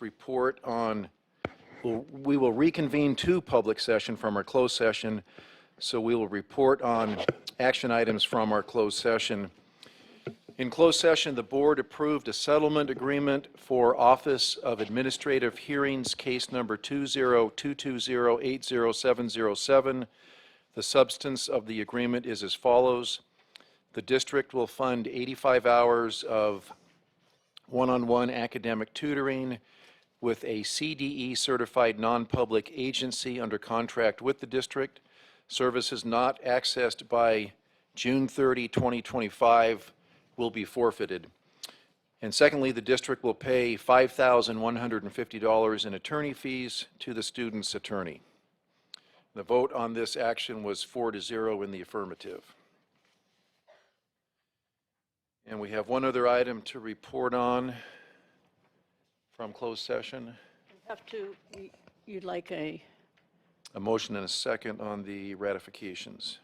report on, we will reconvene to public session from our closed session, so we will report on action items from our closed session. In closed session, the board approved a settlement agreement for Office of Administrative Hearings, case number 20220800707. The substance of the agreement is as follows. The district will fund 85 hours of one-on-one academic tutoring with a CDE certified non-public agency under contract with the district. Services not accessed by June 30, 2025 will be forfeited. And secondly, the district will pay $5,150 in attorney fees to the student's attorney. The vote on this action was 4-0 in the affirmative. And we have one other item to report on from closed session. You'd like a motion and a second on the ratifications.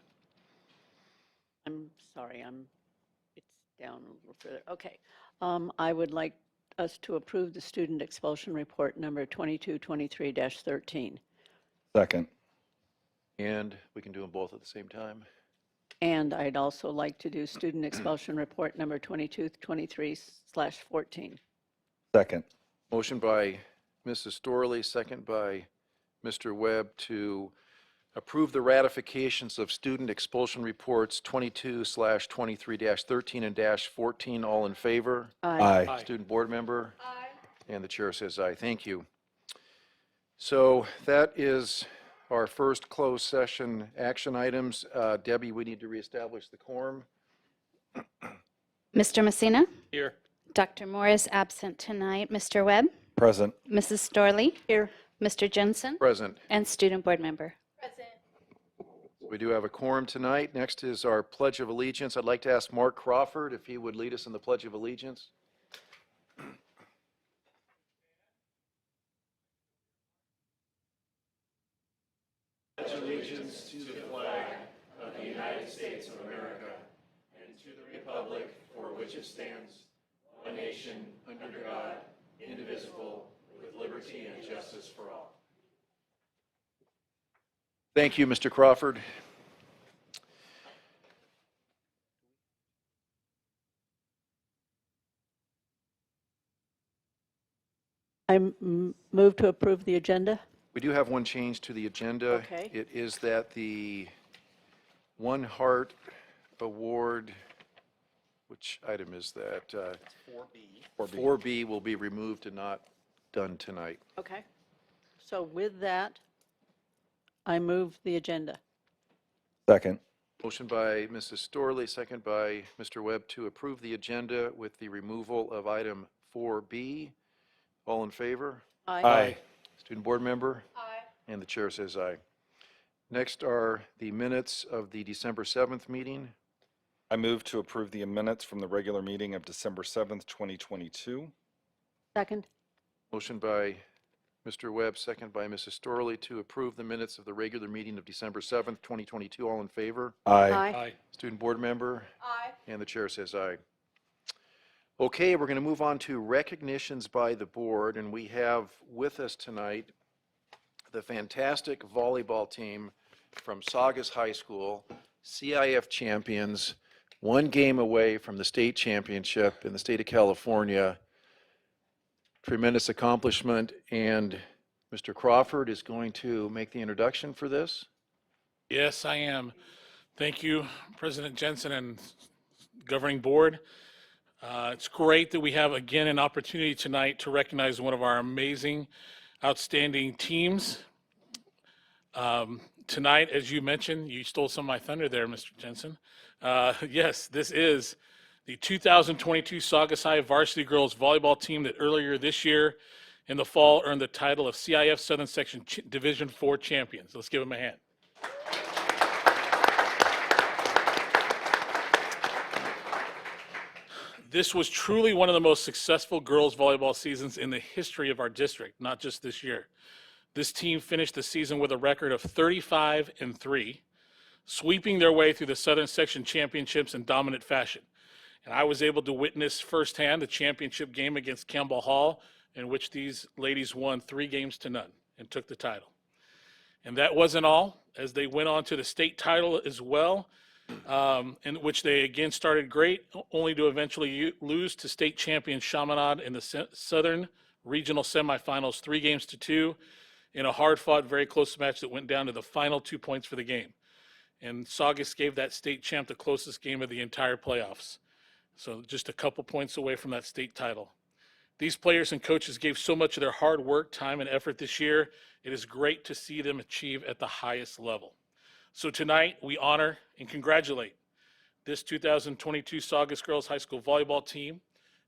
I'm sorry, it's down a little further. Okay. I would like us to approve the student expulsion report number 2223-13. Second. And we can do them both at the same time. And I'd also like to do student expulsion report number 2223/14. Second. Motion by Mrs. Storley, second by Mr. Webb to approve the ratifications of student expulsion reports 22/23-13 and -14. All in favor? Aye. Aye. Student board member? Aye. And the chair says aye. Thank you. So that is our first closed session action items. Debbie, we need to reestablish the quorum. Mr. Messina? Here. Dr. Morris absent tonight. Mr. Webb? Present. Mrs. Storley? Here. Mr. Jensen? Present. And student board member. We do have a quorum tonight. Next is our Pledge of Allegiance. I'd like to ask Mark Crawford if he would lead us in the Pledge of Allegiance. Pledge allegiance to the flag of the United States of America and to the republic for which it stands, one nation, under God, indivisible, with liberty and justice for all. Thank you, Mr. Crawford. I move to approve the agenda. We do have one change to the agenda. Okay. It is that the One Hart Award, which item is that? 4B will be removed and not done tonight. Okay. So with that, I move the agenda. Second. Motion by Mrs. Storley, second by Mr. Webb to approve the agenda with the removal of item 4B. All in favor? Aye. Student board member? Aye. And the chair says aye. Next are the minutes of the December 7th meeting. I move to approve the minutes from the regular meeting of December 7th, 2022. Second. Motion by Mr. Webb, second by Mrs. Storley to approve the minutes of the regular meeting of December 7th, 2022. All in favor? Aye. Student board member? Aye. And the chair says aye. Okay, we're going to move on to recognitions by the board, and we have with us tonight the fantastic volleyball team from Saugus High School, CIF champions, one game away from the state championship in the state of California. Tremendous accomplishment, and Mr. Crawford is going to make the introduction for this. Yes, I am. Thank you, President Jensen and governing board. It's great that we have again an opportunity tonight to recognize one of our amazing, outstanding teams. Tonight, as you mentioned, you stole some of my thunder there, Mr. Jensen. Yes, this is the 2022 Saugus High Varsity Girls Volleyball team that earlier this year in the fall earned the title of CIF Southern Section Division IV champions. Let's give them a hand. This was truly one of the most successful girls volleyball seasons in the history of our district, not just this year. This team finished the season with a record of 35-3, sweeping their way through the Southern Section Championships in dominant fashion. And I was able to witness firsthand the championship game against Campbell Hall in which these ladies won 3 games to none and took the title. And that wasn't all, as they went on to the state title as well, in which they again started great, only to eventually lose to state champion Chaminade in the Southern Regional semifinals, 3 games to 2, in a hard-fought, very close match that went down to the final 2 points for the game. And Saugus gave that state champ the closest game of the entire playoffs. So just a couple points away from that state title. These players and coaches gave so much of their hard work, time, and effort this year. It is great to see them achieve at the highest level. So tonight, we honor and congratulate this 2022 Saugus Girls High School volleyball team.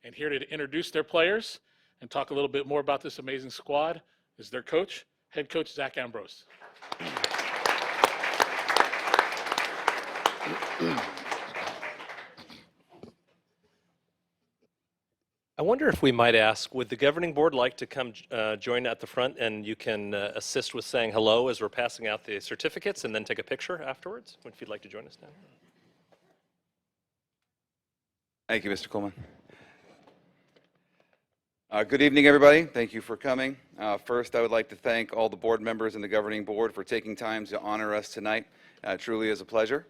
And here to introduce their players and talk a little bit more about this amazing squad is their coach, head coach Zach Ambrose. I wonder if we might ask, would the governing board like to come join at the front, and you can assist with saying hello as we're passing out the certificates, and then take a picture afterwards, if you'd like to join us down here. Thank you, Mr. Coleman. Good evening, everybody. Thank you for coming. First, I would like to thank all the board members and the governing board for taking time to honor us tonight. It truly is a pleasure.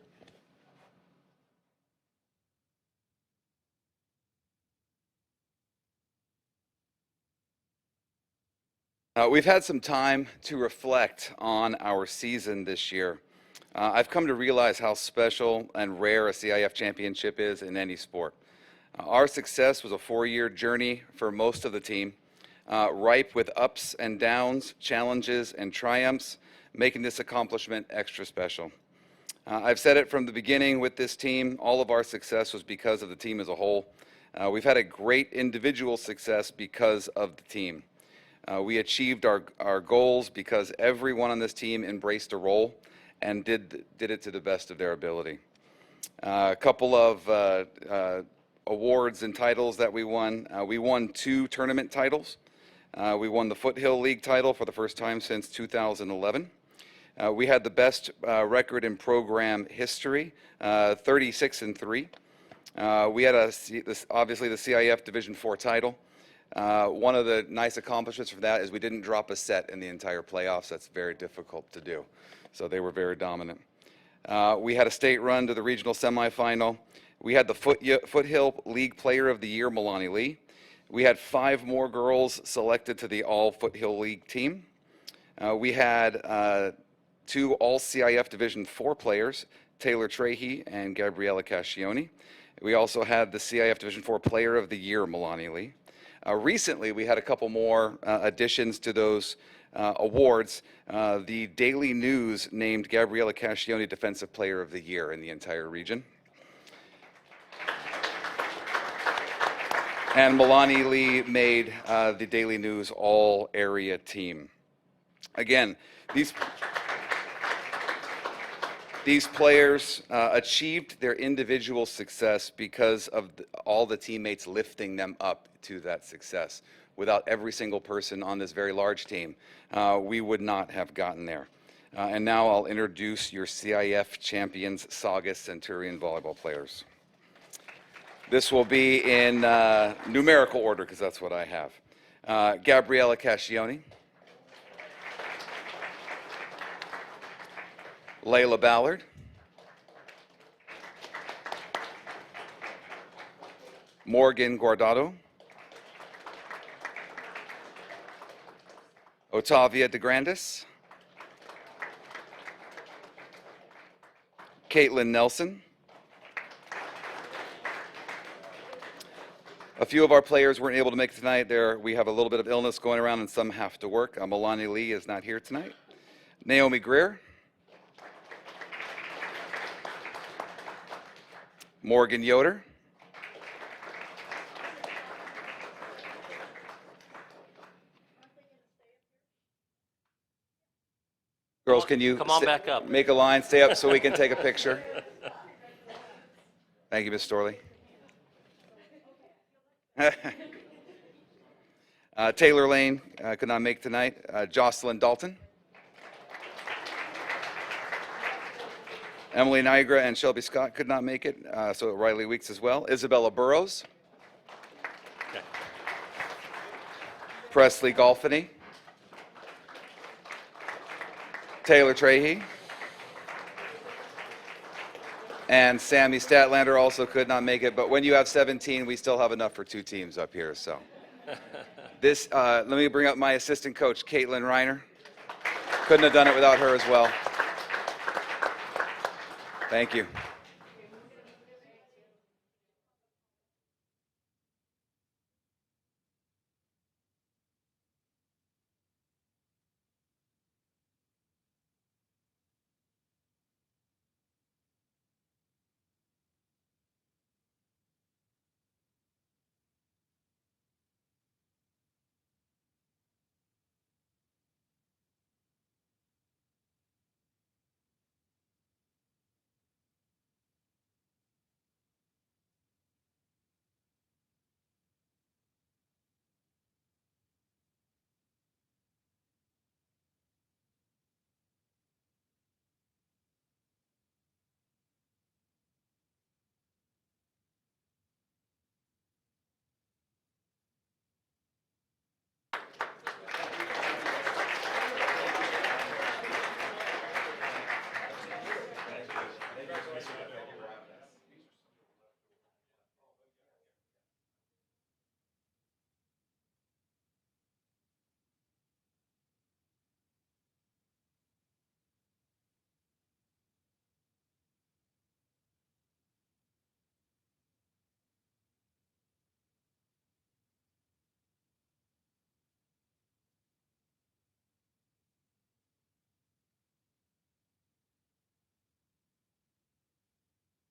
We've had some time to reflect on our season this year. I've come to realize how special and rare a CIF championship is in any sport. Our success was a 4-year journey for most of the team, ripe with ups and downs, challenges and triumphs, making this accomplishment extra special. I've said it from the beginning with this team, all of our success was because of the team as a whole. We've had a great individual success because of the team. We achieved our goals because everyone on this team embraced a role and did it to the best of their ability. A couple of awards and titles that we won. We won 2 tournament titles. We won the Foothill League title for the first time since 2011. We had the best record in program history, 36-3. We had obviously the CIF Division IV title. One of the nice accomplishments for that is we didn't drop a set in the entire playoffs. That's very difficult to do. So they were very dominant. We had a state run to the regional semifinal. We had the Foothill League Player of the Year, Milani Lee. We had 5 more girls selected to the All Foothill League team. We had 2 All CIF Division IV players, Taylor Trahey and Gabriella Cascioni. We also had the CIF Division IV Player of the Year, Milani Lee. Recently, we had a couple more additions to those awards. The Daily News named Gabriella Cascioni Defensive Player of the Year in the entire region. And Milani Lee made the Daily News all-area team. Again, these players achieved their individual success because of all the teammates lifting them up to that success. Without every single person on this very large team, we would not have gotten there. And now I'll introduce your CIF champions, Saugus Centurion volleyball players. This will be in numerical order because that's what I have. Gabriella Cascioni. Layla Ballard. Morgan Guardado. Otavia DeGrandis. Caitlin Nelson. A few of our players weren't able to make it tonight. We have a little bit of illness going around and some have to work. Milani Lee is not here tonight. Naomi Greer. Morgan Yoder. Girls, can you Come on back up. make a line, stay up so we can take a picture? Thank you, Ms. Storley. Taylor Lane could not make tonight. Jocelyn Dalton. Emily Niagara and Shelby Scott could not make it, so Riley Weeks as well. Isabella Burrows. Okay. Presley Golfany, Taylor Trahey, and Sammy Statlander also could not make it, but when you have 17, we still have enough for 2 teams up here, so. Let me bring up my assistant coach, Caitlin Reiner. Couldn't have done it without her as well. Thank you.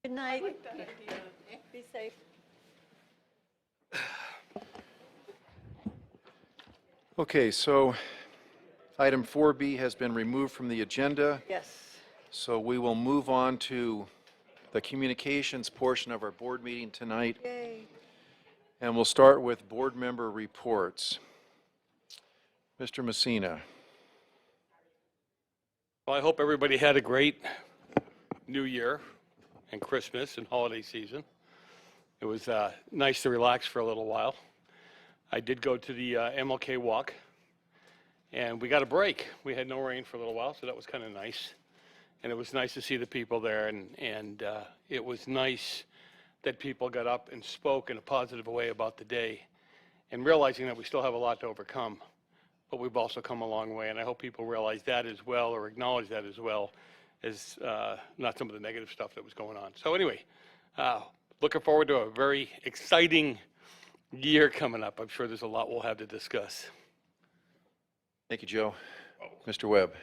Good night. Be safe. Okay, so item 4B has been removed from the agenda, Yes. so we will move on to the communications portion of our board meeting tonight, Yay. and we'll start with board member reports. Mr. Messina. Well, I hope everybody had a great New Year and Christmas and holiday season. It was nice to relax for a little while. I did go to the MLK walk, and we got a break. We had no rain for a little while, so that was kind of nice. And it was nice to see the people there, and it was nice that people got up and spoke in a positive way about the day, and realizing that we still have a lot to overcome, but we've also come a long way, and I hope people realize that as well, or acknowledge that as well, as not some of the negative stuff that was going on. So anyway, looking forward to a very exciting year coming up. I'm sure there's a lot we'll have to discuss. Thank you, Joe. Mr. Webb.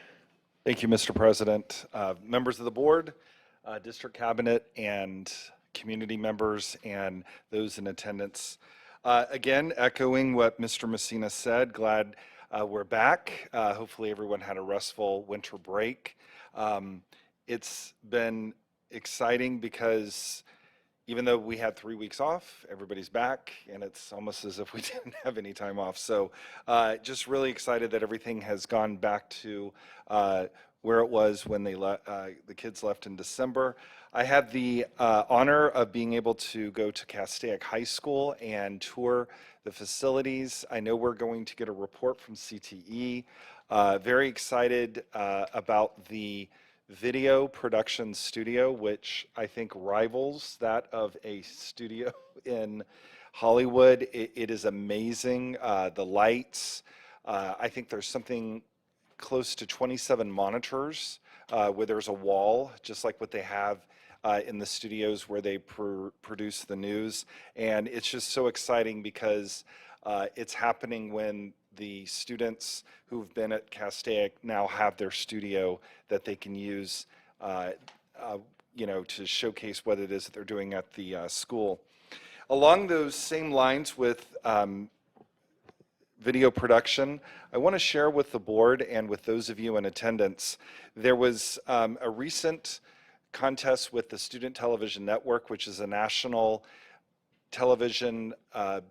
Thank you, Mr. President. Members of the board, district cabinet, and community members, and those in attendance. Again, echoing what Mr. Messina said, glad we're back. Hopefully everyone had a restful winter break. It's been exciting because even though we had 3 weeks off, everybody's back, and it's almost as if we didn't have any time off. So just really excited that everything has gone back to where it was when the kids left in December. I had the honor of being able to go to Castaic High School and tour the facilities. I know we're going to get a report from CTE. Very excited about the video production studio, which I think rivals that of a studio in Hollywood. It is amazing. The lights, I think there's something close to 27 monitors where there's a wall, just like what they have in the studios where they produce the news. And it's just so exciting because it's happening when the students who've been at Castaic now have their studio that they can use, to showcase what it is that they're doing at the school. Along those same lines with video production, I want to share with the board and with those of you in attendance, there was a recent contest with the Student Television Network, which is a national television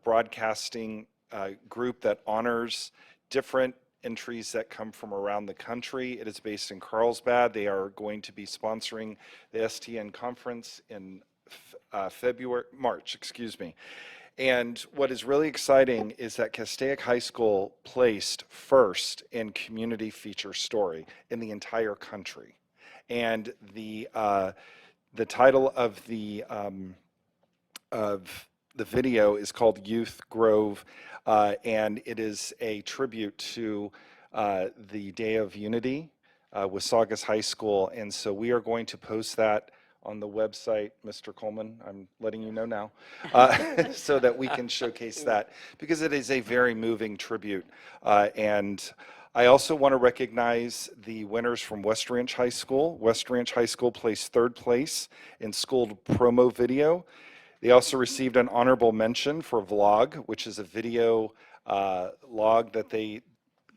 broadcasting group that honors different entries that come from around the country. It is based in Carlsbad. They are going to be sponsoring the STN conference in March. And what is really exciting is that Castaic High School placed first in community feature story in the entire country. And the title of the video is called Youth Grove, and it is a tribute to the Day of Unity with Saugus High School. And so we are going to post that on the website, Mr. Coleman, I'm letting you know now, so that we can showcase that, because it is a very moving tribute. And I also want to recognize the winners from West Ranch High School. West Ranch High School placed 3rd place in school promo video. They also received an honorable mention for vlog, which is a video log that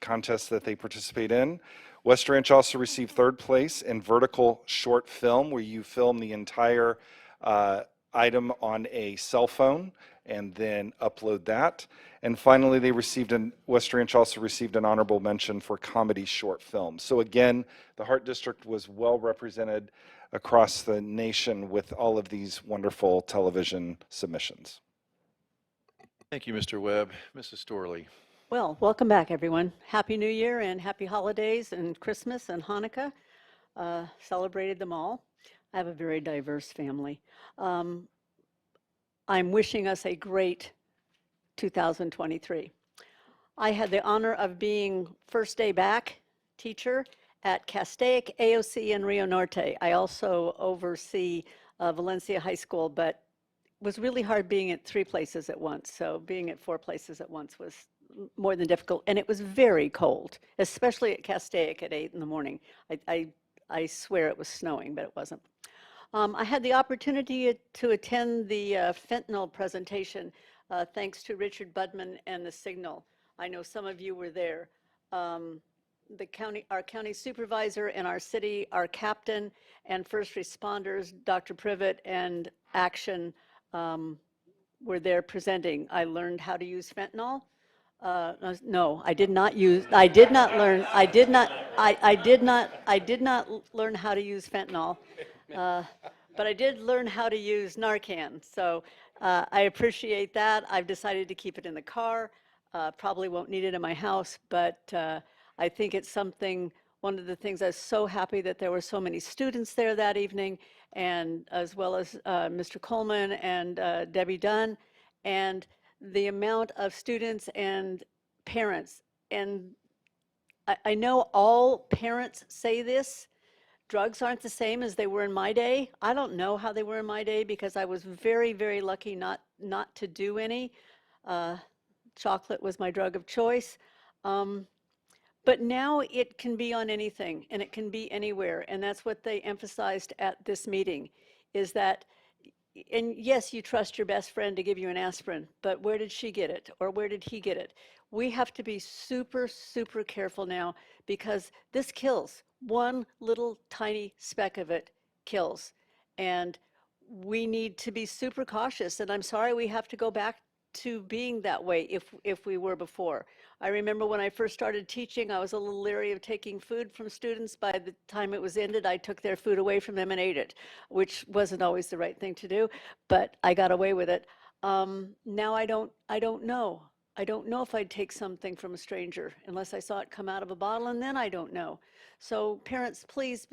contest that they participate in. West Ranch also received 3rd place in vertical short film, where you film the entire item on a cell phone and then upload that. And finally, West Ranch also received an honorable mention for comedy short film. So again, the Hart District was well represented across the nation with all of these wonderful television submissions. Thank you, Mr. Webb. Mrs. Storley. Well, welcome back, everyone. Happy New Year and happy holidays and Christmas and Hanukkah. Celebrated them all. I have a very diverse family. I'm wishing us a great 2023. I had the honor of being first day back teacher at Castaic, AOC, and Rio Norte. I also oversee Valencia High School, but it was really hard being at 3 places at once. So being at 4 places at once was more than difficult, and it was very cold, especially at Castaic at 8 in the morning. I swear it was snowing, but it wasn't. I had the opportunity to attend the fentanyl presentation thanks to Richard Budman and the Signal. I know some of you were there. Our county supervisor and our city, our captain and first responders, Dr. Privet and Action, were there presenting. I learned how to use fentanyl. No, I did not learn how to use fentanyl, but I did learn how to use Narcan. So I appreciate that. I've decided to keep it in the car. Probably won't need it in my house, but I think it's something, one of the things I was so happy that there were so many students there that evening, and as well as Mr. Coleman and Debbie Dunn, and the amount of students and parents. And I know all parents say this, drugs aren't the same as they were in my day. I don't know how they were in my day because I was very, very lucky not to do any. Chocolate was my drug of choice. But now it can be on anything and it can be anywhere. And that's what they emphasized at this meeting, is that, and yes, you trust your best friend to give you an aspirin, but where did she get it? Or where did he get it? We have to be super, super careful now, because this kills. One little tiny speck of it kills. And we need to be super cautious. And I'm sorry we have to go back to being that way if we were before. I remember when I first started teaching, I was a little leery of taking food from students. By the time it was ended, I took their food away from them and ate it, which wasn't always the right thing to do, but I got away with it. Now I don't know. I don't know if I'd take something from a stranger unless I saw it come out of a bottle, and then I don't know. So parents, please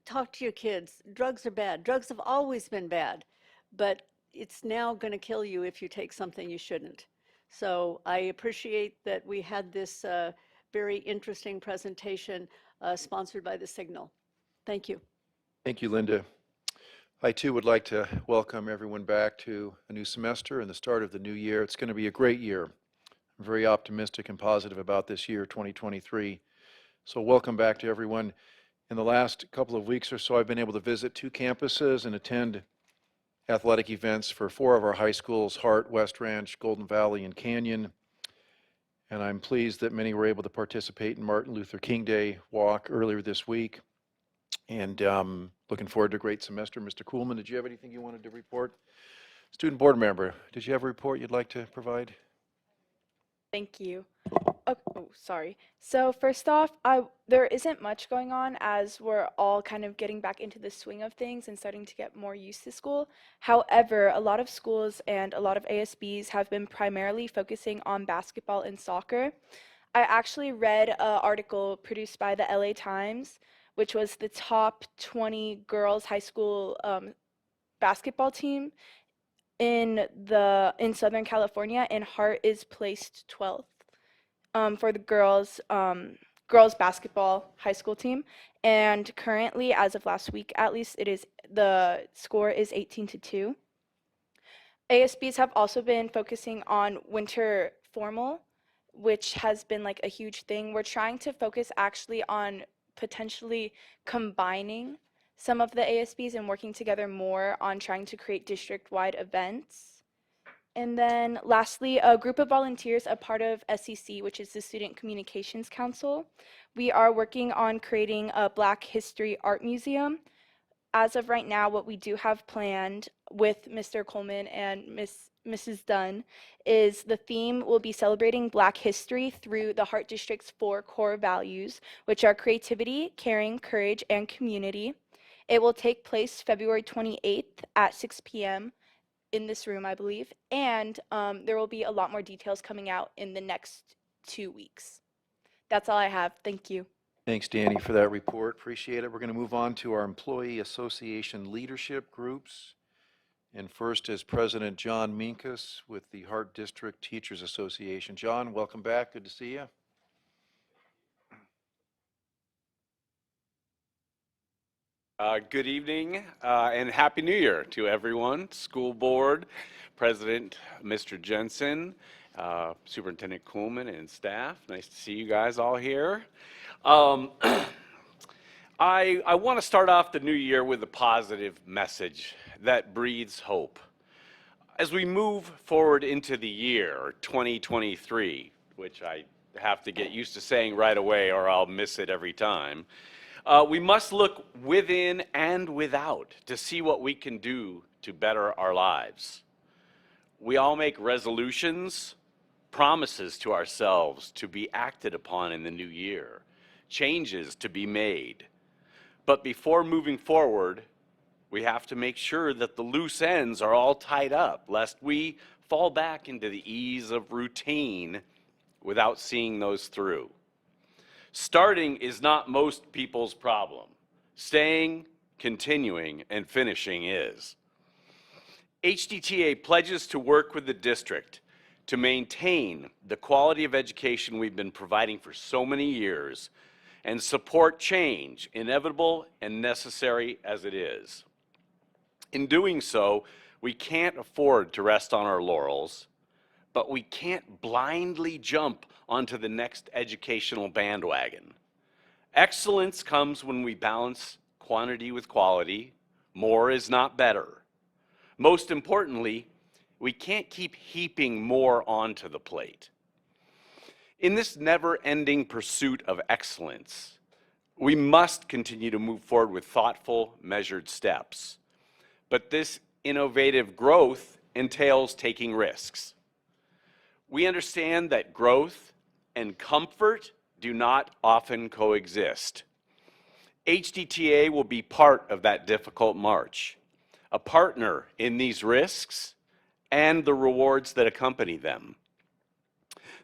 talk to your kids. Drugs are bad. Drugs have always been bad, but it's now going to kill you if you take something you shouldn't. So I appreciate that we had this very interesting presentation sponsored by the Signal. Thank you. Thank you, Linda. I too would like to welcome everyone back to a new semester and the start of the new year. It's going to be a great year. I'm very optimistic and positive about this year, 2023. So welcome back to everyone. In the last couple of weeks or so, I've been able to visit 2 campuses and attend athletic events for 4 of our high schools: Hart, West Ranch, Golden Valley, and Canyon. And I'm pleased that many were able to participate in Martin Luther King Day walk earlier this week. And looking forward to a great semester. Mr. Kuhlman, did you have anything you wanted to report? Student board member, did you have a report you'd like to provide? Thank you. Oh, sorry. So first off, there isn't much going on as we're all kind of getting back into the swing of things and starting to get more used to school. However, a lot of schools and a lot of ASBs have been primarily focusing on basketball and soccer. I actually read an article produced by the LA Times, which was the top 20 girls high school basketball team in Southern California, and Hart is placed 12th. For the girls basketball high school team, and currently, as of last week at least, the score is 18-2. ASBs have also been focusing on winter formal, which has been like a huge thing. We're trying to focus actually on potentially combining some of the ASBs and working together more on trying to create district-wide events. And then lastly, a group of volunteers, a part of SEC, which is the Student Communications Council. We are working on creating a Black History Art Museum. As of right now, what we do have planned with Mr. Coleman and Mrs. Dunn is the theme will be celebrating Black history through the Hart District's 4 core values, which are creativity, caring, courage, and community. It will take place February 28th at 6 p.m. in this room, I believe, and there will be a lot more details coming out in the next 2 weeks. That's all I have. Thank you. Thanks, Danny, for that report. Appreciate it. We're going to move on to our Employee Association leadership groups. And first is President John Minkus with the Hart District Teachers Association. John, welcome back. Good to see you. Good evening and Happy New Year to everyone. School Board, President Mr. Jensen, Superintendent Kuhlman, and staff. Nice to see you guys all here. I want to start off the new year with a positive message that breathes hope. As we move forward into the year 2023, which I have to get used to saying right away or I'll miss it every time, we must look within and without to see what we can do to better our lives. We all make resolutions, promises to ourselves to be acted upon in the new year, changes to be made. But before moving forward, we have to make sure that the loose ends are all tied up, lest we fall back into the ease of routine without seeing those through. Starting is not most people's problem. Staying, continuing, and finishing is. HDTA pledges to work with the district to maintain the quality of education we've been providing for so many years and support change, inevitable and necessary as it is. In doing so, we can't afford to rest on our laurels, but we can't blindly jump onto the next educational bandwagon. Excellence comes when we balance quantity with quality. More is not better. Most importantly, we can't keep heaping more onto the plate. In this never-ending pursuit of excellence, we must continue to move forward with thoughtful, measured steps. But this innovative growth entails taking risks. We understand that growth and comfort do not often coexist. HDTA will be part of that difficult march, a partner in these risks and the rewards that accompany them.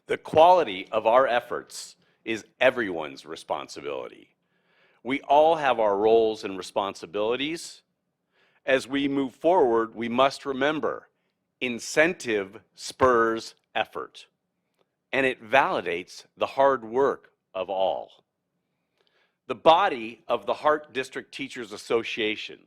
The quality of our efforts is everyone's responsibility. We all have our roles and responsibilities. As we move forward, we must remember, incentive spurs effort, and it validates the hard work of all. The body of the Hart District Teachers Association,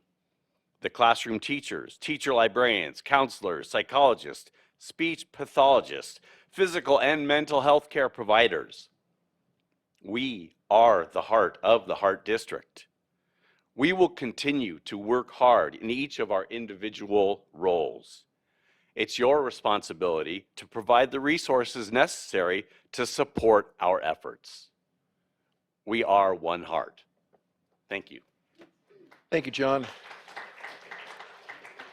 the classroom teachers, teacher librarians, counselors, psychologists, speech pathologists, physical and mental health care providers. We are the heart of the Hart District. We will continue to work hard in each of our individual roles. It's your responsibility to provide the resources necessary to support our efforts. We are one heart. Thank you. Thank you, John.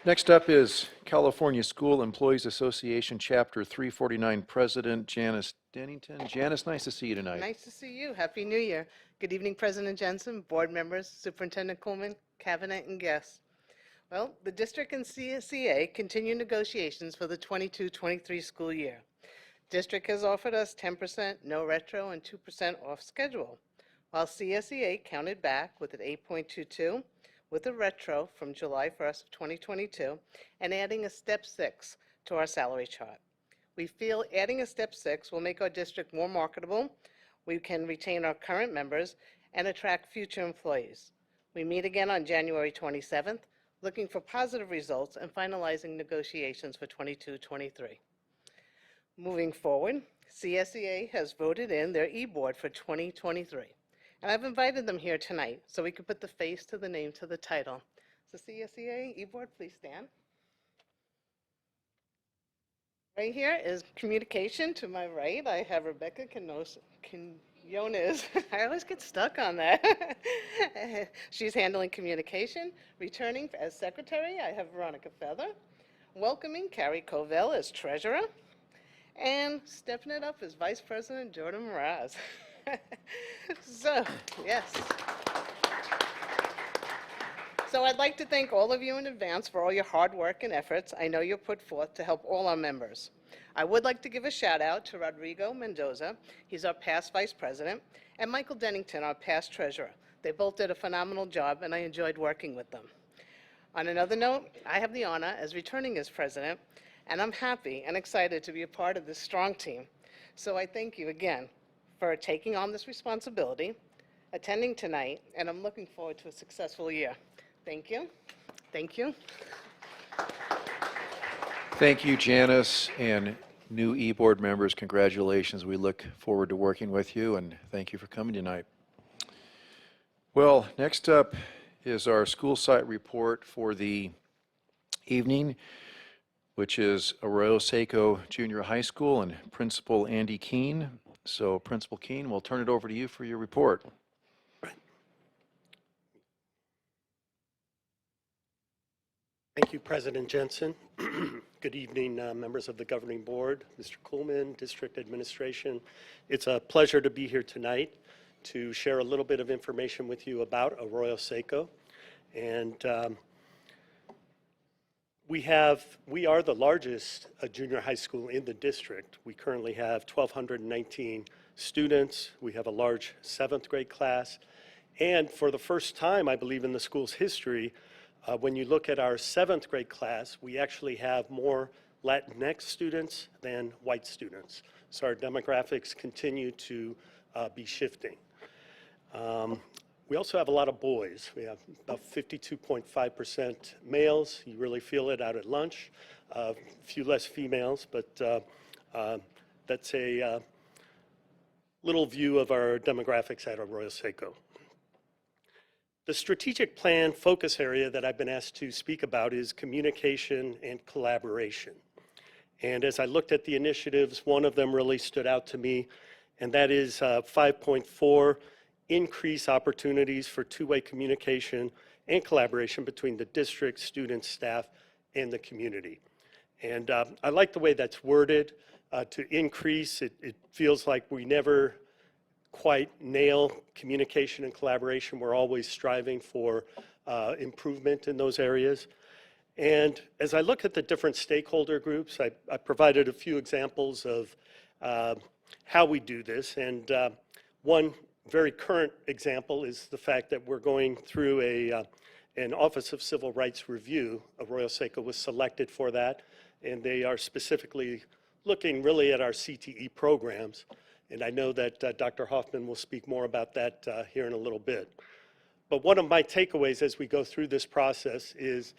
Next up is California School Employees Association Chapter 349 President Janice Dennington. Janice, nice to see you tonight. Nice to see you. Happy New Year. Good evening, President Jensen, board members, Superintendent Coleman, cabinet, and guests. Well, the district and CSEA continue negotiations for the 22-23 school year. District has offered us 10% no retro and 2% off schedule, while CSEA counted back with an 8.22 with a retro from July 1st of 2022 and adding a step 6 to our salary chart. We feel adding a step 6 will make our district more marketable. We can retain our current members and attract future employees. We meet again on January 27th, looking for positive results and finalizing negotiations for 22-23. Moving forward, CSEA has voted in their e-board for 2023. And I've invited them here tonight so we can put the face to the name to the title. So CSEA e-board, please stand. Right here is communication. To my right, I have Rebecca Quinones. I always get stuck on that. She's handling communication. Returning as secretary, I have Veronica Feather. Welcoming Carrie Covell as treasurer. And stepping it up is Vice President Jordan Mraz. So, yes. So I'd like to thank all of you in advance for all your hard work and efforts I know you put forth to help all our members. I would like to give a shout out to Rodrigo Mendoza, he's our past vice president, and Michael Dennington, our past treasurer. They both did a phenomenal job and I enjoyed working with them. On another note, I have the honor as returning as president, and I'm happy and excited to be a part of this strong team. So I thank you again for taking on this responsibility, attending tonight, and I'm looking forward to a successful year. Thank you. Thank you. Thank you, Janice, and new e-board members, congratulations. We look forward to working with you, and thank you for coming tonight. Well, next up is our school site report for the evening, which is Arroyo Seco Junior High School and Principal Andy Keene. So Principal Keene, we'll turn it over to you for your report. Thank you, President Jensen. Good evening, members of the governing board, Mr. Kuhlman, district administration. It's a pleasure to be here tonight to share a little bit of information with you about Arroyo Seco. And we are the largest junior high school in the district. We currently have 1,219 students. We have a large 7th grade class. And for the first time, I believe, in the school's history, when you look at our 7th grade class, we actually have more Latinx students than white students. So our demographics continue to be shifting. We also have a lot of boys. We have about 52.5% males. You really feel it out at lunch. A few less females, but that's a little view of our demographics at Arroyo Seco. The strategic plan focus area that I've been asked to speak about is communication and collaboration. And as I looked at the initiatives, one of them really stood out to me, and that is 5.4, increase opportunities for two-way communication and collaboration between the district, students, staff, and the community. And I like the way that's worded. To increase, it feels like we never quite nail communication and collaboration. We're always striving for improvement in those areas. And as I look at the different stakeholder groups, I provided a few examples of how we do this. And one very current example is the fact that we're going through an Office of Civil Rights review. Arroyo Seco was selected for that, and they are specifically looking really at our CTE programs. And I know that Dr. Hoffman will speak more about that here in a little bit. But one of my takeaways as we go through this process is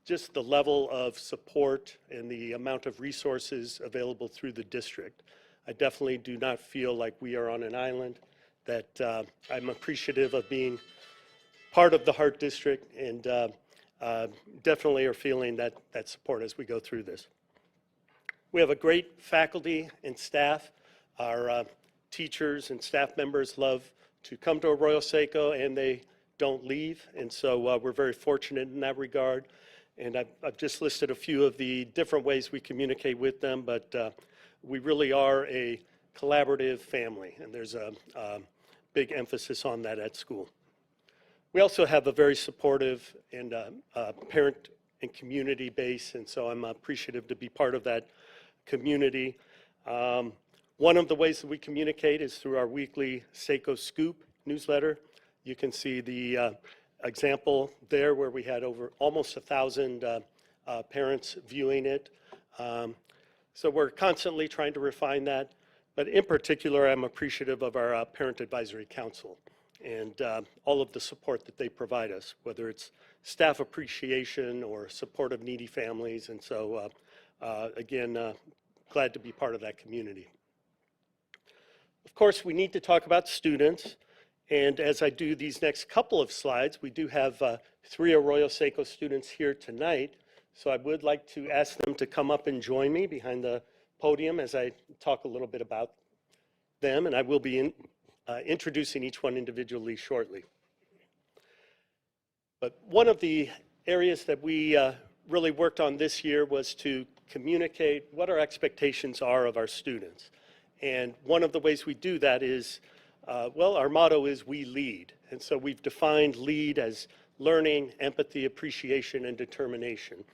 just the level of support and the amount of resources available through the district. I definitely do not feel like we are on an island, that I'm appreciative of being part of the Hart District, and definitely are feeling that support as we go through this. We have a great faculty and staff. Our teachers and staff members love to come to Arroyo Seco, and they don't leave, and so we're very fortunate in that regard. And I've just listed a few of the different ways we communicate with them, but we really are a collaborative family, and there's a big emphasis on that at school. We also have a very supportive and parent and community base, and so I'm appreciative to be part of that community. One of the ways that we communicate is through our weekly Seiko Scoop newsletter. You can see the example there where we had over almost 1,000 parents viewing it. So we're constantly trying to refine that, but in particular, I'm appreciative of our Parent Advisory Council and all of the support that they provide us, whether it's staff appreciation or support of needy families. And so, again, glad to be part of that community. Of course, we need to talk about students. And as I do these next couple of slides, we do have 3 Arroyo Seco students here tonight. So I would like to ask them to come up and join me behind the podium as I talk a little bit about them. And I will be introducing each one individually shortly. But one of the areas that we really worked on this year was to communicate what our expectations are of our students. And one of the ways we do that is, well, our motto is we lead. And so we've defined lead as learning, empathy, appreciation, and determination.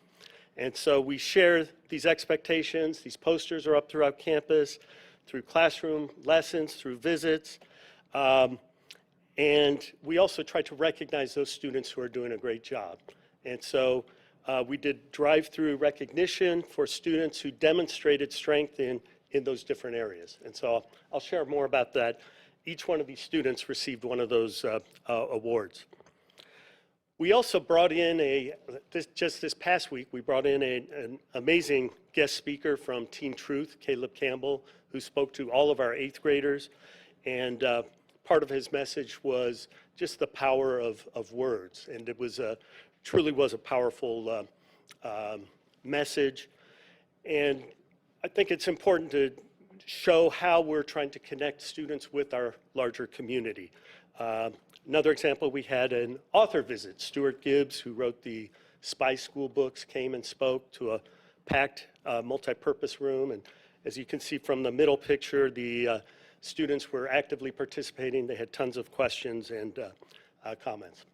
And so we share these expectations. These posters are up throughout campus, through classroom lessons, through visits. And we also try to recognize those students who are doing a great job. And so we did drive-through recognition for students who demonstrated strength in those different areas. And so I'll share more about that. Each one of these students received one of those awards. We also brought in just this past week, we brought in an amazing guest speaker from Team Truth, Caleb Campbell, who spoke to all of our 8th graders. And part of his message was just the power of words. And it was truly was a powerful message. And I think it's important to show how we're trying to connect students with our larger community. Another example, we had an author visit. Stuart Gibbs, who wrote the Spy School books, came and spoke to a packed multi-purpose room. And as you can see from the middle picture, the students were actively participating. They had tons of questions and comments.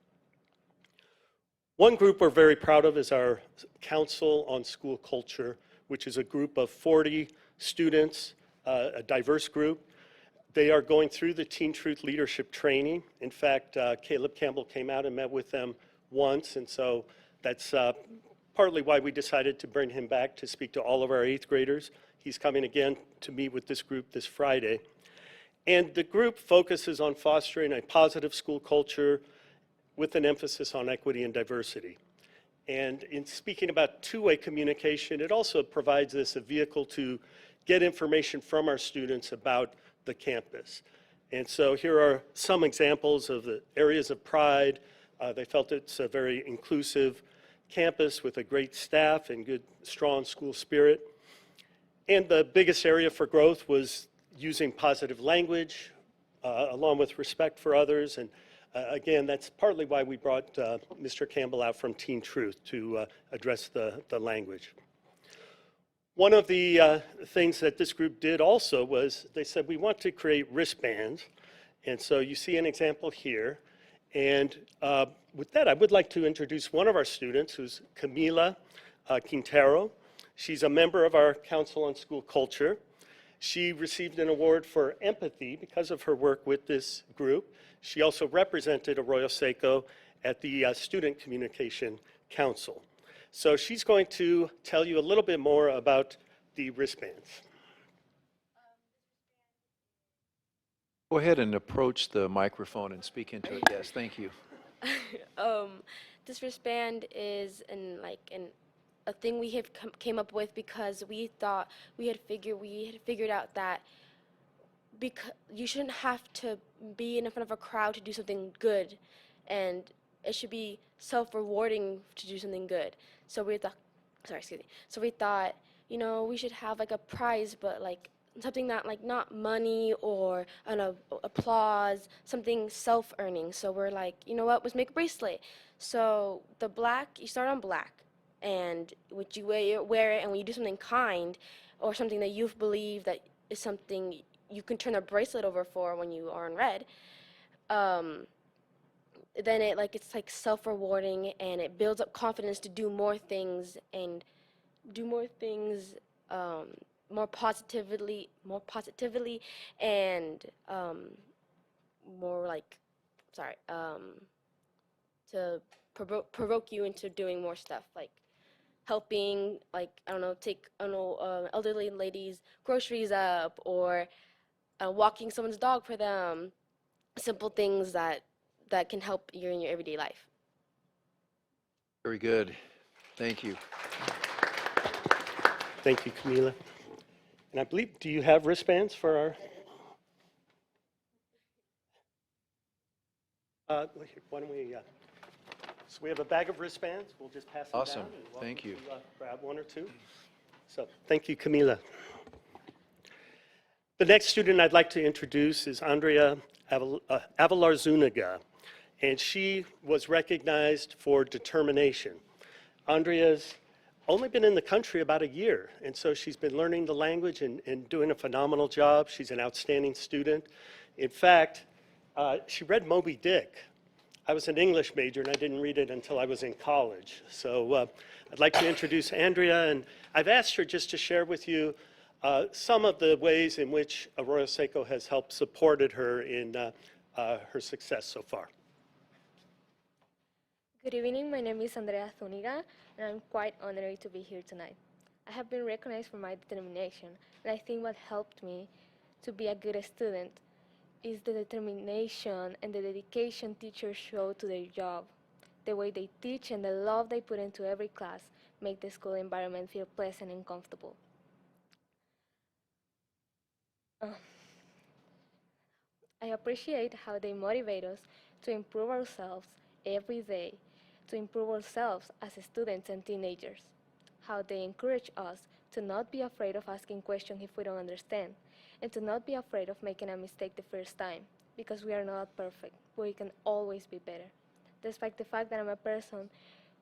One group we're very proud of is our Council on School Culture, which is a group of 40 students, a diverse group. They are going through the Teen Truth Leadership Training. In fact, Caleb Campbell came out and met with them once, and so that's partly why we decided to bring him back to speak to all of our 8th graders. He's coming again to meet with this group this Friday. And the group focuses on fostering a positive school culture with an emphasis on equity and diversity. And in speaking about two-way communication, it also provides us a vehicle to get information from our students about the campus. And so here are some examples of the areas of pride. They felt it's a very inclusive campus with a great staff and good, strong school spirit. And the biggest area for growth was using positive language, along with respect for others. And again, that's partly why we brought Mr. Campbell out from Teen Truth to address the language. One of the things that this group did also was they said, we want to create wristbands. And so you see an example here. And with that, I would like to introduce one of our students, who's Camila Quintero. She's a member of our Council on School Culture. She received an award for empathy because of her work with this group. She also represented Arroyo Seco at the Student Communication Council. So she's going to tell you a little bit more about the wristbands. Go ahead and approach the microphone and speak into it. Yes, thank you. This wristband is a thing we have came up with because we thought we had figured out that because you shouldn't have to be in front of a crowd to do something good, and it should be self-rewarding to do something good. So we thought, So we thought, we should have like a prize, but like something that like not money or an applause, something self-earning. So we're like, you know what? Let's make a bracelet. So the black, you start on black, and when you wear it, and when you do something kind or something that you believe that is something you can turn a bracelet over for when you are in red, then it's like self-rewarding, and it builds up confidence to do more things and do more things more positively, and more like, sorry, to provoke you into doing more stuff, like helping, like, I don't know, take, I don't know, elderly ladies' groceries up, or walking someone's dog for them. Simple things that can help you in your everyday life. Very good. Thank you. Thank you, Camila. And I believe, do you have wristbands for our? Why don't we, so we have a bag of wristbands. We'll just pass them down. Awesome. and welcome Thank you. to, grab one or two. So thank you, Camila. The next student I'd like to introduce is Andrea Avalarzuniga, and she was recognized for determination. Andrea's only been in the country about a year, and so she's been learning the language and doing a phenomenal job. She's an outstanding student. In fact, she read Moby Dick. I was an English major, and I didn't read it until I was in college. So I'd like to introduce Andrea, and I've asked her just to share with you some of the ways in which Arroyo Seco has helped supported her in her success so far. Good evening, my name is Andrea Zuniga, and I'm quite honored to be here tonight. I have been recognized for my determination, and I think what helped me to be a good student is the determination and the dedication teachers show to their job. The way they teach and the love they put into every class make the school environment feel pleasant and comfortable. I appreciate how they motivate us to improve ourselves every day, to improve ourselves as students and teenagers. How they encourage us to not be afraid of asking questions if we don't understand, and to not be afraid of making a mistake the first time, because we are not perfect, but we can always be better. Despite the fact that I'm a person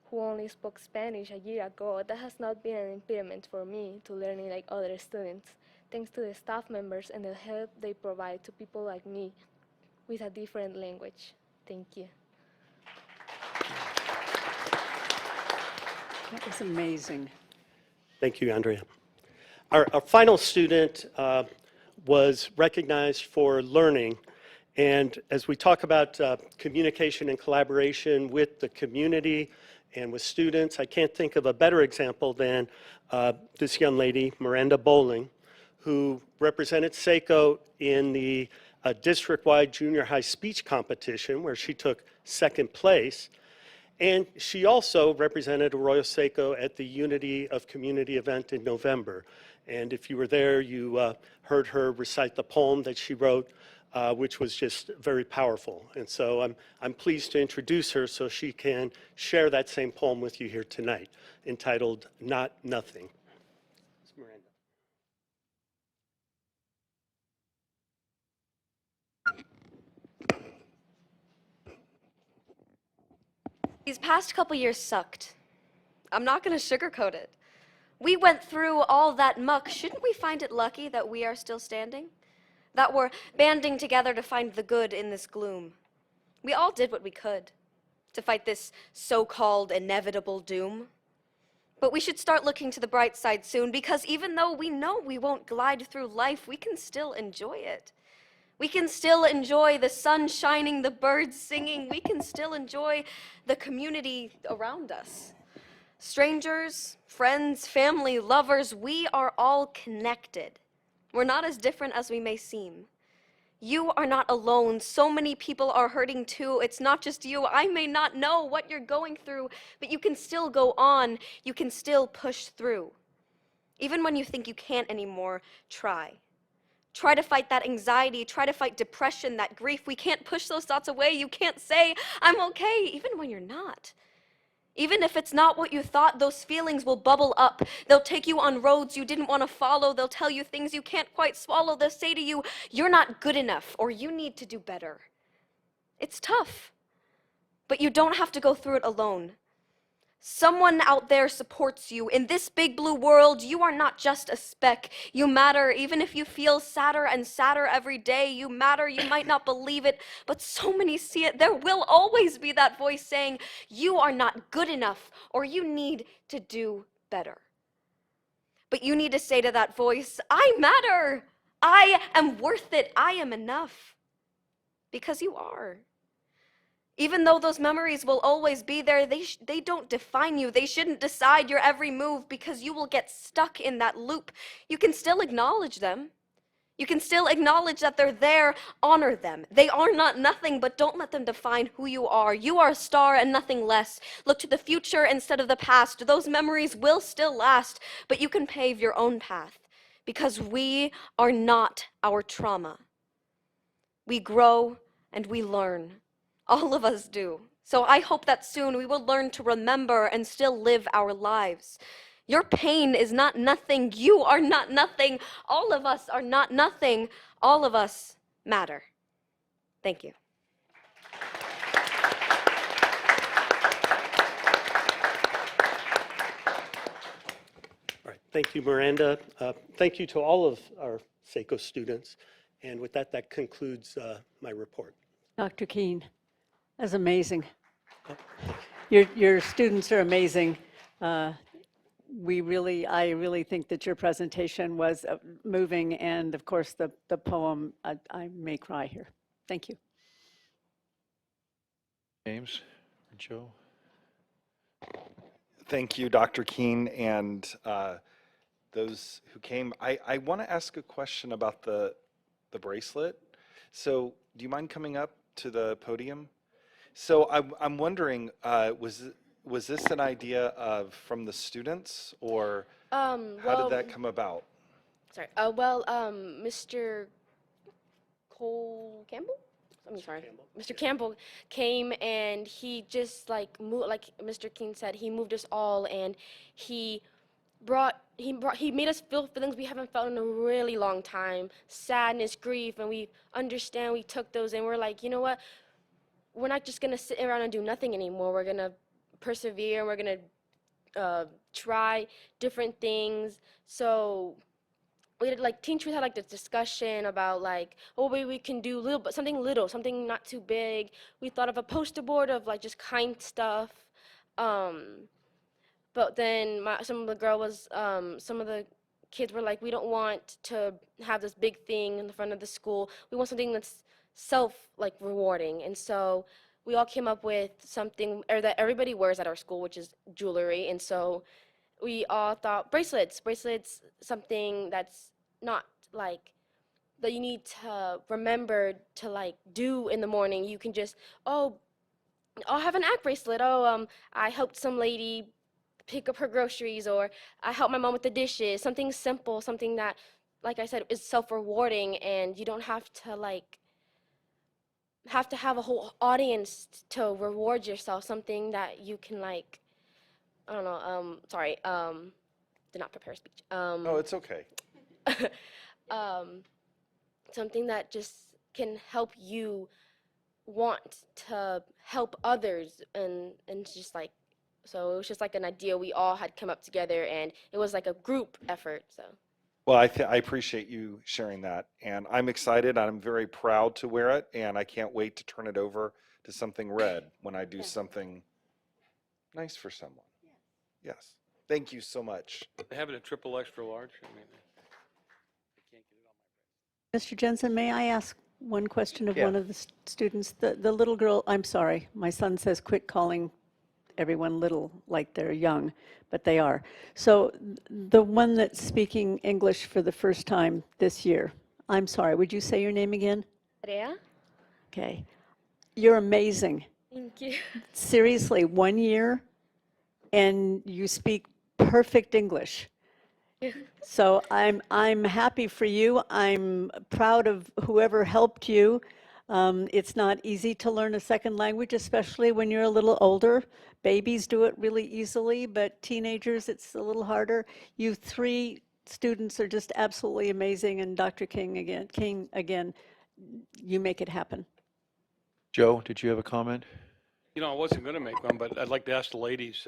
who only spoke Spanish a year ago, that has not been an impediment for me to learning like other students, thanks to the staff members and the help they provide to people like me with a different language. Thank you. That was amazing. Thank you, Andrea. Our final student was recognized for learning. And as we talk about communication and collaboration with the community and with students, I can't think of a better example than this young lady, Miranda Bowling, who represented Seco in the district-wide junior high speech competition, where she took second place. And she also represented Arroyo Seco at the Unity of Community event in November. And if you were there, you heard her recite the poem that she wrote, which was just very powerful. And so I'm pleased to introduce her so she can share that same poem with you here tonight, entitled Not Nothing. It's Miranda. These past couple years sucked. I'm not going to sugarcoat it. We went through all that muck. Shouldn't we find it lucky that we are still standing? That we're banding together to find the good in this gloom? We all did what we could to fight this so-called inevitable doom. But we should start looking to the bright side soon, because even though we know we won't glide through life, we can still enjoy it. We can still enjoy the sun shining, the birds singing. We can still enjoy the community around us. Strangers, friends, family, lovers, we are all connected. We're not as different as we may seem. You are not alone. So many people are hurting too. It's not just you. I may not know what you're going through, but you can still go on. You can still push through. Even when you think you can't anymore, try. Try to fight that anxiety. Try to fight depression, that grief. We can't push those thoughts away. You can't say, I'm okay, even when you're not. Even if it's not what you thought, those feelings will bubble up. They'll take you on roads you didn't want to follow. They'll tell you things you can't quite swallow. They'll say to you, you're not good enough, or you need to do better. It's tough, but you don't have to go through it alone. Someone out there supports you. In this big blue world, you are not just a speck. You matter, even if you feel sadder and sadder every day. You matter, you might not believe it, but so many see it. There will always be that voice saying, you are not good enough, or you need to do better. But you need to say to that voice, I matter. I am worth it. I am enough. Because you are. Even though those memories will always be there, they don't define you. They shouldn't decide your every move because you will get stuck in that loop. You can still acknowledge them. You can still acknowledge that they're there, honor them. They are not nothing, but don't let them define who you are. You are a star and nothing less. Look to the future instead of the past. Those memories will still last, but you can pave your own path because we are not our trauma. We grow and we learn. All of us do. So I hope that soon we will learn to remember and still live our lives. Your pain is not nothing. You are not nothing. All of us are not nothing. All of us matter. Thank you. All right, thank you, Miranda. Thank you to all of our SACO students. And with that, that concludes my report. Dr. Keene, that's amazing. Your students are amazing. I really think that your presentation was moving, and of course the poem, I may cry here. Thank you. James or Joe? Thank you, Dr. Keene, and those who came. I want to ask a question about the bracelet. So do you mind coming up to the podium? So I'm wondering, was this an idea from the students, or how did that come about? Sorry. Mr. Cole Campbell? I'm sorry. Mr. Campbell came and he just like moved, like Mr. King said, he moved us all, and he made us feel feelings we haven't felt in a really long time, sadness, grief, and we took those and we're like, you know what? We're not just gonna sit around and do nothing anymore. We're gonna persevere. We're gonna try different things. So we had Teen Truth had this discussion about maybe we can do something not too big. We thought of a poster board of just kind stuff. But then some of the kids were like, we don't want to have this big thing in the front of the school. We want something that's rewarding. And so we all came up with something that everybody wears at our school, which is jewelry. And so we all thought bracelets, something that's not that you need to remember to do in the morning. You can just, I'll have an act bracelet. I helped some lady pick up her groceries, or I helped my mom with the dishes. Something simple, something that, like I said, is self-rewarding, and you don't have to have a whole audience to reward yourself. Something that you can I don't know. Sorry. Did not prepare a speech. No, it's okay. Something that just can help you want to help others, and just so it was just an idea we all had come up together, and it was a group effort. So. Well, I appreciate you sharing that, and I'm excited. I'm very proud to wear it, and I can't wait to turn it over to something red when I do something nice for someone. Yes. Thank you so much. They have it a triple extra large. I mean, I can't get it on my Mr. Jensen, may I ask one question of Yeah. one of the students? The little girl, I'm sorry, my son says quit calling everyone little like they're young, but they are. So the one that's speaking English for the first time this year, I'm sorry, would you say your name again? Andrea? Okay. You're amazing. Thank you. Seriously, 1 year and you speak perfect English. So I'm happy for you. I'm proud of whoever helped you. It's not easy to learn a second language, especially when you're a little older. Babies do it really easily, but teenagers, it's a little harder. You three students are just absolutely amazing, and Dr. King again, you make it happen. Joe, did you have a comment? You know, I wasn't going to make one, but I'd like to ask the ladies,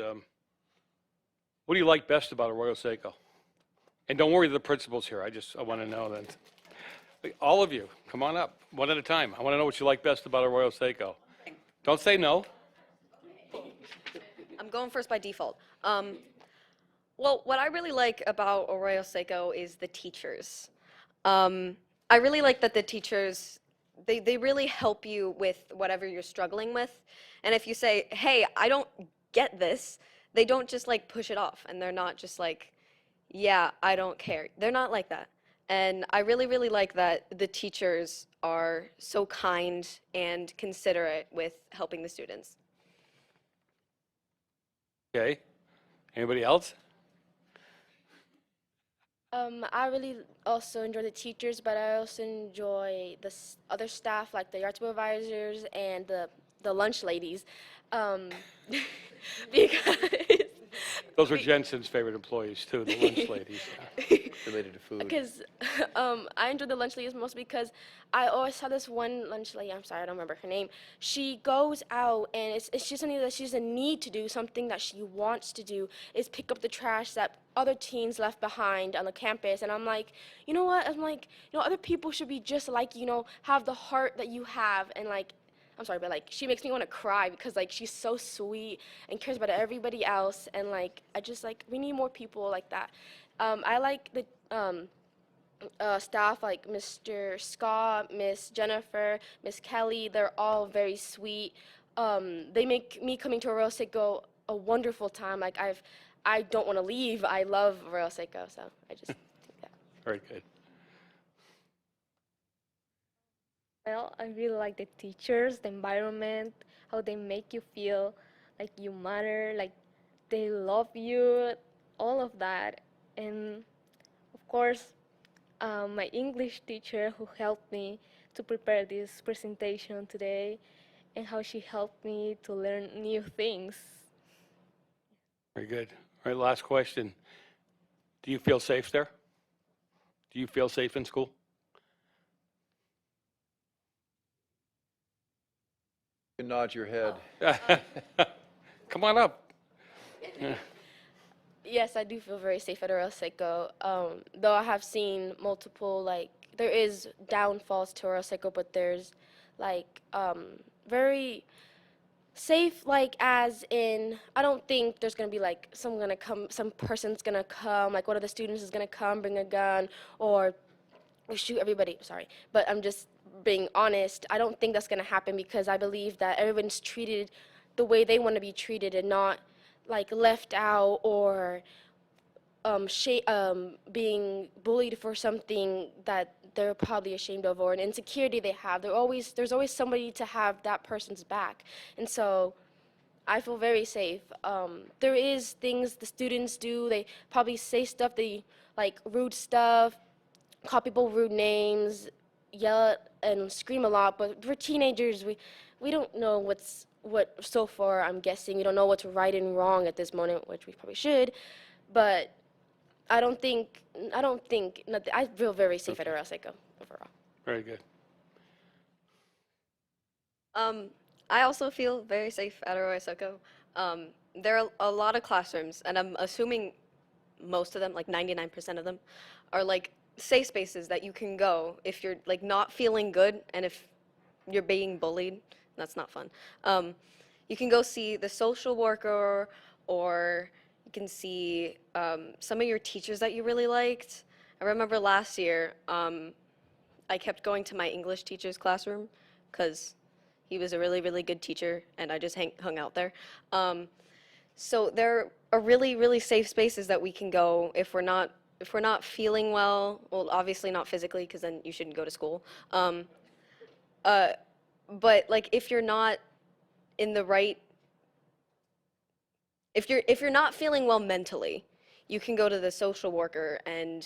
What do you like best about Arroyo Seco? And don't worry, the principal's here. I want to know that. All of you, come on up, one at a time. I want to know what you like best about Arroyo Seco. Don't say no. I'm going first by default. Well, what I really like about Arroyo Seco is the teachers. I really like that the teachers, they really help you with whatever you're struggling with. And if you say, hey, I don't get this, they don't just like push it off. And they're not just like, yeah, I don't care. They're not like that. And I really, really like that the teachers are so kind and considerate with helping the students. Okay. Anybody else? I really also enjoy the teachers, but I also enjoy the other staff, like the yard supervisors and the lunch ladies, because Those were Jensen's favorite employees too, the lunch ladies. Related to food. because I enjoy the lunch ladies most because I always saw this one lunch lady. I'm sorry, I don't remember her name. She goes out and it's just something that she doesn't need to do. Something that she wants to do is pick up the trash that other teens left behind on the campus. And I'm like, you know what? I'm like, other people should be just like, have the heart that you have. And like, I'm sorry, but like, she makes me want to cry because like, she's so sweet and cares about everybody else. And like, I just like, we need more people like that. I like the staff like Mr. Scott, Miss Jennifer, Miss Kelly. They're all very sweet. They make me coming to Arroyo Seco a wonderful time. Like I don't want to leave. I love Arroyo Seco, so I just think that. Very good. Well, I really like the teachers, the environment, how they make you feel like you matter, like they love you, all of that. And of course, my English teacher who helped me to prepare this presentation today and how she helped me to learn new things. Very good. All right, last question. Do you feel safe there? Do you feel safe in school? You can nod your head. Come on up. Yes, I do feel very safe at Arroyo Seco. Though I have seen multiple, like, there is downfalls to Arroyo Seco, but there's, like, very safe, like, as in, I don't think there's going to be, like, some person's going to come, like, one of the students is going to come, bring a gun, or shoot everybody. Sorry. But I'm just being honest. I don't think that's going to happen because I believe that everyone's treated the way they want to be treated and not, like, left out or being bullied for something that they're probably ashamed of or an insecurity they have. There's always somebody to have that person's back. And so I feel very safe. There is things the students do. They probably say stuff, like rude stuff, call people rude names, yell and scream a lot. But we're teenagers. We don't know what so far, I'm guessing. We don't know what's right and wrong at this moment, which we probably should. But I don't think, I feel very safe at Arroyo Seco overall. Very good. I also feel very safe at Arroyo Seco. There are a lot of classrooms, and I'm assuming most of them, like 99% of them, are like safe spaces that you can go if you're like not feeling good and if you're being bullied. That's not fun. You can go see the social worker, or you can see some of your teachers that you really liked. I remember last year, I kept going to my English teacher's classroom because he was a really, really good teacher, and I just hung out there. So there are really, really safe spaces that we can go if we're not feeling well. Well, obviously not physically, because then you shouldn't go to school. But like if you're not in the right, if you're not feeling well mentally, you can go to the social worker, and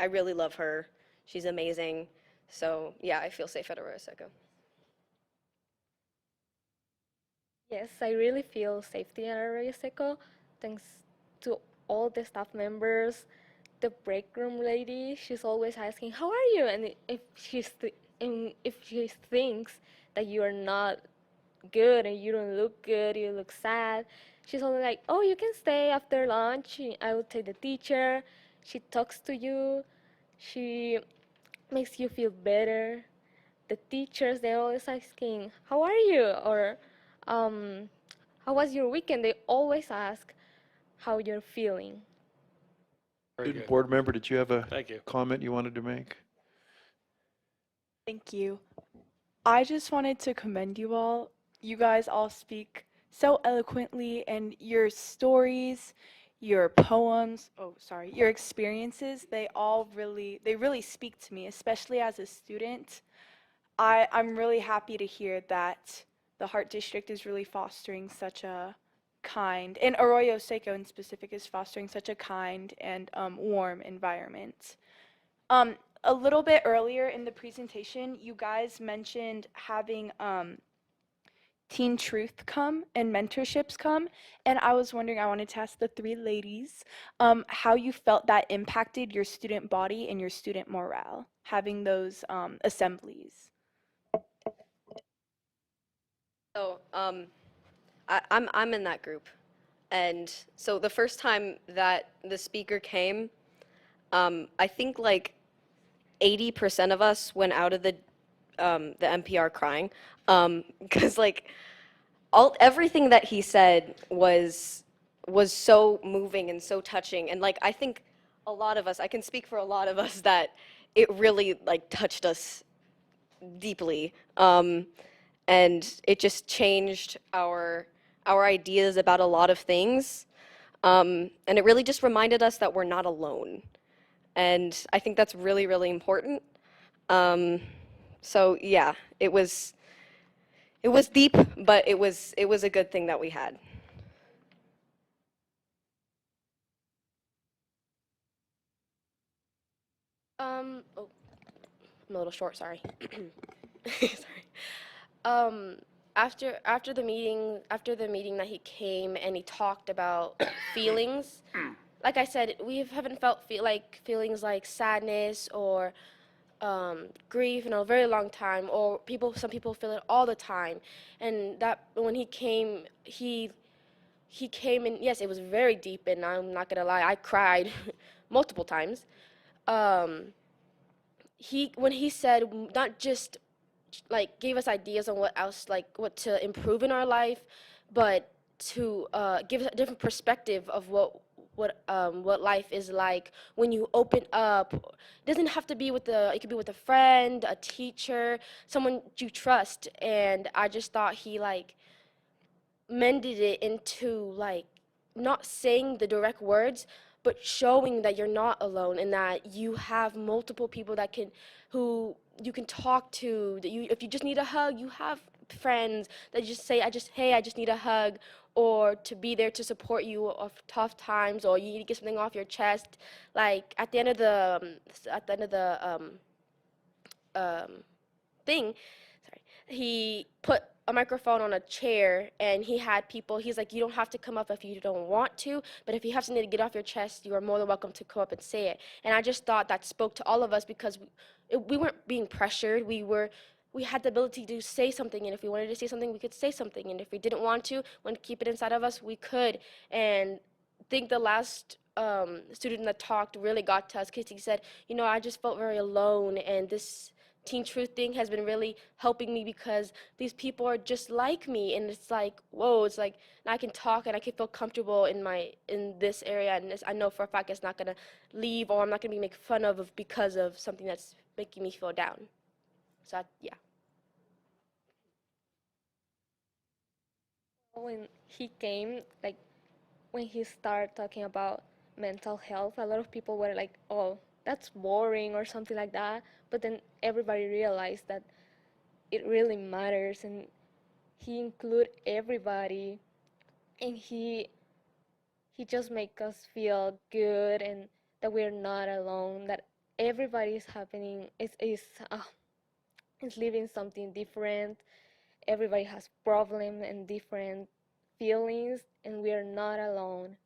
I really love her. She's amazing. So yeah, I feel safe at Arroyo Seco. Yes, I really feel safety at Arroyo Seco, thanks to all the staff members. The break room lady, she's always asking, "How are you?" And if she thinks that you are not good and you don't look good, you look sad, She's only like, oh, you can stay after lunch. I will take the teacher. She talks to you. She makes you feel better. The teachers, they're always asking, how are you? Or how was your weekend? They always ask how you're feeling. Very Student good. board member, did you have a Thank you. comment you wanted to make? Thank you. I just wanted to commend you all. You guys all speak so eloquently, and your stories, your poems, your experiences, they really speak to me, especially as a student. I'm really happy to hear that the Hart District is really fostering such a kind, and Arroyo Seco in specific is fostering such a kind and warm environment. A little bit earlier in the presentation, you guys mentioned having Teen Truth come and mentorships come, and I was wondering, I wanted to ask the three ladies how you felt that impacted your student body and your student morale, having those assemblies. So, I'm in that group, and so the first time that the speaker came, I think like 80% of us went out of the NPR crying, because like everything that he said was so moving and so touching, and like I think a lot of us, I can speak for a lot of us, that it really like touched us deeply. And it just changed our ideas about a lot of things. And it really just reminded us that we're not alone. And I think that's really, really important. So yeah, it was deep, but it was a good thing that we had. Oh, I'm a little short, sorry. Sorry. After the meeting that he came and he talked about feelings, like I said, we haven't felt feelings like sadness or grief in a very long time, or some people feel it all the time. And that when he came, he came, and yes, it was very deep, and I'm not gonna lie, I cried multiple times. When he said, not just like gave us ideas on what to improve in our life, but to give us a different perspective of what life is like when you open up. It doesn't have to be it could be with a friend, a teacher, someone you trust. And I just thought he like mended it into like not saying the direct words, but showing that you're not alone and that you have multiple people who you can talk to, if you just need a hug, you have friends that just say, I just need a hug, or to be there to support you of tough times, or you need to get something off your chest. Like at the end of the thing, sorry, he put a microphone on a chair, and he had people, he's like, you don't have to come up if you don't want to, but if you have something to get off your chest, you are more than welcome to come up and say it. And I just thought that spoke to all of us, because we weren't being pressured. We had the ability to say something, and if we wanted to say something, we could say something, and if we didn't want to keep it inside of us, we could. And I think the last student that talked really got to us, because he said, I just felt very alone, and this Teen Truth thing has been really helping me, because these people are just like me, and it's like, whoa, it's like I can talk and I can feel comfortable in this area, and I know for a fact it's not gonna leave, or I'm not gonna be made fun of because of something that's making me feel down. So yeah. When he came, like when he started talking about mental health, a lot of people were like, oh, that's boring or something like that. But then everybody realized that it really matters, and he included everybody, and he just make us feel good, and that we're not alone, that everybody is living something different. Everybody has problems and different feelings, and we are not alone.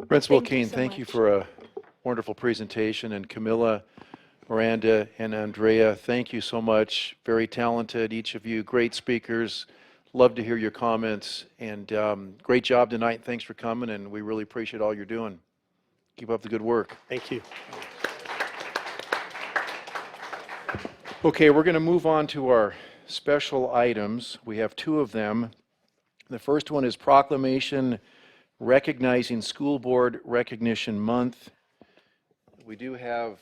Principal Thank you Keen, so thank you much. for a wonderful presentation, and Camilla, Miranda, and Andrea, thank you so much. Very talented, each of you, great speakers. love to hear your comments. And great job tonight. Thanks for coming, and we really appreciate all you're doing. Keep up the good work. Thank you. Okay, we're going to move on to our special items. We have two of them. The first one is proclamation recognizing School Board Recognition Month. We do have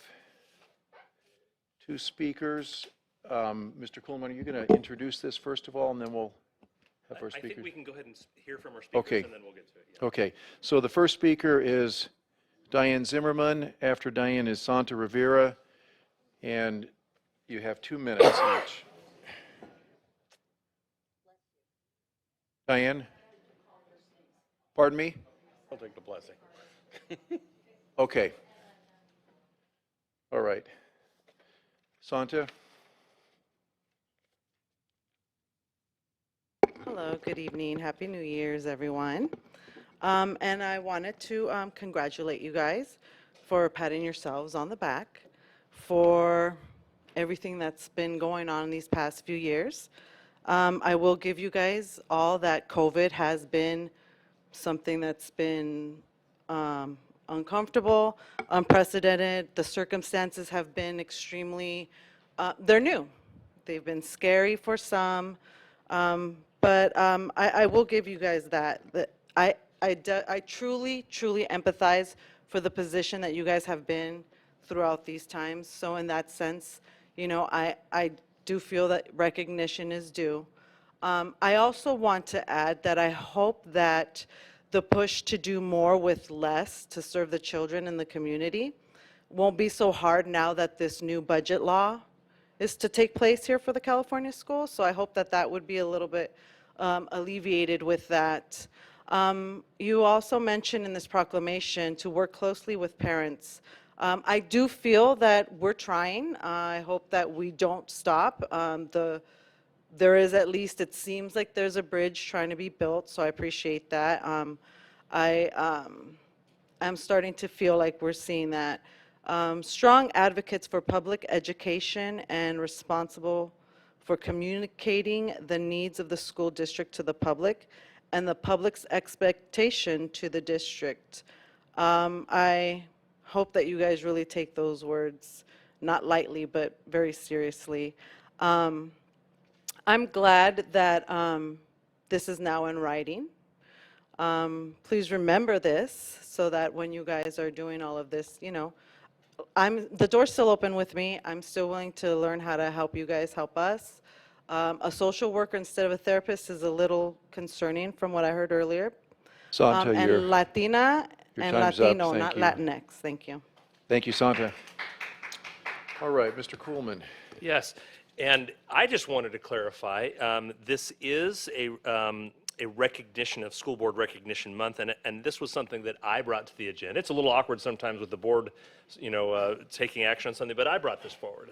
two speakers. Mr. Coleman, are you going to introduce this first of all, and then we'll have our I speakers? think we can go ahead and hear from our speakers, Okay. and then we'll get to it. Yeah. Okay, so the first speaker is Diane Zimmerman. After Diane is Santa Rivera, and you have 2 minutes each. Diane? Pardon me? I'll take the blessing. Okay. All right. Santa? Hello, good evening. Happy New Year's, everyone. And I wanted to congratulate you guys for patting yourselves on the back for everything that's been going on these past few years. I will give you guys all that COVID has been something that's been uncomfortable, unprecedented. The circumstances have been extremely, they're new. They've been scary for some, but I will give you guys that. I truly, truly empathize for the position that you guys have been throughout these times. So in that sense, you know, I do feel that recognition is due. I also want to add that I hope that the push to do more with less to serve the children in the community won't be so hard now that this new budget law is to take place here for the California schools. So I hope that that would be a little bit alleviated with that. You also mentioned in this proclamation to work closely with parents. I do feel that we're trying. I hope that we don't stop. There is at least, it seems like there's a bridge trying to be built, so I appreciate that. I'm starting to feel like we're seeing that. Strong advocates for public education and responsible for communicating the needs of the school district to the public and the public's expectation to the district. I hope that you guys really take those words, not lightly, but very seriously. I'm glad that this is now in writing. Please remember this so that when you guys are doing all of this, you know, the door's still open with me. I'm still willing to learn how to help you guys help us. A social worker instead of a therapist is a little concerning from what I heard earlier. Santa, And Latina and time's up. Latino, Thank not you. Latinx. Thank you. Thank you, Santa. All right, Mr. Kuhlman. Yes, and I just wanted to clarify, this is a recognition of School Board Recognition Month, and this was something that I brought to the agenda. It's a little awkward sometimes with the board, you know, taking action on something, but I brought this forward.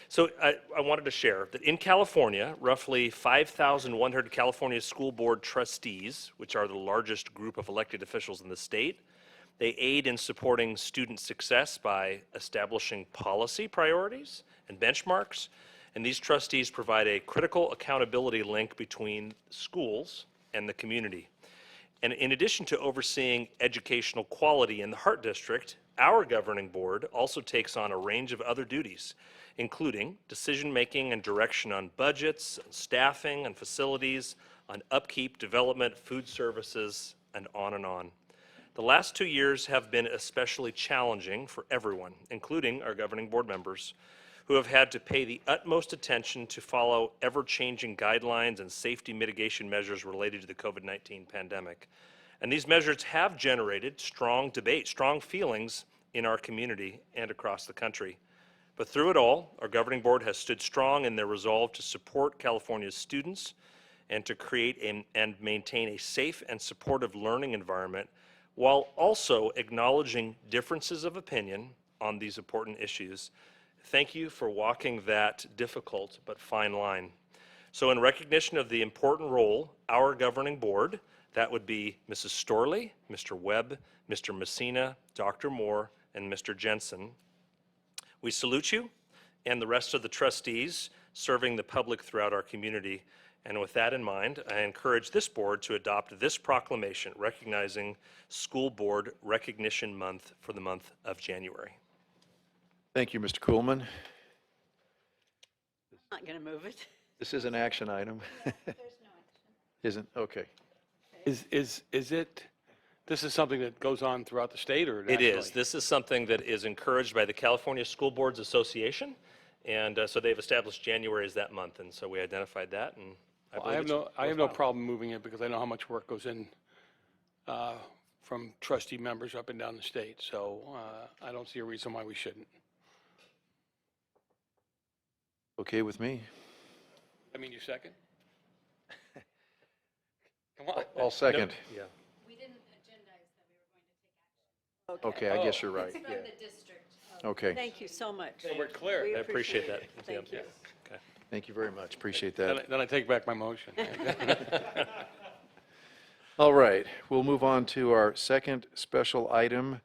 So I wanted to share that in California, roughly 5,100 California school board trustees, which are the largest group of elected officials in the state, they aid in supporting student success by establishing policy priorities and benchmarks, and these trustees provide a critical accountability link between schools and the community. And in addition to overseeing educational quality in the Hart District, our governing board also takes on a range of other duties, including decision-making and direction on budgets, and staffing, and facilities, on upkeep, development, food services, and on and on. The last 2 years have been especially challenging for everyone, including our governing board members, who have had to pay the utmost attention to follow ever-changing guidelines and safety mitigation measures related to the COVID-19 pandemic. And these measures have generated strong debate, strong feelings in our community and across the country. But through it all, our governing board has stood strong in their resolve to support California's students and to create and maintain a safe and supportive learning environment, while also acknowledging differences of opinion on these important issues. Thank you for walking that difficult but fine line. So in recognition of the important role our governing board, that would be Mrs. Storley, Mr. Webb, Mr. Messina, Dr. Moore, and Mr. Jensen, we salute you and the rest of the trustees serving the public throughout our community. And with that in mind, I encourage this board to adopt this proclamation recognizing School Board Recognition Month for the month of January. Thank you, Mr. Kuhlman. Not going to move it. This is an action item. Isn't, okay. Is it, this is something that goes on throughout the state or It nationally? is. This is something that is encouraged by the California School Boards Association. And so they've established January as that month. And so we identified that. And I Well, believe I have no problem moving it because I know how much work goes in from trustee members up and down the state. So I don't see a reason why we shouldn't. Okay with me? I mean, you second? Come on. I'll second. Yeah. Okay, I guess you're right. It's from Yeah. the district. Okay, Thank you so much. So we're clear. We I appreciate that. Thank you. Okay. thank you very much. Appreciate that. Then I take back my motion. All right, we'll move on to our second special item,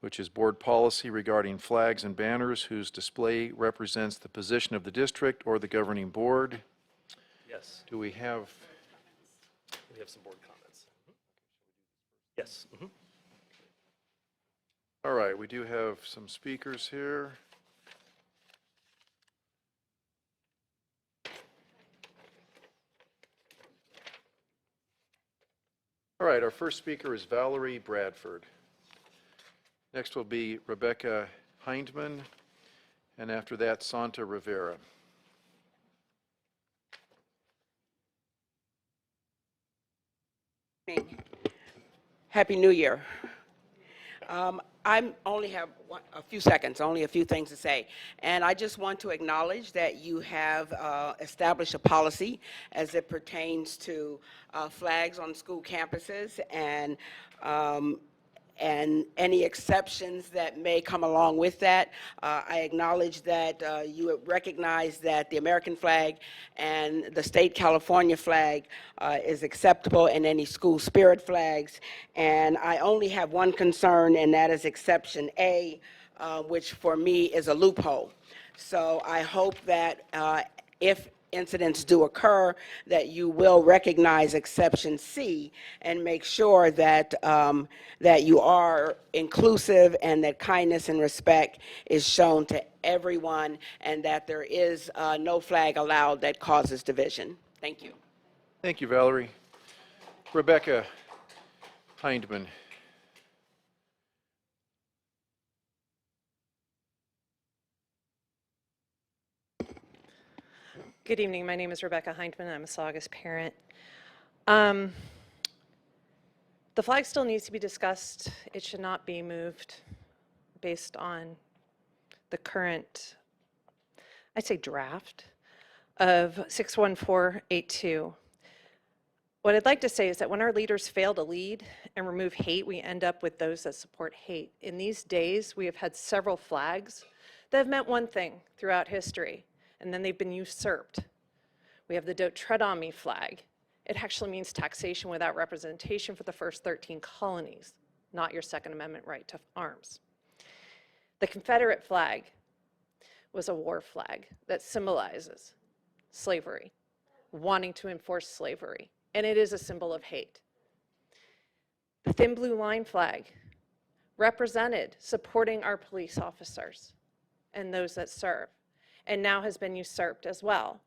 which is board policy regarding flags and banners whose display represents the position of the district or the governing board. Yes. Do we have, We have some board comments. Yes. all right, we do have some speakers here. All right, our first speaker is Valerie Bradford. Next will be Rebecca Hindman, and after that, Santa Rivera. Happy New Year. I only have a few seconds, only a few things to say. And I just want to acknowledge that you have established a policy as it pertains to flags on school campuses and any exceptions that may come along with that. I acknowledge that you recognize that the American flag and the state California flag is acceptable in any school spirit flags. And I only have one concern, and that is exception A, which for me is a loophole. So I hope that if incidents do occur, that you will recognize exception C and make sure that that you are inclusive and that kindness and respect is shown to everyone, and that there is no flag allowed that causes division. Thank you. Thank you, Valerie. Rebecca Hindman. Good evening. My name is Rebecca Hindman. I'm a Saugus parent. The flag still needs to be discussed. It should not be moved based on the current, I'd say, draft of 61482. What I'd like to say is that when our leaders fail to lead and remove hate, we end up with those that support hate. In these days, we have had several flags that have meant one thing throughout history, and then they've been usurped. We have the Don't Tread on Me flag. It actually means taxation without representation for the first 13 colonies, not your Second Amendment right to arms. The Confederate flag was a war flag that symbolizes slavery, wanting to enforce slavery, and it is a symbol of hate. The thin blue line flag represented supporting our police officers and those that serve, and now has been usurped as well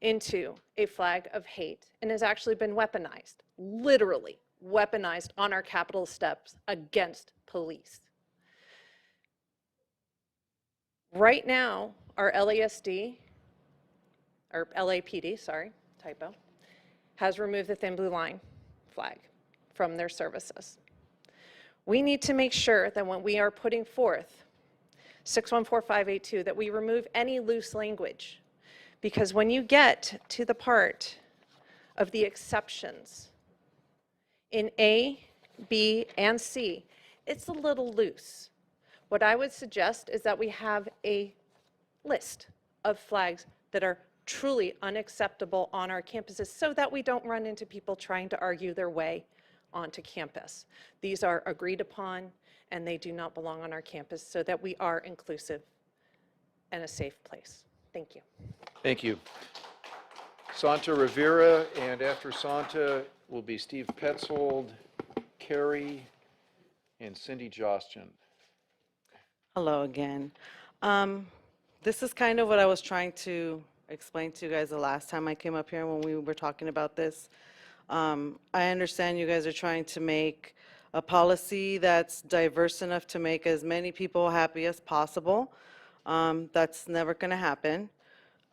into a flag of hate and has actually been weaponized, literally weaponized on our Capitol steps against police. Right now, our LASD, or LAPD, sorry, typo, has removed the thin blue line flag from their services. We need to make sure that when we are putting forth 614582, that we remove any loose language, because when you get to the part of the exceptions in A, B, and C, it's a little loose. What I would suggest is that we have a list of flags that are truly unacceptable on our campuses so that we don't run into people trying to argue their way onto campus. These are agreed upon, and they do not belong on our campus, so that we are inclusive and a safe place. Thank you. Thank you. Santa Rivera, and after Santa will be Steve Petzold, Carrie, and Cindy Jostyn. Hello again. This is kind of what I was trying to explain to you guys the last time I came up here when we were talking about this. I understand you guys are trying to make a policy that's diverse enough to make as many people happy as possible. That's never going to happen.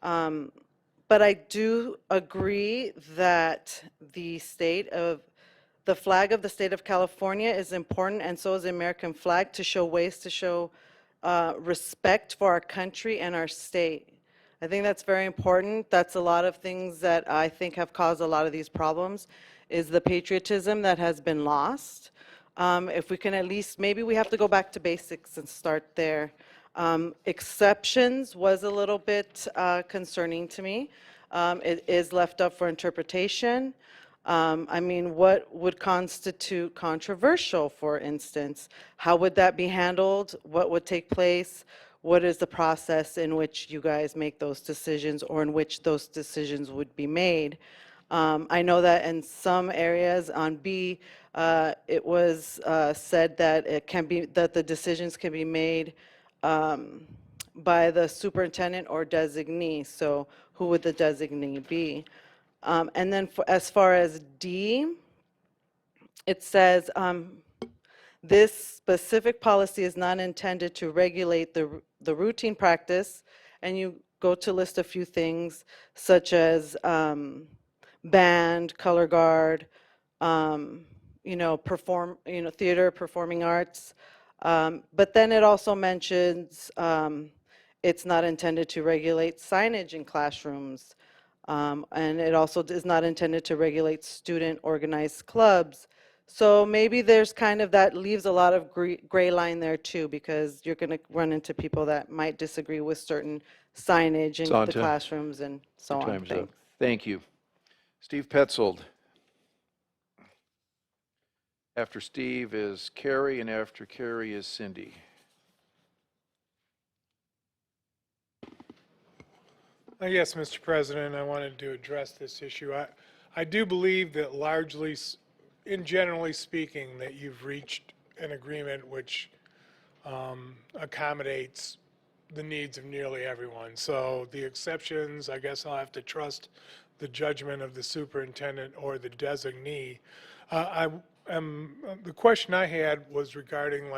But I do agree that the flag of the state of California is important, and so is the American flag, to show ways to show respect for our country and our state. I think that's very important. That's a lot of things that I think have caused a lot of these problems, is the patriotism that has been lost. If we can at least, maybe we have to go back to basics and start there. Exceptions was a little bit concerning to me. It is left up for interpretation. I mean, what would constitute controversial, for instance? How would that be handled? What would take place? What is the process in which you guys make those decisions, or in which those decisions would be made? I know that in some areas on B, it was said that the decisions can be made by the superintendent or designee. So who would the designee be? And then as far as D, it says, this specific policy is not intended to regulate the routine practice, and you go to list a few things such as band, color guard, theater, performing arts. But then it also mentions it's not intended to regulate signage in classrooms. And it also is not intended to regulate student organized clubs. So maybe there's kind of, that leaves a lot of gray line there too, because you're going to run into people that might disagree with certain signage in the classrooms and so on. Time's up. Thank you. Steve Petzold. After Steve is Carrie, and after Carrie is Cindy. Yes, Mr. President, I wanted to address this issue. I do believe that largely, generally speaking, that you've reached an agreement which accommodates the needs of nearly everyone. So the exceptions, I guess I'll have to trust the judgment of the superintendent or the designee. The question I had was regarding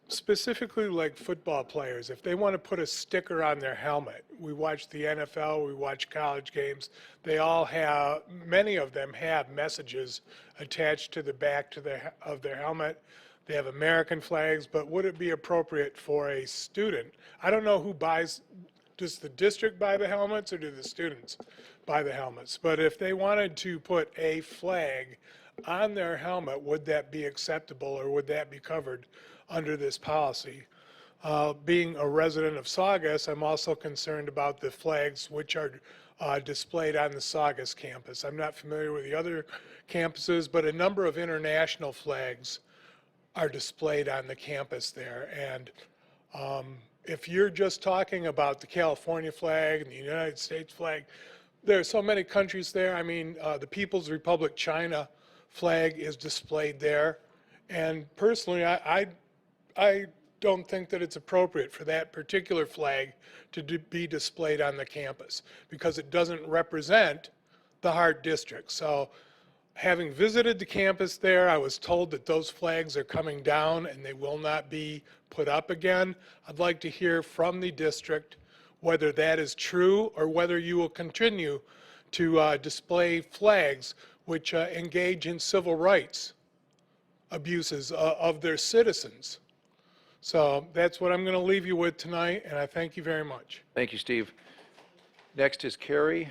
specifically like football players. If they want to put a sticker on their helmet, we watch the NFL, we watch college games, they all have, many of them have messages attached to the back of their helmet. They have American flags, but would it be appropriate for a student? I don't know who buys, does the district buy the helmets or do the students buy the helmets? But if they wanted to put a flag on their helmet, would that be acceptable, or would that be covered under this policy? Being a resident of Saugus, I'm also concerned about the flags which are displayed on the Saugus campus. I'm not familiar with the other campuses, but a number of international flags are displayed on the campus there. And if you're just talking about the California flag and the United States flag, there are so many countries there. I mean, the People's Republic China flag is displayed there. And personally, I don't think that it's appropriate for that particular flag to be displayed on the campus, because it doesn't represent the Hart District. So having visited the campus there, I was told that those flags are coming down and they will not be put up again. I'd like to hear from the district whether that is true, or whether you will continue to display flags which engage in civil rights abuses of their citizens. So that's what I'm going to leave you with tonight, and I thank you very much. Thank you, Steve. Next is Carrie.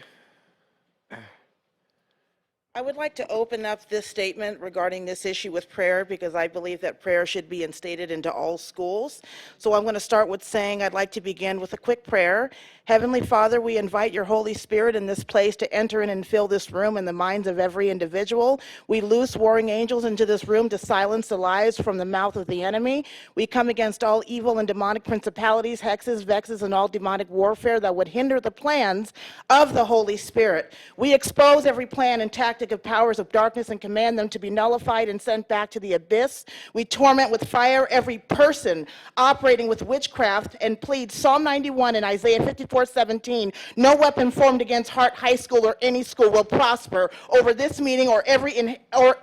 I would like to open up this statement regarding this issue with prayer because I believe that prayer should be instated into all schools. So I'm going to start with saying I'd like to begin with a quick prayer. Heavenly Father, we invite your Holy Spirit in this place to enter in and fill this room and the minds of every individual. We loose warring angels into this room to silence the lies from the mouth of the enemy. We come against all evil and demonic principalities, hexes, vexes, and all demonic warfare that would hinder the plans of the Holy Spirit. We expose every plan and tactic of powers of darkness and command them to be nullified and sent back to the abyss. We torment with fire every person operating with witchcraft and plead Psalm 91 and Isaiah 54:17. No weapon formed against Hart High School or any school will prosper over this meeting or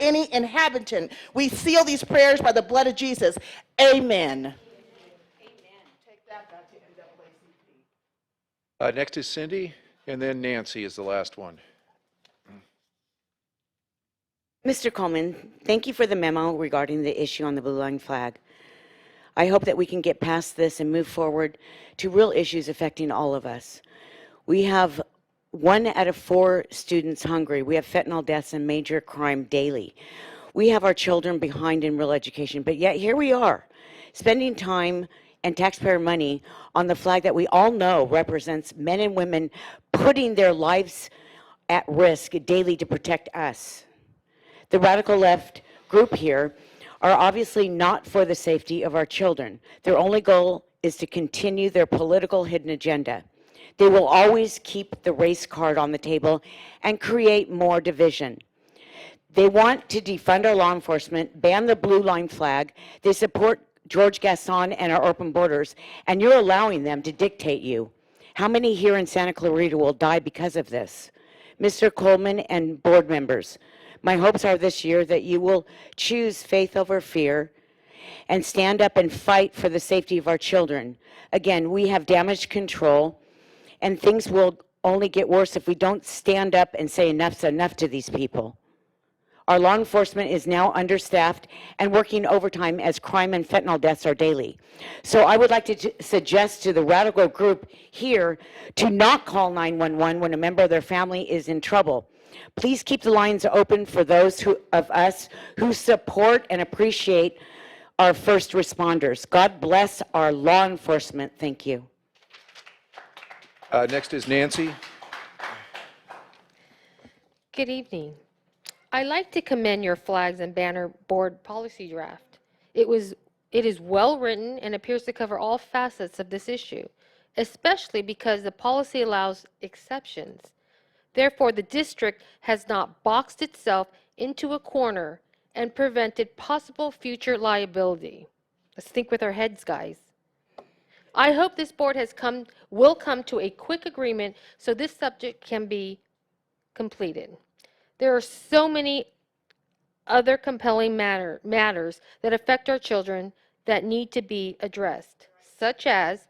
any inhabitant. We seal these prayers by the blood of Jesus. Amen. Next is Cindy, and then Nancy is the last one. Mr. Coleman, thank you for the memo regarding the issue on the blue line flag. I hope that we can get past this and move forward to real issues affecting all of us. We have 1 out of 4 students hungry. We have fentanyl deaths and major crime daily. We have our children behind in real education, but yet here we are, spending time and taxpayer money on the flag that we all know represents men and women putting their lives at risk daily to protect us. The radical left group here are obviously not for the safety of our children. Their only goal is to continue their political hidden agenda. They will always keep the race card on the table and create more division. They want to defund our law enforcement, ban the blue line flag. They support George Gaston and our open borders, and you're allowing them to dictate you. How many here in Santa Clarita will die because of this? Mr. Coleman and board members, my hopes are this year that you will choose faith over fear and stand up and fight for the safety of our children. Again, we have damage control, and things will only get worse if we don't stand up and say enough's enough to these people. Our law enforcement is now understaffed and working overtime as crime and fentanyl deaths are daily. So I would like to suggest to the radical group here to not call 911 when a member of their family is in trouble. Please keep the lines open for those of us who support and appreciate our first responders. God bless our law enforcement. Thank you. Next is Nancy. Good evening. I'd like to commend your flags and banner board policy draft. It is well written and appears to cover all facets of this issue, especially because the policy allows exceptions. Therefore, the district has not boxed itself into a corner and prevented possible future liability. Let's think with our heads, guys. I hope this board will come to a quick agreement so this subject can be completed. There are so many other compelling matters that affect our children that need to be addressed, such as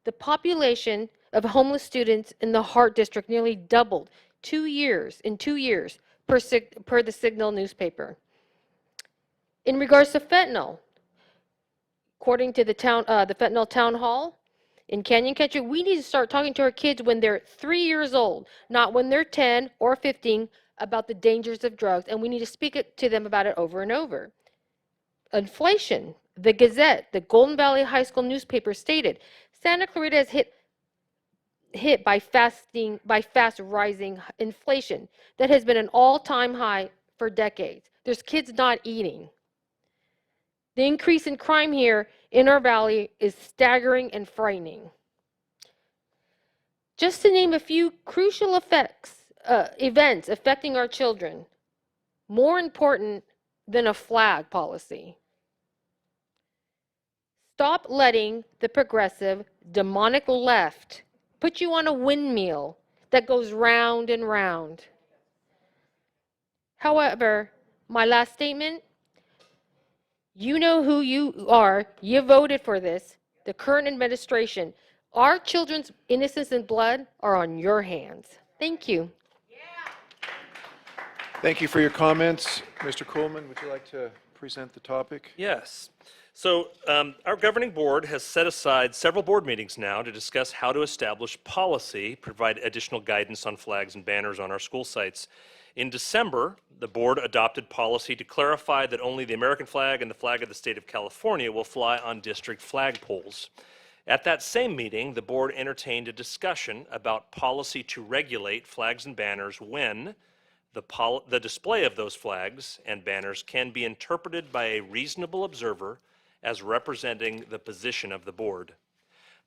the population of homeless students in the Hart District nearly doubled in 2 years per the Signal newspaper. In regards to fentanyl, according to the fentanyl town hall in Canyon Country, we need to start talking to our kids when they're 3 years old, not when they're 10 or 15, about the dangers of drugs, and we need to speak to them about it over and over. Inflation. The Gazette, the Golden Valley High School newspaper, stated Santa Clarita is hit by fast rising inflation that has been an all-time high for decades. There's kids not eating. The increase in crime here in our valley is staggering and frightening. Just to name a few crucial events affecting our children, more important than a flag policy. Stop letting the progressive, demonic left put you on a windmill that goes round and round. However, my last statement, you know who you are. You voted for this, the current administration. Our children's innocence and blood are on your hands. Thank you. Thank you for your comments. Mr. Coleman, would you like to present the topic? Yes. So our governing board has set aside several board meetings now to discuss how to establish policy, provide additional guidance on flags and banners on our school sites. In December, the board adopted policy to clarify that only the American flag and the flag of the state of California will fly on district flagpoles. At that same meeting, the board entertained a discussion about policy to regulate flags and banners when the display of those flags and banners can be interpreted by a reasonable observer as representing the position of the board.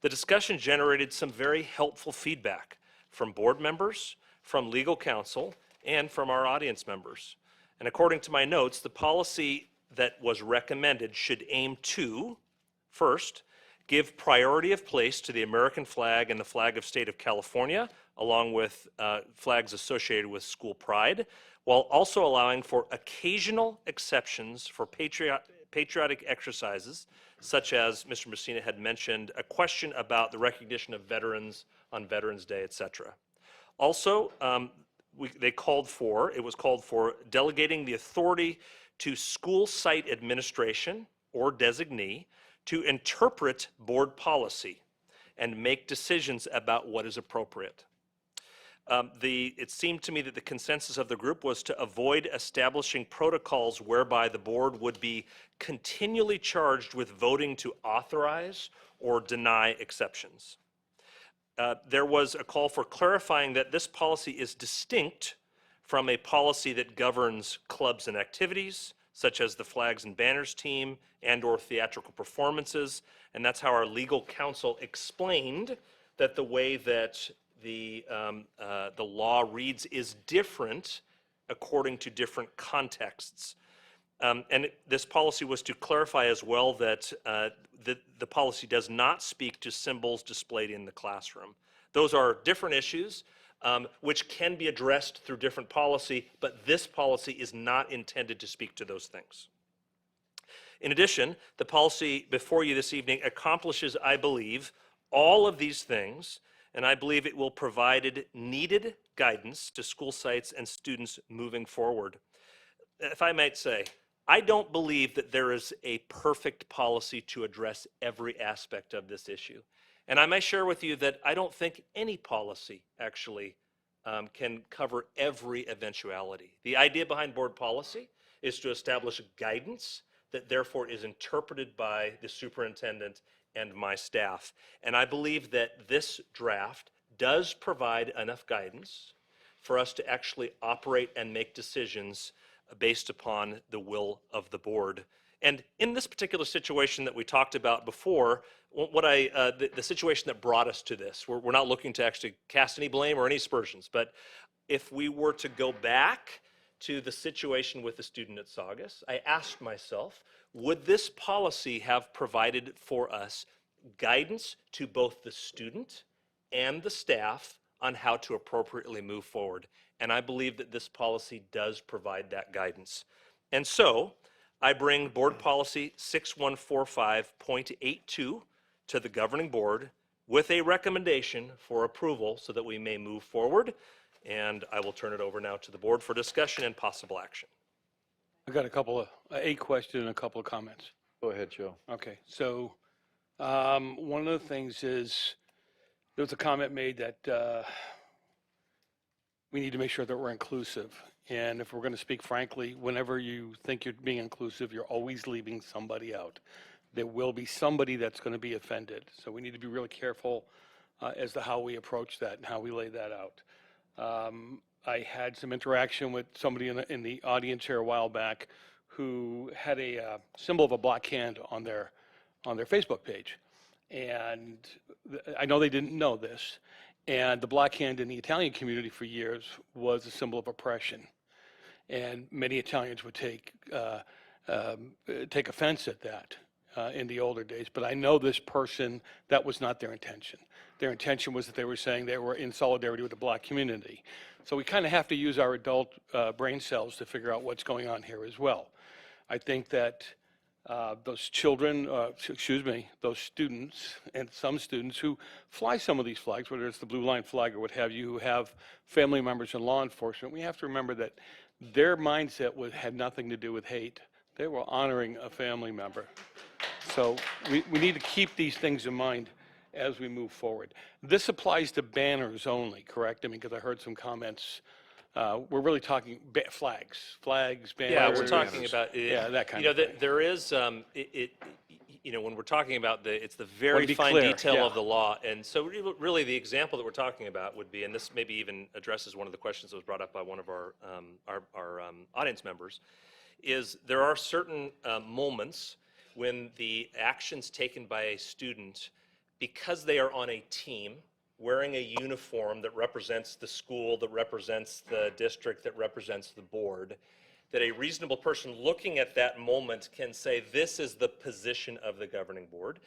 The discussion generated some very helpful feedback from board members, from legal counsel, and from our audience members. And according to my notes, the policy that was recommended should aim to, first, give priority of place to the American flag and the flag of state of California, along with flags associated with school pride, while also allowing for occasional exceptions for patriotic exercises, such as Mr. Messina had mentioned, a question about the recognition of veterans on Veterans Day, etc. Also, it was called for delegating the authority to school site administration or designee to interpret board policy and make decisions about what is appropriate. It seemed to me that the consensus of the group was to avoid establishing protocols whereby the board would be continually charged with voting to authorize or deny exceptions. There was a call for clarifying that this policy is distinct from a policy that governs clubs and activities, such as the flags and banners team and/or theatrical performances. And that's how our legal counsel explained that the way that the law reads is different according to different contexts. This policy was to clarify as well that the policy does not speak to symbols displayed in the classroom. Those are different issues which can be addressed through different policy, but this policy is not intended to speak to those things. In addition, the policy before you this evening accomplishes, I believe, all of these things, and I believe it will provide needed guidance to school sites and students moving forward. If I might say, I don't believe that there is a perfect policy to address every aspect of this issue. And I might share with you that I don't think any policy actually can cover every eventuality. The idea behind board policy is to establish guidance that therefore is interpreted by the superintendent and my staff. And I believe that this draft does provide enough guidance for us to actually operate and make decisions based upon the will of the board. And in this particular situation that we talked about before, the situation that brought us to this, we're not looking to actually cast any blame or any aspersions, but if we were to go back to the situation with the student at Saugus, I asked myself, would this policy have provided for us guidance to both the student and the staff on how to appropriately move forward? And I believe that this policy does provide that guidance. And so I bring board policy 6145.82 to the governing board with a recommendation for approval so that we may move forward. And I will turn it over now to the board for discussion and possible action. I got a question and a couple of comments. Go ahead, Joe. Okay, so one of the things is there was a comment made that we need to make sure that we're inclusive. And if we're going to speak frankly, whenever you think you're being inclusive, you're always leaving somebody out. There will be somebody that's going to be offended. So we need to be really careful as to how we approach that and how we lay that out. I had some interaction with somebody in the audience here a while back who had a symbol of a black hand on their Facebook page. And I know they didn't know this. And the black hand in the Italian community for years was a symbol of oppression. And many Italians would take offense at that in the older days. But I know this person, that was not their intention. Their intention was that they were saying they were in solidarity with the black community. So we kind of have to use our adult brain cells to figure out what's going on here as well. I think that those children, those students and some students who fly some of these flags, whether it's the Blue Line flag or what have you, who have family members in law enforcement, we have to remember that their mindset had nothing to do with hate. They were honoring a family member. So we need to keep these things in mind as we move forward. This applies to banners only, correct? I mean, because I heard some comments. We're really talking flags, banners. Yeah, we're talking about, Yeah, that kind you know, of thing. there is, you know, when we're talking about it's the Wanna very be fine clear, detail yeah. of the law. And so really the example that we're talking about would be, and this maybe even addresses one of the questions that was brought up by one of our audience members, is there are certain moments when the actions taken by a student, because they are on a team, wearing a uniform that represents the school, that represents the district, that represents the board, that a reasonable person looking at that moment can say, this is the position of the governing board.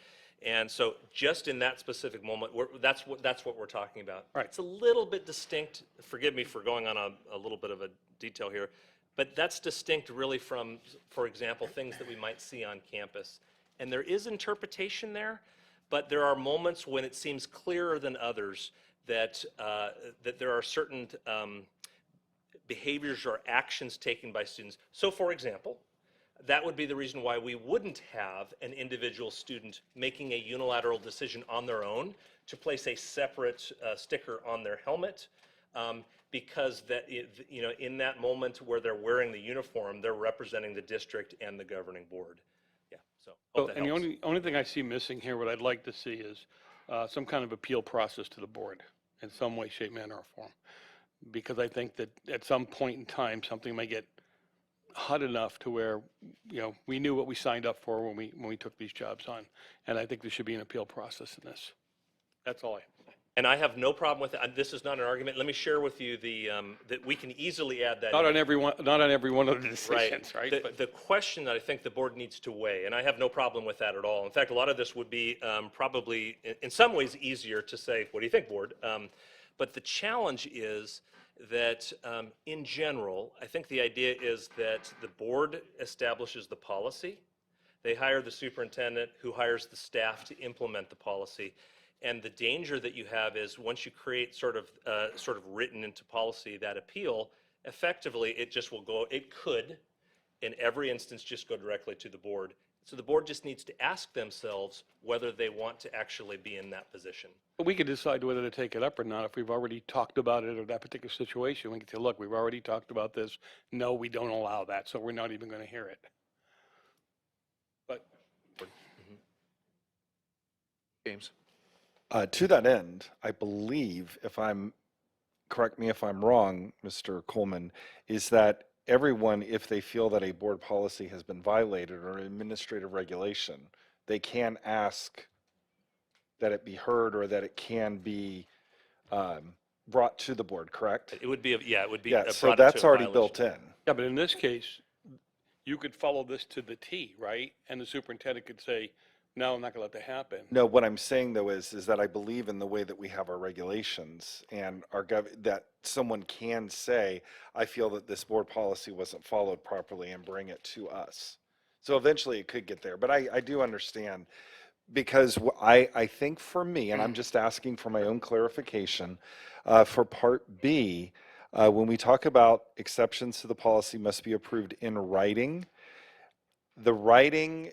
And so just in that specific moment, that's what we're talking about. Right. It's a little bit distinct, forgive me for going on a little bit of a detail here, but that's distinct really from, for example, things that we might see on campus. And there is interpretation there, but there are moments when it seems clearer than others that, that there are certain behaviors or actions taken by students. So for example, that would be the reason why we wouldn't have an individual student making a unilateral decision on their own to place a separate sticker on their helmet, because that, you know, in that moment where they're wearing the uniform, they're representing the district and the governing board. Yeah, so hope that And the helps. only thing I see missing here, what I'd like to see is some kind of appeal process to the board in some way, shape, manner, or form. Because I think that at some point in time, something may get hot enough to where, you know, we knew what we signed up for when we took these jobs on. And I think there should be an appeal process in this. That's all I have. And I have no problem with it. This is not an argument. Let me share with you the, that we can easily add that. Not in. on every one of the decisions, right? The question that I think the board needs to weigh, and I have no problem with that at all. In fact, a lot of this would be probably in some ways easier to say, what do you think, board? But the challenge is that in general, I think the idea is that the board establishes the policy. They hire the superintendent who hires the staff to implement the policy. And the danger that you have is once you create sort of written into policy that appeal, effectively it just will go, it could in every instance just go directly to the board. So the board just needs to ask themselves whether they want to actually be in that position. But we could decide whether to take it up or not if we've already talked about it or that particular situation. We can say, look, we've already talked about this. No, we don't allow that, so we're not even going to hear it. But James? To that end, I believe, correct me if I'm wrong, Mr. Coleman, is that everyone, if they feel that a board policy has been violated or an administrative regulation, they can ask that it be heard or that it can be brought to the board, correct? It would be, it would be. Yeah, brought so up to that's a already violation. built in. yeah, but in this case, you could follow this to the T, right? And the superintendent could say, no, I'm not going to let that happen. No, what I'm saying though is that I believe in the way that we have our regulations and that someone can say, I feel that this board policy wasn't followed properly and bring it to us. So eventually it could get there, but I do understand because I think for me, and I'm just asking for my own clarification, for part B, when we talk about exceptions to the policy must be approved in writing, the writing,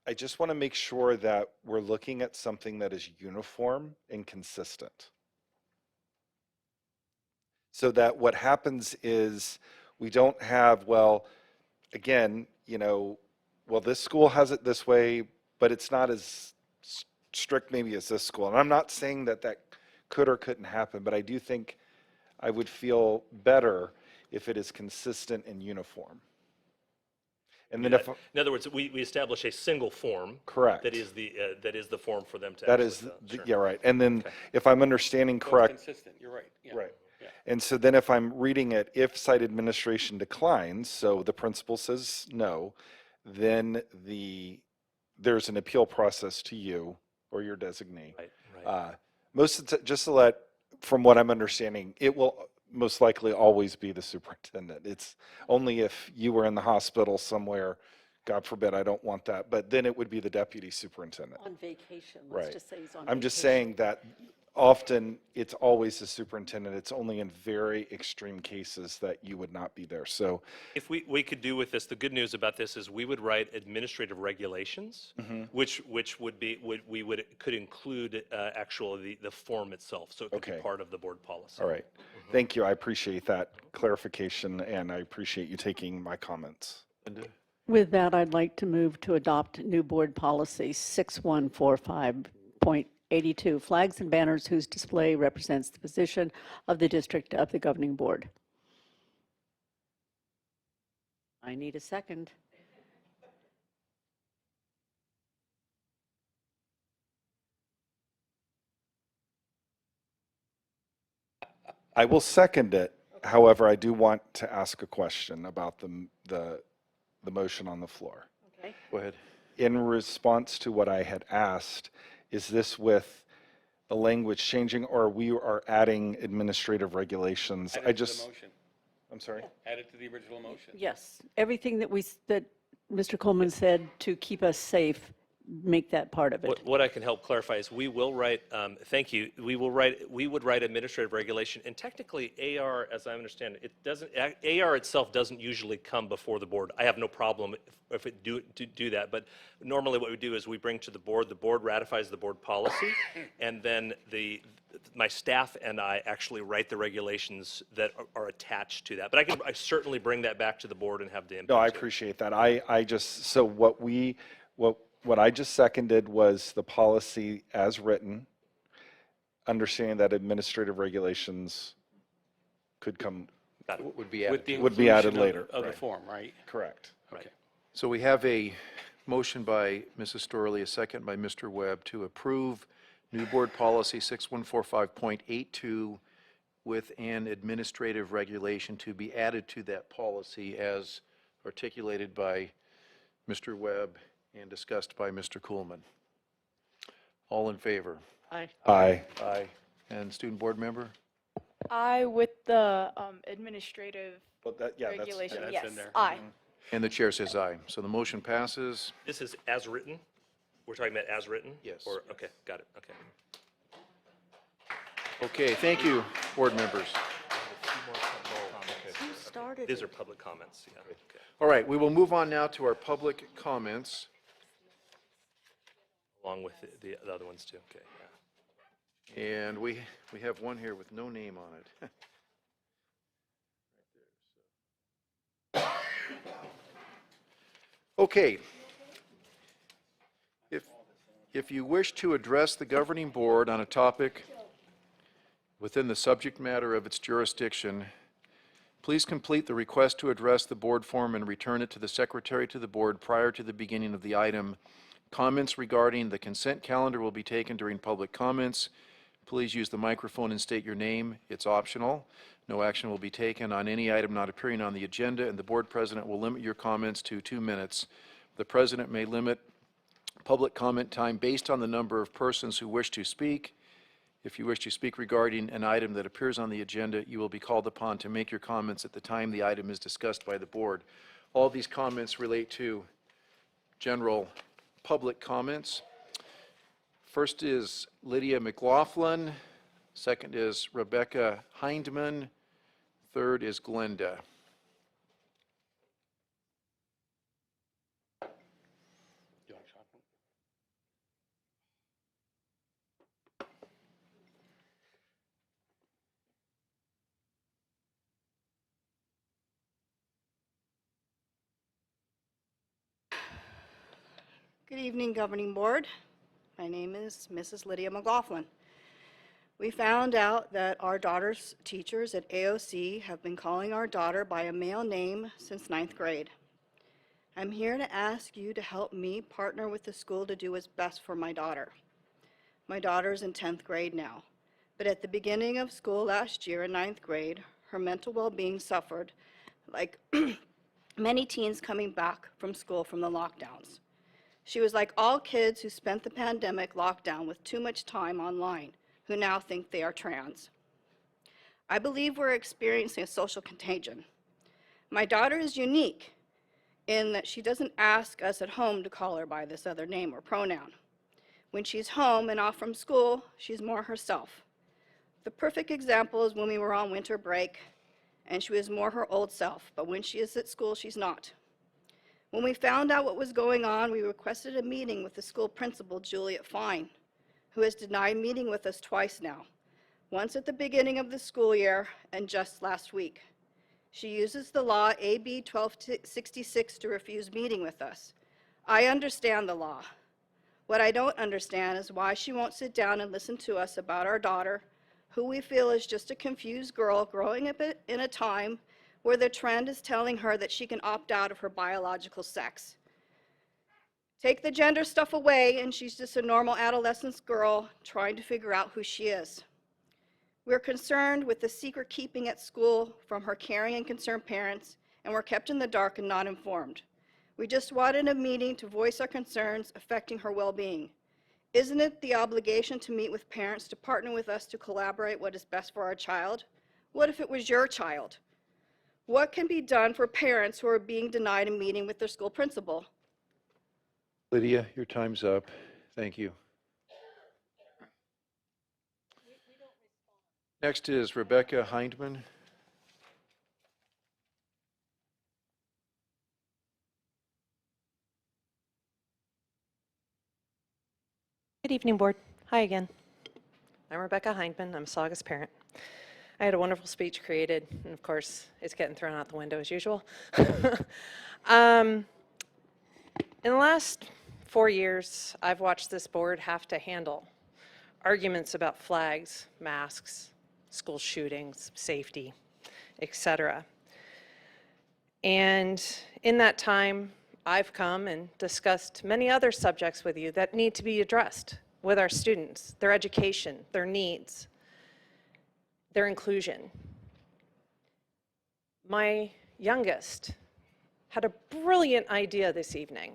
I just want to make sure that we're looking at something that is uniform and consistent. So that what happens is we don't have, well, again, you know, well, this school has it this way, but it's not as strict maybe as this school. And I'm not saying that that could or couldn't happen, but I do think I would feel better if it is consistent and uniform. And then In other words, we establish a single form. Correct. That is the form for them to. That actually is, fill out. Sure. yeah, right. And then if I'm understanding So it's correct, consistent, you're right. Yeah. right. Yeah. And so then if I'm reading it, if site administration declines, so the principal says no, then there's an appeal process to you or your designee. Right. Just to let, from what I'm understanding, it will most likely always be the superintendent. It's only if you were in the hospital somewhere, God forbid, I don't want that, but then it would be the deputy superintendent. On vacation, Right. let's just say he's on vacation. I'm just saying that often, it's always the superintendent. It's only in very extreme cases that you would not be there. So, If we could do with this, the good news about this is we would write administrative regulations, which could include actually the form itself, so it could be Okay. part of the board policy. all right. Thank you. I appreciate that clarification, and I appreciate you taking my comments. Linda? With that, I'd like to move to adopt new board policy 6145.82, flags and banners whose display represents the position of the district of the governing board. I need a second. I will second it. However, I do want to ask a question about the motion on the floor. Okay. Go ahead. In response to what I had asked, is this with the language changing, or we are adding administrative regulations? Add I it to the just, motion. I'm sorry? Add it to the original motion. Yes, everything that that Mr. Coleman said to keep us safe, make that part of it. What I can help clarify is we will write, thank you, we would write administrative regulation, and technically AR, as I understand it, AR itself doesn't usually come before the board. I have no problem if it do that, but normally what we do is we bring to the board ratifies the board policy, and then my staff and I actually write the regulations that are attached to that. But I certainly bring that back to the board and have the input. No, I appreciate that. I just, so what I just seconded was the policy as written, understanding that administrative regulations could come, Would be added. would be added inclusion later. Of the Right. form, right? Correct. Okay. So we have a motion by Mrs. Storley, a second by Mr. Webb to approve new board policy 6145.82 with an administrative regulation to be added to that policy as articulated by Mr. Webb and discussed by Mr. Coolman. All in favor? Aye. Aye. Aye. And student board member? I with the administrative Well, that's regulation, that's yes, in there. aye. And the chair says aye. So the motion passes. This is as written? We're talking about as written? Yes. Or, okay, got it, okay. Okay, thank you, board members. Who started These are public comments, yeah, okay. All right, we will move on now to our public comments. Along with the other ones too, okay, yeah. And we have one here with no name on it. Okay. If you wish to address the governing board on a topic within the subject matter of its jurisdiction, please complete the request to address the board form and return it to the secretary to the board prior to the beginning of the item. Comments regarding the consent calendar will be taken during public comments. Please use the microphone and state your name. It's optional. No action will be taken on any item not appearing on the agenda, and the board president will limit your comments to 2 minutes. The president may limit public comment time based on the number of persons who wish to speak. If you wish to speak regarding an item that appears on the agenda, you will be called upon to make your comments at the time the item is discussed by the board. All these comments relate to general public comments. First is Lydia McLaughlin. Second is Rebecca Hindman. Third is Glenda. You want chocolate? Good evening, Governing Board. My name is Mrs. Lydia McLaughlin. We found out that our daughter's teachers at AOC have been calling our daughter by a male name since 9th grade. I'm here to ask you to help me partner with the school to do what's best for my daughter. My daughter's in 10th grade now, but at the beginning of school last year in 9th grade, her mental well-being suffered, like many teens coming back from school from the lockdowns. She was like all kids who spent the pandemic lockdown with too much time online, who now think they are trans. I believe we're experiencing a social contagion. My daughter is unique in that she doesn't ask us at home to call her by this other name or pronoun. When she's home and off from school, she's more herself. The perfect example is when we were on winter break, and she was more her old self, but when she is at school, she's not. When we found out what was going on, we requested a meeting with the school principal, Juliet Fine, who has denied meeting with us twice now, once at the beginning of the school year and just last week. She uses the law AB 1266 to refuse meeting with us. I understand the law. What I don't understand is why she won't sit down and listen to us about our daughter, who we feel is just a confused girl growing up in a time where the trend is telling her that she can opt out of her biological sex. Take the gender stuff away and she's just a normal adolescent girl trying to figure out who she is. We're concerned with the secret keeping at school from her caring and concerned parents, and we're kept in the dark and not informed. We just wanted a meeting to voice our concerns affecting her well-being. Isn't it the obligation to meet with parents to partner with us to collaborate what is best for our child? What if it was your child? What can be done for parents who are being denied a meeting with their school principal? Lydia, your time's up. Thank you. Next is Rebecca Hindman. Good evening, Board. Hi again. I'm Rebecca Hindman. I'm a Saugus parent. I had a wonderful speech created, and of course, it's getting thrown out the window as usual. In the last 4 years, I've watched this board have to handle arguments about flags, masks, school shootings, safety, etc. And in that time, I've come and discussed many other subjects with you that need to be addressed with our students, their education, their needs, their inclusion. My youngest had a brilliant idea this evening.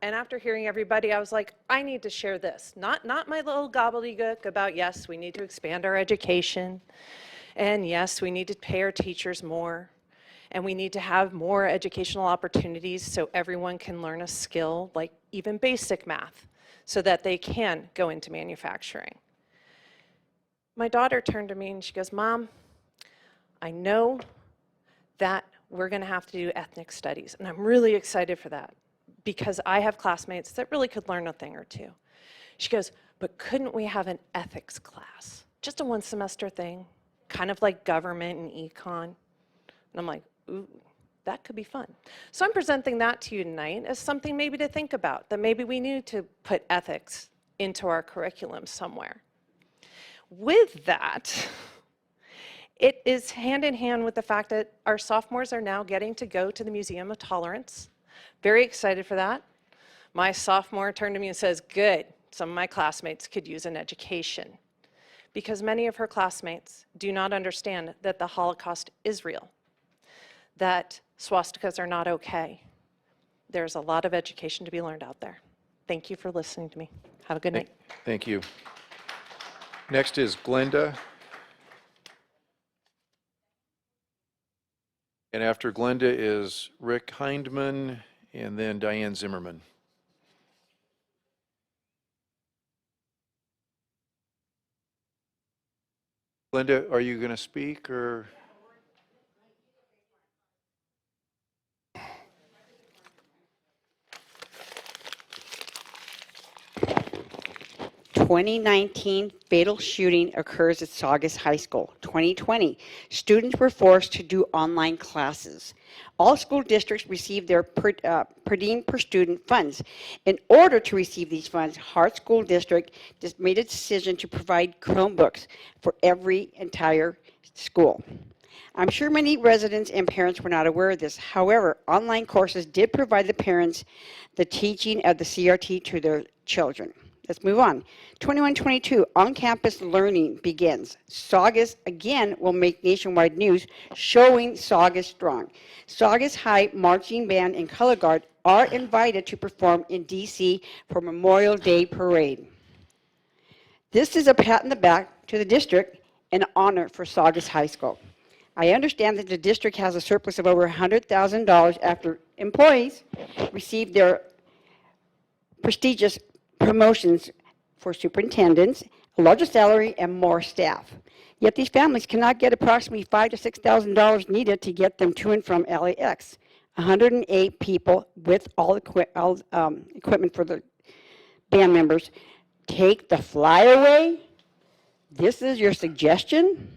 And after hearing everybody, I was like, I need to share this. Not my little gobbledygook about, yes, we need to expand our education. And yes, we need to pay our teachers more. And we need to have more educational opportunities so everyone can learn a skill, like even basic math, so that they can go into manufacturing. My daughter turned to me and she goes, Mom, I know that we're going to have to do ethnic studies, and I'm really excited for that because I have classmates that really could learn a thing or two. She goes, but couldn't we have an ethics class? Just a one-semester thing, kind of like government and econ. And I'm like, ooh, that could be fun. So I'm presenting that to you tonight as something maybe to think about, that maybe we need to put ethics into our curriculum somewhere. With that, it is hand in hand with the fact that our sophomores are now getting to go to the Museum of Tolerance. Very excited for that. My sophomore turned to me and says, good, some of my classmates could use an education. Because many of her classmates do not understand that the Holocaust is real, that swastikas are not okay. There's a lot of education to be learned out there. Thank you for listening to me. Have a good night. Thank you. Next is Glenda. And after Glenda is Rick Hindman and then Diane Zimmerman. Glenda, are you going to speak or? 2019 fatal shooting occurs at Saugus High School. 2020, students were forced to do online classes. All school districts received their per diem per student funds. In order to receive these funds, Hart School District just made a decision to provide Chromebooks for every entire school. I'm sure many residents and parents were not aware of this. However, online courses did provide the parents the teaching of the CRT to their children. Let's move on. 21-22, on-campus learning begins. Saugus, again, will make nationwide news, showing Saugus strong. Saugus High Marching Band and Color Guard are invited to perform in D.C. for Memorial Day Parade. This is a pat on the back to the district and an honor for Saugus High School. I understand that the district has a surplus of over $100,000 after employees received their prestigious promotions for superintendents, a larger salary, and more staff. Yet these families cannot get approximately $5,000 to $6,000 needed to get them to and from LAX. 108 people with all equipment for the band members. Take the flyaway. This is your suggestion?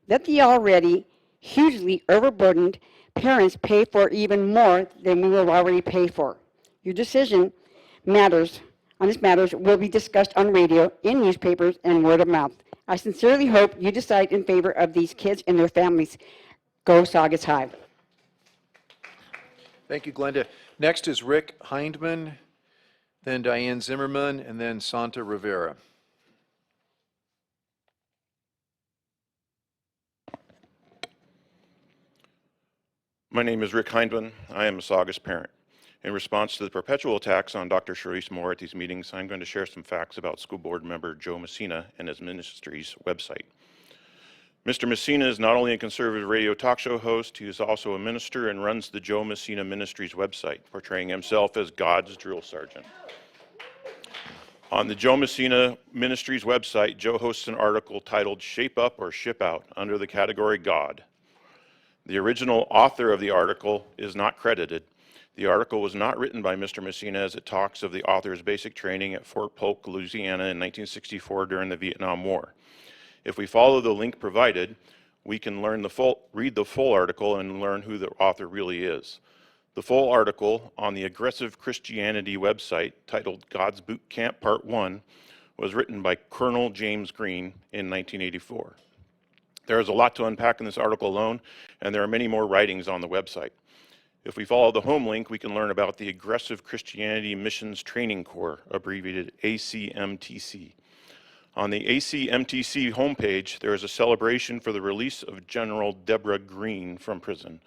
Let the already hugely overburdened parents pay for even more than we will already pay for. Your decision matters on this matters will be discussed on radio, in newspapers, and word of mouth. I sincerely hope you decide in favor of these kids and their families. Go Saugus High. Thank you, Glenda. Next is Rick Hindman, then Diane Zimmerman, and then Santa Rivera. My name is Rick Hindman. I am a Saugus parent. In response to the perpetual attacks on Dr. Charisse Moore at these meetings, I'm going to share some facts about school board member Joe Messina and his ministry's website. Mr. Messina is not only a conservative radio talk show host, he is also a minister and runs the Joe Messina Ministries website, portraying himself as God's drill sergeant. On the Joe Messina Ministries website, Joe hosts an article titled Shape Up or Ship Out under the category God. The original author of the article is not credited. The article was not written by Mr. Messina, as it talks of the author's basic training at Fort Polk, Louisiana in 1964 during the Vietnam War. If we follow the link provided, we can read the full article and learn who the author really is. The full article on the Aggressive Christianity website, titled God's Boot Camp Part 1, was written by Colonel James Green in 1984. There is a lot to unpack in this article alone, and there are many more writings on the website. If we follow the home link, we can learn about the Aggressive Christianity Missions Training Corps, abbreviated ACMTC. On the ACMTC homepage, there is a celebration for the release of General Deborah Green from prison.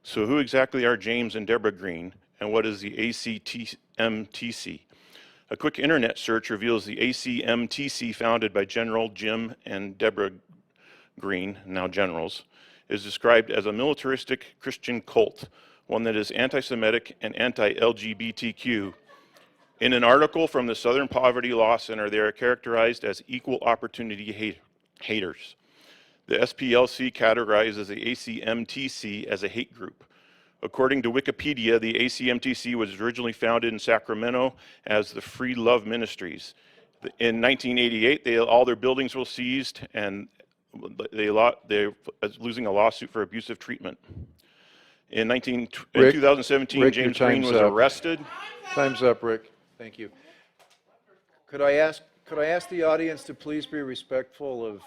So who exactly are James and Deborah Green, and what is the ACMTC? A quick internet search reveals the ACMTC, founded by General Jim and Deborah Green, now generals, is described as a militaristic Christian cult, one that is anti-Semitic and anti-LGBTQ. In an article from the Southern Poverty Law Center, they are characterized as equal opportunity haters. The SPLC categorizes the ACMTC as a hate group. According to Wikipedia, the ACMTC was originally founded in Sacramento as the Free Love Ministries. In 1988, all their buildings were seized, and they're losing a lawsuit for abusive treatment. In 2017, James Green was arrested. Time's up, Rick. Thank you. Could I ask the audience to please be respectful of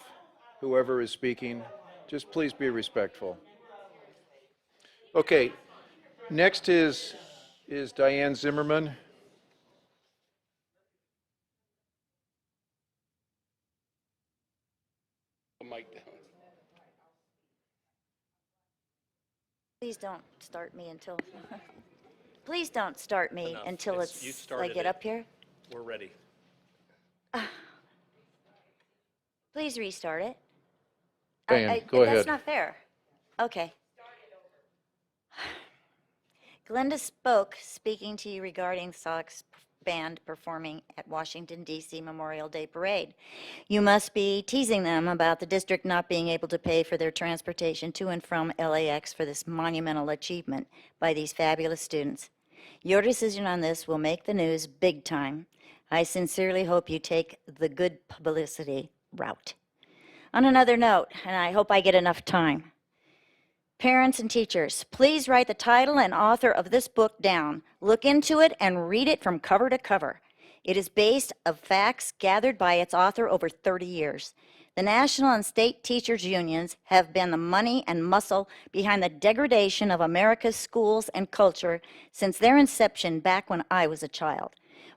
whoever is speaking? Just please be respectful. Okay, next is Diane Zimmerman. Please don't start me until, please don't start me Enough. until You I started get it. up here. We're ready. Please restart it. Diane, go ahead. That's not fair. Okay. Glenda spoke, speaking to you regarding Sox band performing at Washington, D.C. Memorial Day Parade. You must be teasing them about the district not being able to pay for their transportation to and from LAX for this monumental achievement by these fabulous students. Your decision on this will make the news big time. I sincerely hope you take the good publicity route. On another note, and I hope I get enough time, parents and teachers, please write the title and author of this book down. Look into it and read it from cover to cover. It is based on facts gathered by its author over 30 years. The national and state teachers' unions have been the money and muscle behind the degradation of America's schools and culture since their inception back when I was a child.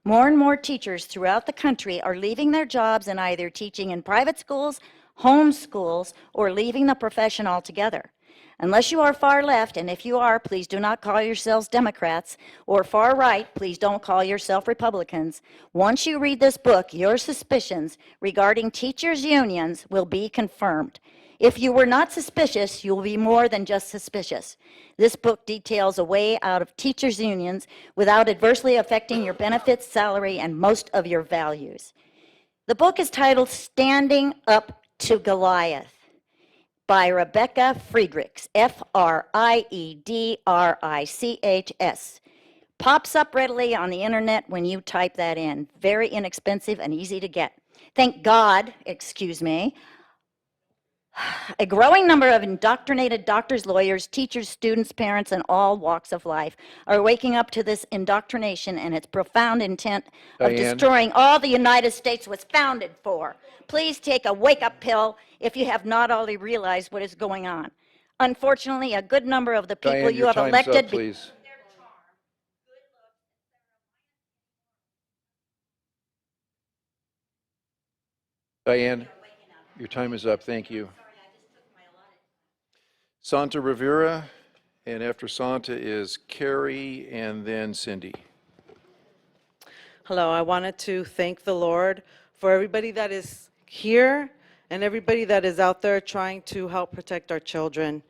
More and more teachers throughout the country are leaving their jobs and either teaching in private schools, home schools, or leaving the profession altogether. Unless you are far left, and if you are, please do not call yourselves Democrats, or far right, please don't call yourself Republicans. Once you read this book, your suspicions regarding teachers' unions will be confirmed. If you were not suspicious, you will be more than just suspicious. This book details a way out of teachers' unions without adversely affecting your benefits, salary, and most of your values. The book is titled Standing Up to Goliath by Rebecca Friedrichs, Friedrichs. Pops up readily on the internet when you type that in. Very inexpensive and easy to get. Thank God, a growing number of indoctrinated doctors, lawyers, teachers, students, parents, and all walks of life are waking up to this indoctrination and its profound intent of Diane? destroying all the United States was founded for. Please take a wake-up pill if you have not already realized what is going on. Unfortunately, a good number of the people Diane, you your have time's elected up, please. Diane, your time is up. Thank you. Santa Rivera, and after Santa is Carrie and then Cindy. Hello, I wanted to thank the Lord for everybody that is here and everybody that is out there trying to help protect our children.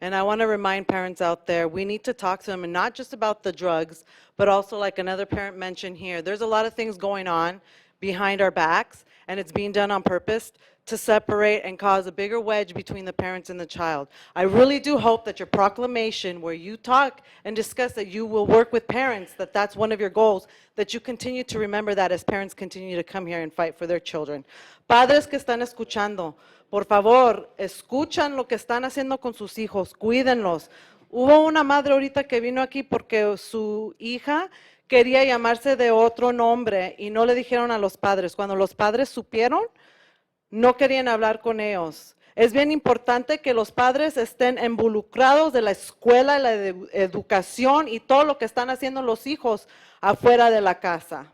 And I want to remind parents out there, we need to talk to them, and not just about the drugs, but also, like another parent mentioned here, there's a lot of things going on behind our backs, and it's being done on purpose to separate and cause a bigger wedge between the parents and the child. I really do hope that your proclamation, where you talk and discuss that you will work with parents, that that's one of your goals, that you continue to remember that as parents continue to come here and fight for their children. Padres que están escuchando, por favor, escuchan lo que están haciendo con sus hijos, cuídenlos. Hubo una madre ahorita que vino aquí porque su hija quería llamarse de otro nombre y no le dijeron a los padres. Cuando los padres supieron, no querían hablar con ellos. Es bien importante que los padres estén involucrados de la escuela, la educación y todo lo que están haciendo los hijos afuera de la casa.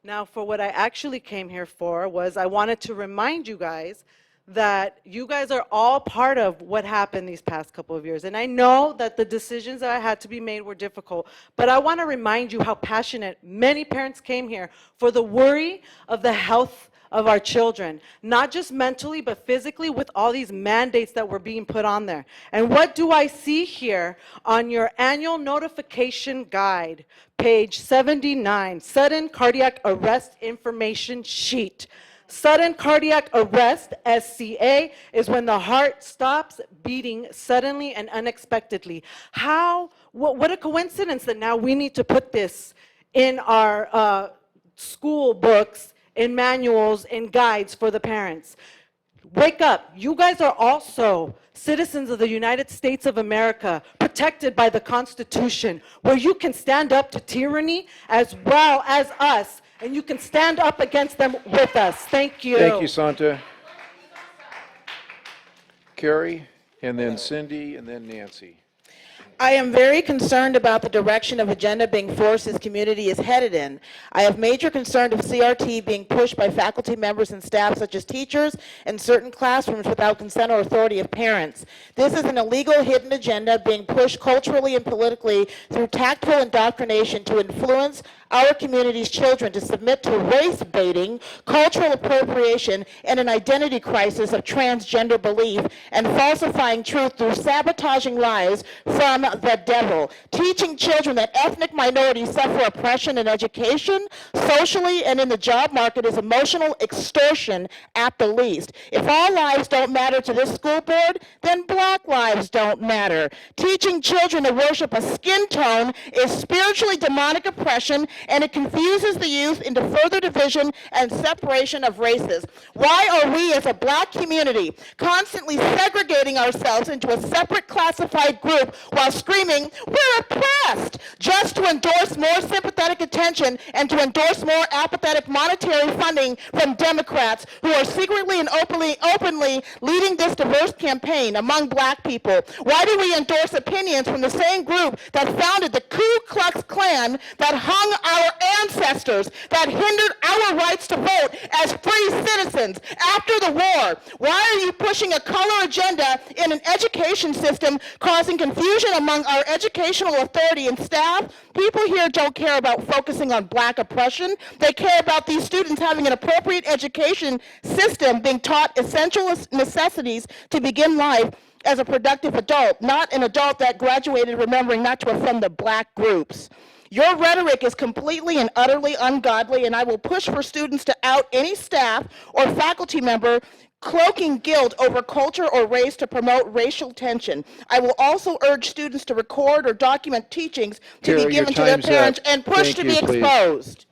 Now, for what I actually came here for was I wanted to remind you guys that you guys are all part of what happened these past couple of years. And I know that the decisions that had to be made were difficult, but I want to remind you how passionate many parents came here for the worry of the health of our children, not just mentally, but physically, with all these mandates that were being put on there. And what do I see here on your annual notification guide, page 79, sudden cardiac arrest information sheet? Sudden cardiac arrest, SCA, is when the heart stops beating suddenly and unexpectedly. What a coincidence that now we need to put this in our school books, in manuals, in guides for the parents. Wake up. You guys are also citizens of the United States of America, protected by the Constitution, where you can stand up to tyranny as well as us, and you can stand up against them with us. Thank you. Thank you, Santa. Carrie, and then Cindy, and then Nancy. I am very concerned about the direction of agenda being forced this community is headed in. I have major concern of CRT being pushed by faculty members and staff such as teachers in certain classrooms without consent or authority of parents. This is an illegal hidden agenda being pushed culturally and politically through tactful indoctrination to influence our community's children to submit to race baiting, cultural appropriation, and an identity crisis of transgender belief, and falsifying truth through sabotaging lies from the devil. Teaching children that ethnic minorities suffer oppression in education, socially, and in the job market is emotional extortion at the least. If all lives don't matter to this school board, then Black lives don't matter. Teaching children to worship a skin tone is spiritually demonic oppression, and it confuses the youth into further division and separation of races. Why are we as a Black community constantly segregating ourselves into a separate classified group while screaming, "We're oppressed," just to endorse more sympathetic attention and to endorse more apathetic monetary funding from Democrats who are secretly and openly leading this diverse campaign among Black people? Why do we endorse opinions from the same group that founded the Ku Klux Klan, that hung our ancestors, that hindered our rights to vote as free citizens after the war? Why are you pushing a color agenda in an education system causing confusion among our educational authority and staff? People here don't care about focusing on Black oppression. They care about these students having an appropriate education system, being taught essential necessities to begin life as a productive adult, not an adult that graduated remembering not to offend the Black groups. Your rhetoric is completely and utterly ungodly, and I will push for students to out any staff or faculty member cloaking guilt over culture or race to promote racial tension. I will also urge students to record or document teachings to Tara, be your given to their time's up. parents and push Thank to you, be please. exposed.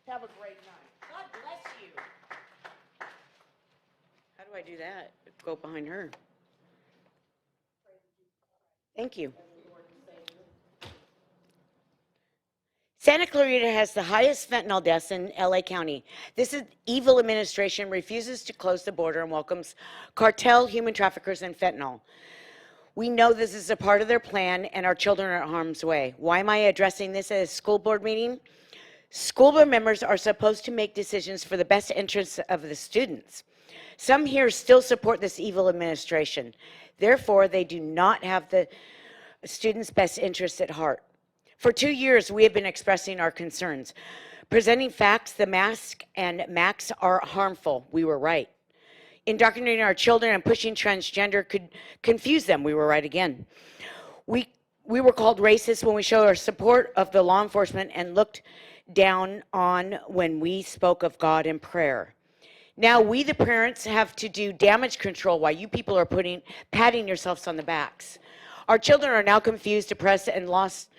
Have a great night. God bless you. How do I do that? Go behind her. Thank you. Santa Clarita has the highest fentanyl deaths in LA County. This is evil administration refuses to close the border and welcomes cartel, human traffickers, and fentanyl. We know this is a part of their plan and our children are in harm's way. Why am I addressing this at a school board meeting? School board members are supposed to make decisions for the best interests of the students. Some here still support this evil administration. Therefore, they do not have the students' best interests at heart. For 2 years, we have been expressing our concerns. Presenting facts, the mask and max are harmful. We were right. Indoctrinating our children and pushing transgender could confuse them. We were right again. We were called racist when we showed our support of the law enforcement and looked down on when we spoke of God in prayer. Now we, the parents, have to do damage control while you people are patting yourselves on the backs. Our children are now confused, depressed, and lost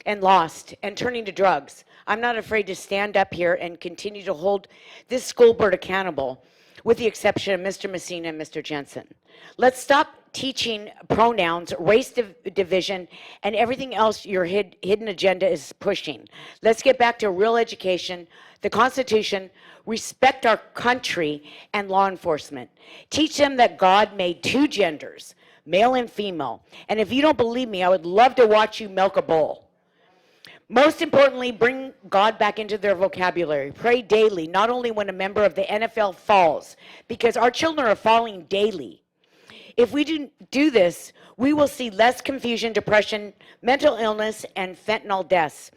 and turning to drugs. I'm not afraid to stand up here and continue to hold this school board accountable, with the exception of Mr. Messina and Mr. Jensen. Let's stop teaching pronouns, race division, and everything else your hidden agenda is pushing. Let's get back to real education, the Constitution, respect our country, and law enforcement. Teach them that God made 2 genders, male and female. And if you don't believe me, I would love to watch you milk a bull. Most importantly, bring God back into their vocabulary. Pray daily, not only when a member of the NFL falls, because our children are falling daily. If we do this, we will see less confusion, depression, mental illness, and fentanyl deaths.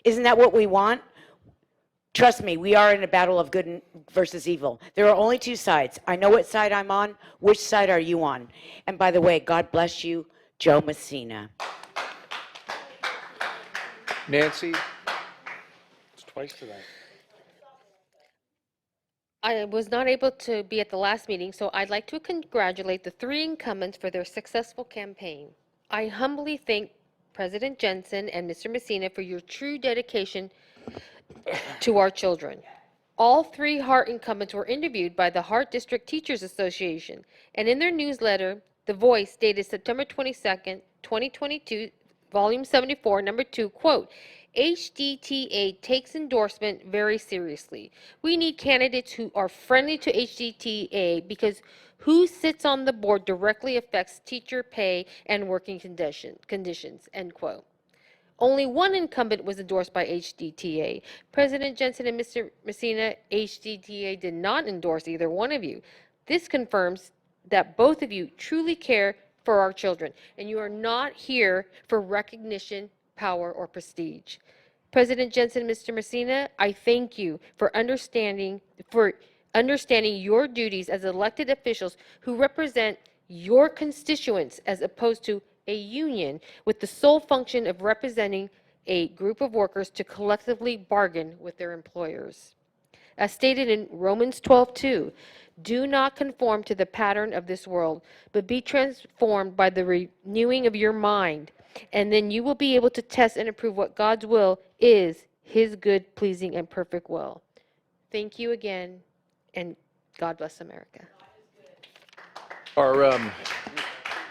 Isn't that what we want? Trust me, we are in a battle of good versus evil. There are only 2 sides. I know what side I'm on. Which side are you on? And by the way, God bless you, Joe Messina. Nancy? It's twice tonight. I was not able to be at the last meeting, so I'd like to congratulate the 3 incumbents for their successful campaign. I humbly thank President Jensen and Mr. Messina for your true dedication to our children. All 3 Hart incumbents were interviewed by the Hart District Teachers Association, and in their newsletter, The Voice, dated September 22nd, 2022, Volume 74, Number 2, quote, HDTA takes endorsement very seriously. We need candidates who are friendly to HDTA because who sits on the board directly affects teacher pay and working conditions, end quote. Only 1 incumbent was endorsed by HDTA. President Jensen and Mr. Messina, HDTA did not endorse either one of you. This confirms that both of you truly care for our children, and you are not here for recognition, power, or prestige. President Jensen and Mr. Messina, I thank you for understanding your duties as elected officials who represent your constituents as opposed to a union with the sole function of representing a group of workers to collectively bargain with their employers. As stated in Romans 12:2, do not conform to the pattern of this world, but be transformed by the renewing of your mind, and then you will be able to test and approve what God's will is, his good, pleasing, and perfect will. Thank you again, and God bless America. Our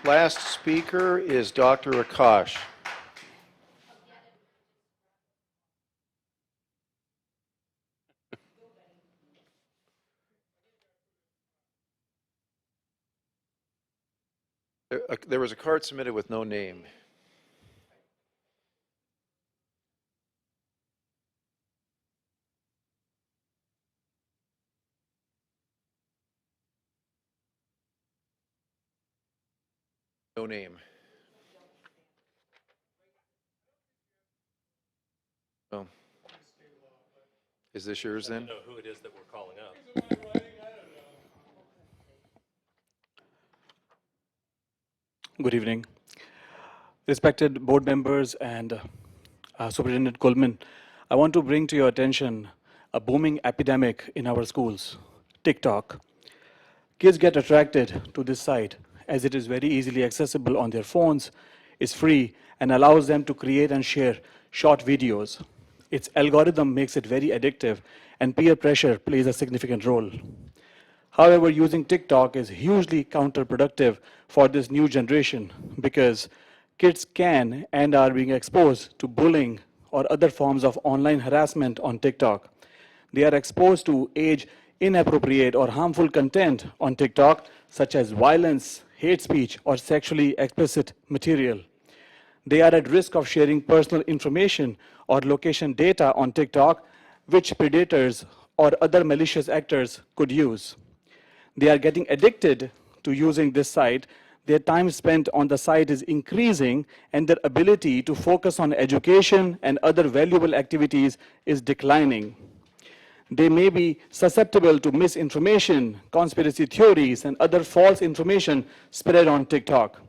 last speaker is Dr. Akash. There was a card submitted with no name. No name. Oh. Is this yours then? I don't know who it is that we're calling up. Good evening. Respected board members and Superintendent Coleman, I want to bring to your attention a booming epidemic in our schools, TikTok. Kids get attracted to this site as it is very easily accessible on their phones, is free, and allows them to create and share short videos. Its algorithm makes it very addictive, and peer pressure plays a significant role. However, using TikTok is hugely counterproductive for this new generation because kids can and are being exposed to bullying or other forms of online harassment on TikTok. They are exposed to age inappropriate or harmful content on TikTok, such as violence, hate speech, or sexually explicit material. They are at risk of sharing personal information or location data on TikTok, which predators or other malicious actors could use. They are getting addicted to using this site. Their time spent on the site is increasing, and their ability to focus on education and other valuable activities is declining. They may be susceptible to misinformation, conspiracy theories, and other false information spread on TikTok.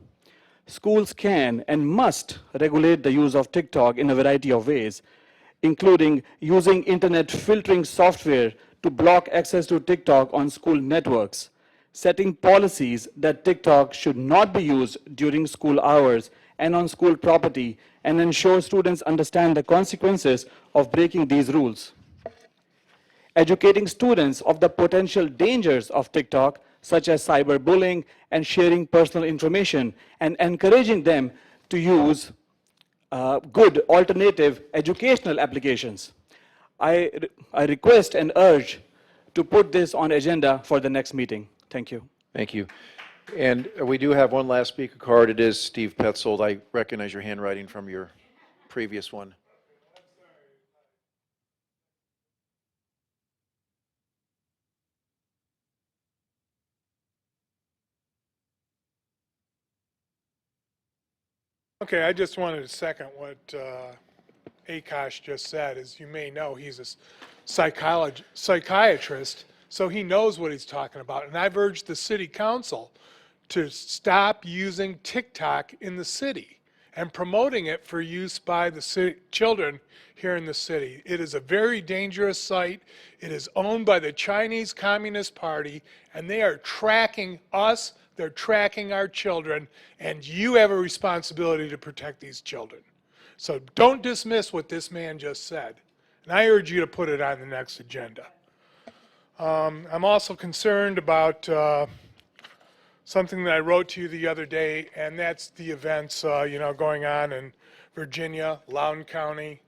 Schools can and must regulate the use of TikTok in a variety of ways, including using internet filtering software to block access to TikTok on school networks, setting policies that TikTok should not be used during school hours and on school property, and ensure students understand the consequences of breaking these rules. Educating students of the potential dangers of TikTok, such as cyberbullying and sharing personal information, and encouraging them to use good alternative educational applications. I request and urge to put this on agenda for the next meeting. Thank you. Thank you. And we do have one last speaker card. It is Steve Petzold. I recognize your handwriting from your previous one. Okay, I just wanted to second what Akash just said. As you may know, he's a psychiatrist, so he knows what he's talking about. And I've urged the city council to stop using TikTok in the city and promoting it for use by the children here in the city. It is a very dangerous site. It is owned by the Chinese Communist Party, and they are tracking us. They're tracking our children, and you have a responsibility to protect these children. So don't dismiss what this man just said. And I urge you to put it on the next agenda. I'm also concerned about something that I wrote to you the other day, and that's the events going on in Virginia, Loudoun County,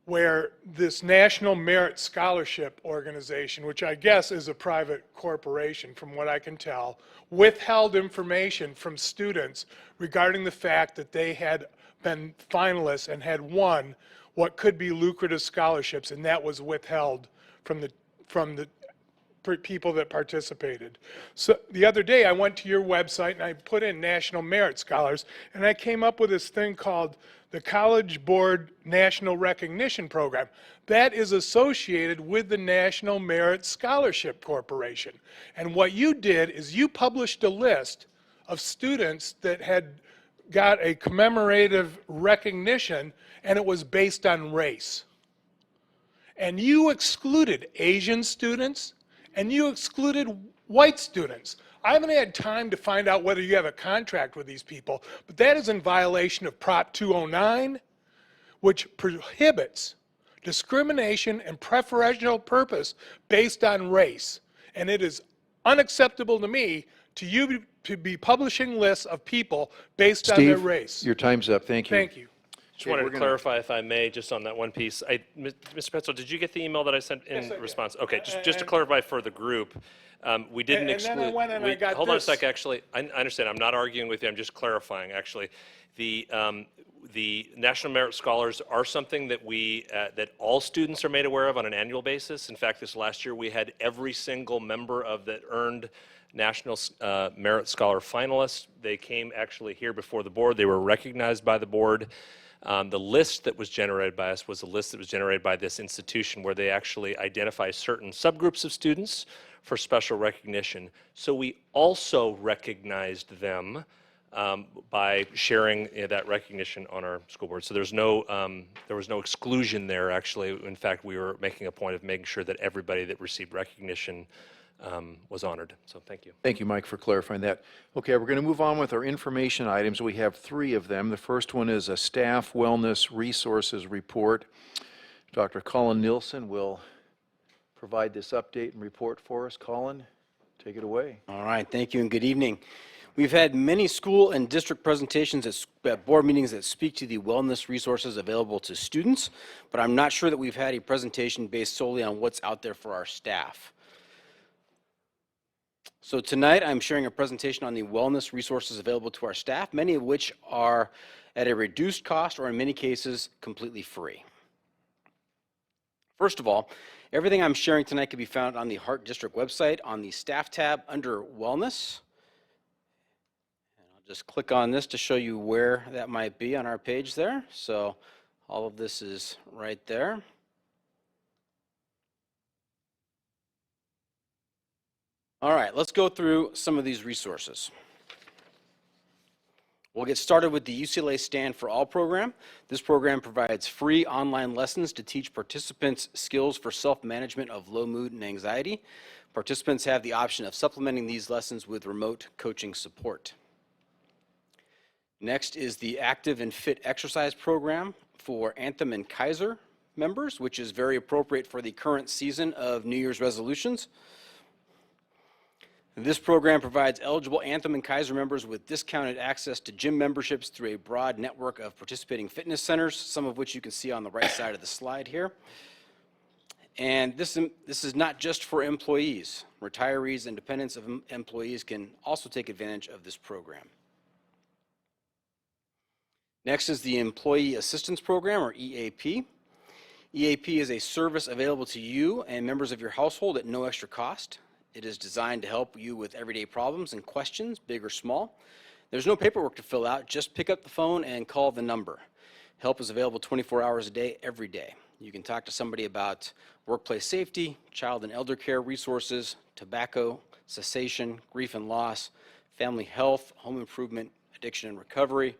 where this National Merit Scholarship Organization, which I guess is a private corporation from what I can tell, withheld information from students regarding the fact that they had been finalists and had won what could be lucrative scholarships, and that was withheld from the people that participated. So the other day I went to your website and I put in National Merit Scholars, and I came up with this thing called the College Board National Recognition Program. That is associated with the National Merit Scholarship Corporation. And what you did is you published a list of students that had got a commemorative recognition, and it was based on race. And you excluded Asian students, and you excluded white students. I haven't had time to find out whether you have a contract with these people, but that is in violation of Prop 209, which prohibits discrimination and preferential purpose based on race. And it is unacceptable to me to be publishing lists of people based on their race. Steve, your time's up. Thank you. Thank you. Just wanted to clarify, if I may, just on that one piece. Mr. Petzold, did you get the email that I sent in response? Okay, just to clarify for the group, we didn't exclude. And then I went and I got hold on a this. sec, actually. I understand. I'm not arguing with you. I'm just clarifying, actually. The National Merit Scholars are something that that all students are made aware of on an annual basis. In fact, this last year we had every single member of that earned National Merit Scholar finalists. They came actually here before the board. They were recognized by the board. The list that was generated by us was a list that was generated by this institution where they actually identify certain subgroups of students for special recognition. So we also recognized them by sharing that recognition on our school board. So there was no exclusion there, actually. In fact, we were making a point of making sure that everybody that received recognition was honored. So thank you. Thank you, Mike, for clarifying that. Okay, we're going to move on with our information items. We have 3 of them. The first one is a staff wellness resources report. Dr. Colin Nielsen will provide this update and report for us. Colin, take it away. All right, thank you and good evening. We've had many school and district presentations at board meetings that speak to the wellness resources available to students, but I'm not sure that we've had a presentation based solely on what's out there for our staff. So tonight I'm sharing a presentation on the wellness resources available to our staff, many of which are at a reduced cost or in many cases completely free. First of all, everything I'm sharing tonight can be found on the Hart District website on the staff tab under wellness. And I'll just click on this to show you where that might be on our page there. So all of this is right there. All right, let's go through some of these resources. We'll get started with the UCLA Stand for All program. This program provides free online lessons to teach participants skills for self-management of low mood and anxiety. Participants have the option of supplementing these lessons with remote coaching support. Next is the Active and Fit Exercise program for Anthem and Kaiser members, which is very appropriate for the current season of New Year's resolutions. This program provides eligible Anthem and Kaiser members with discounted access to gym memberships through a broad network of participating fitness centers, some of which you can see on the right side of the slide here. And this is not just for employees. Retirees and dependents of employees can also take advantage of this program. Next is the Employee Assistance Program, or EAP. EAP is a service available to you and members of your household at no extra cost. It is designed to help you with everyday problems and questions, big or small. There's no paperwork to fill out. Just pick up the phone and call the number. Help is available 24 hours a day, every day. You can talk to somebody about workplace safety, child and elder care resources, tobacco, cessation, grief and loss, family health, home improvement, addiction and recovery,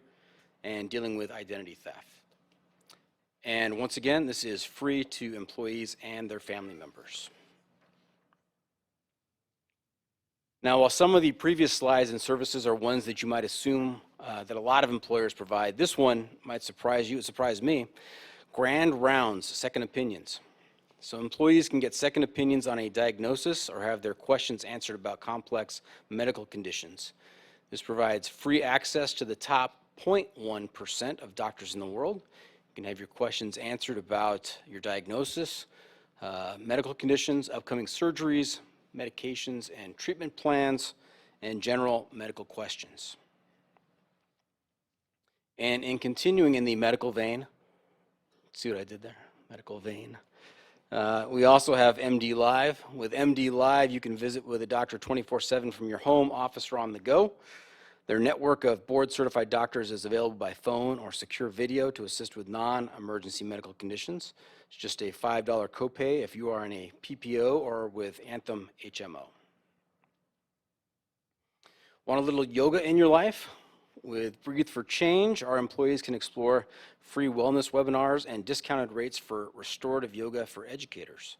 and dealing with identity theft. And once again, this is free to employees and their family members. Now, while some of the previous slides and services are ones that you might assume that a lot of employers provide, this one might surprise you. It surprised me. Grand rounds, second opinions. So employees can get second opinions on a diagnosis or have their questions answered about complex medical conditions. This provides free access to the top 0.1% of doctors in the world. You can have your questions answered about your diagnosis, medical conditions, upcoming surgeries, medications and treatment plans, and general medical questions. And in continuing in the medical vein, see what I did there? Medical vein. We also have MD Live. With MD Live, you can visit with a doctor 24/7 from your home, office, or on the go. Their network of board-certified doctors is available by phone or secure video to assist with non-emergency medical conditions. It's just a $5 copay if you are in a PPO or with Anthem HMO. Want a little yoga in your life? With Breathe for Change, our employees can explore free wellness webinars and discounted rates for restorative yoga for educators.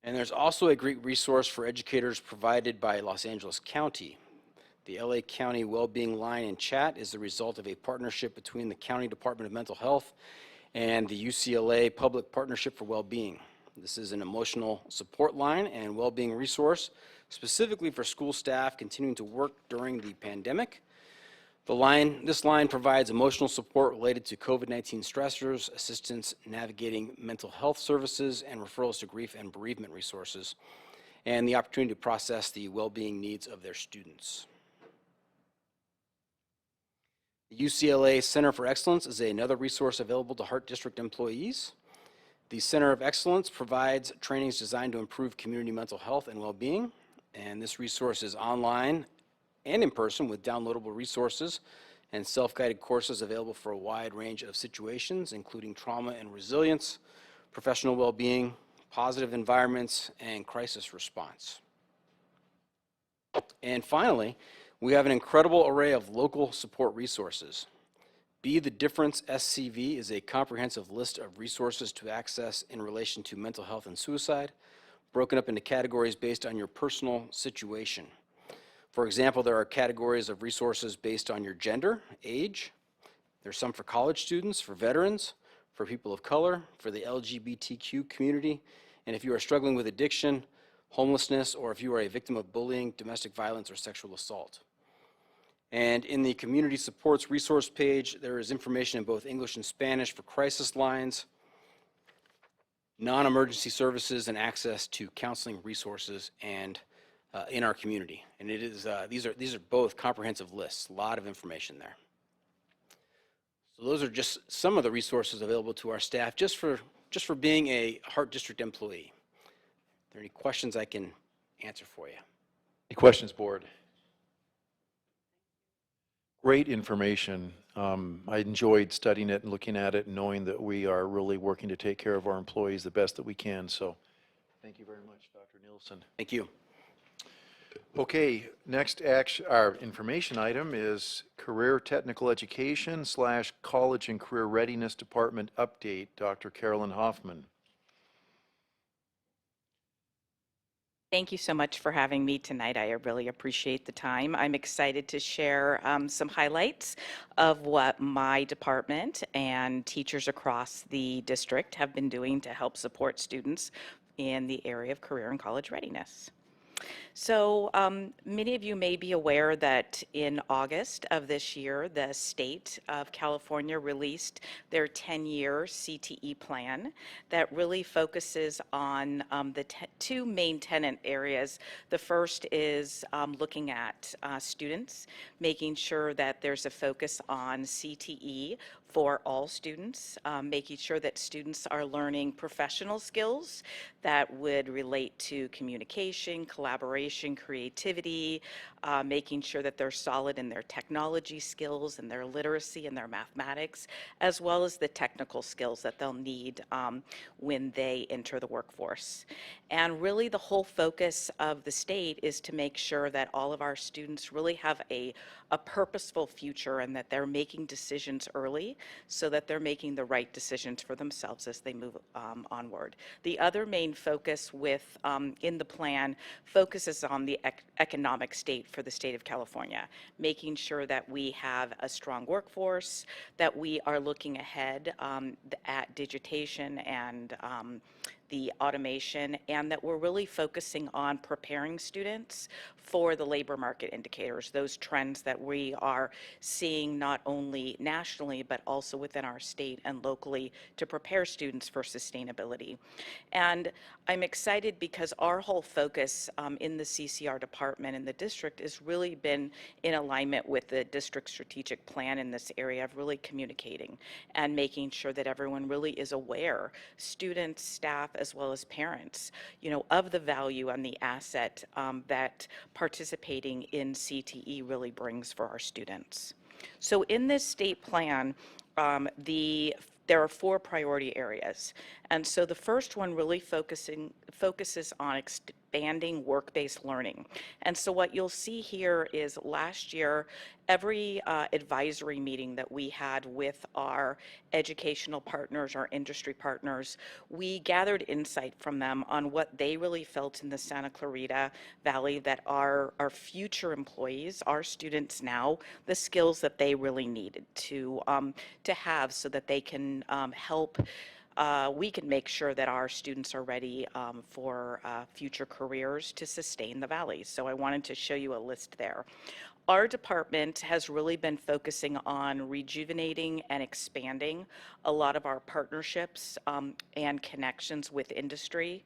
And there's also a great resource for educators provided by Los Angeles County. The LA County Wellbeing Line and Chat is the result of a partnership between the County Department of Mental Health and the UCLA Public Partnership for Wellbeing. This is an emotional support line and well-being resource specifically for school staff continuing to work during the pandemic. This line provides emotional support related to COVID-19 stressors, assistance navigating mental health services, and referrals to grief and bereavement resources, and the opportunity to process the well-being needs of their students. The UCLA Center for Excellence is another resource available to Hart District employees. The Center of Excellence provides trainings designed to improve community mental health and well-being, and this resource is online and in person with downloadable resources and self-guided courses available for a wide range of situations, including trauma and resilience, professional well-being, positive environments, and crisis response. And finally, we have an incredible array of local support resources. Be the Difference SCV is a comprehensive list of resources to access in relation to mental health and suicide, broken up into categories based on your personal situation. For example, there are categories of resources based on your gender, age. There's some for college students, for veterans, for people of color, for the LGBTQ community, and if you are struggling with addiction, homelessness, or if you are a victim of bullying, domestic violence, or sexual assault. And in the community supports resource page, there is information in both English and Spanish for crisis lines, non-emergency services, and access to counseling resources and in our community. And it is these are both comprehensive lists, a lot of information there. So those are just some of the resources available to our staff just for being a Hart District employee. Are there any questions I can answer for you? Any questions, board? Great information. I enjoyed studying it and looking at it and knowing that we are really working to take care of our employees the best that we can. So thank you very much, Dr. Nielsen. Thank you. Okay, next action, our information item is Career Technical Education / College and Career Readiness Department update. Dr. Carolyn Hoffman. Thank you so much for having me tonight. I really appreciate the time. I'm excited to share some highlights of what my department and teachers across the district have been doing to help support students in the area of career and college readiness. So many of you may be aware that in August of this year, the state of California released their 10-year CTE plan that really focuses on the two main tenant areas. The first is looking at students, making sure that there's a focus on CTE for all students, making sure that students are learning professional skills that would relate to communication, collaboration, creativity, making sure that they're solid in their technology skills and their literacy and their mathematics, as well as the technical skills that they'll need when they enter the workforce. And really the whole focus of the state is to make sure that all of our students really have a purposeful future and that they're making decisions early so that they're making the right decisions for themselves as they move onward. The other main focus in the plan focuses on the economic state for the state of California, making sure that we have a strong workforce, that we are looking ahead at digitation and the automation, and that we're really focusing on preparing students for the labor market indicators, those trends that we are seeing not only nationally, but also within our state and locally to prepare students for sustainability. And I'm excited because our whole focus in the CCR department in the district has really been in alignment with the district strategic plan in this area of really communicating and making sure that everyone really is aware, students, staff, as well as parents, of the value and the asset that participating in CTE really brings for our students. So in this state plan, there are 4 priority areas. And so the first one really focuses on expanding work-based learning. And so what you'll see here is last year, every advisory meeting that we had with our educational partners, our industry partners, we gathered insight from them on what they really felt in the Santa Clarita Valley that our future employees, our students now, the skills that they really needed to have so that they can help we can make sure that our students are ready for future careers to sustain the Valley. So I wanted to show you a list there. Our department has really been focusing on rejuvenating and expanding a lot of our partnerships and connections with industry.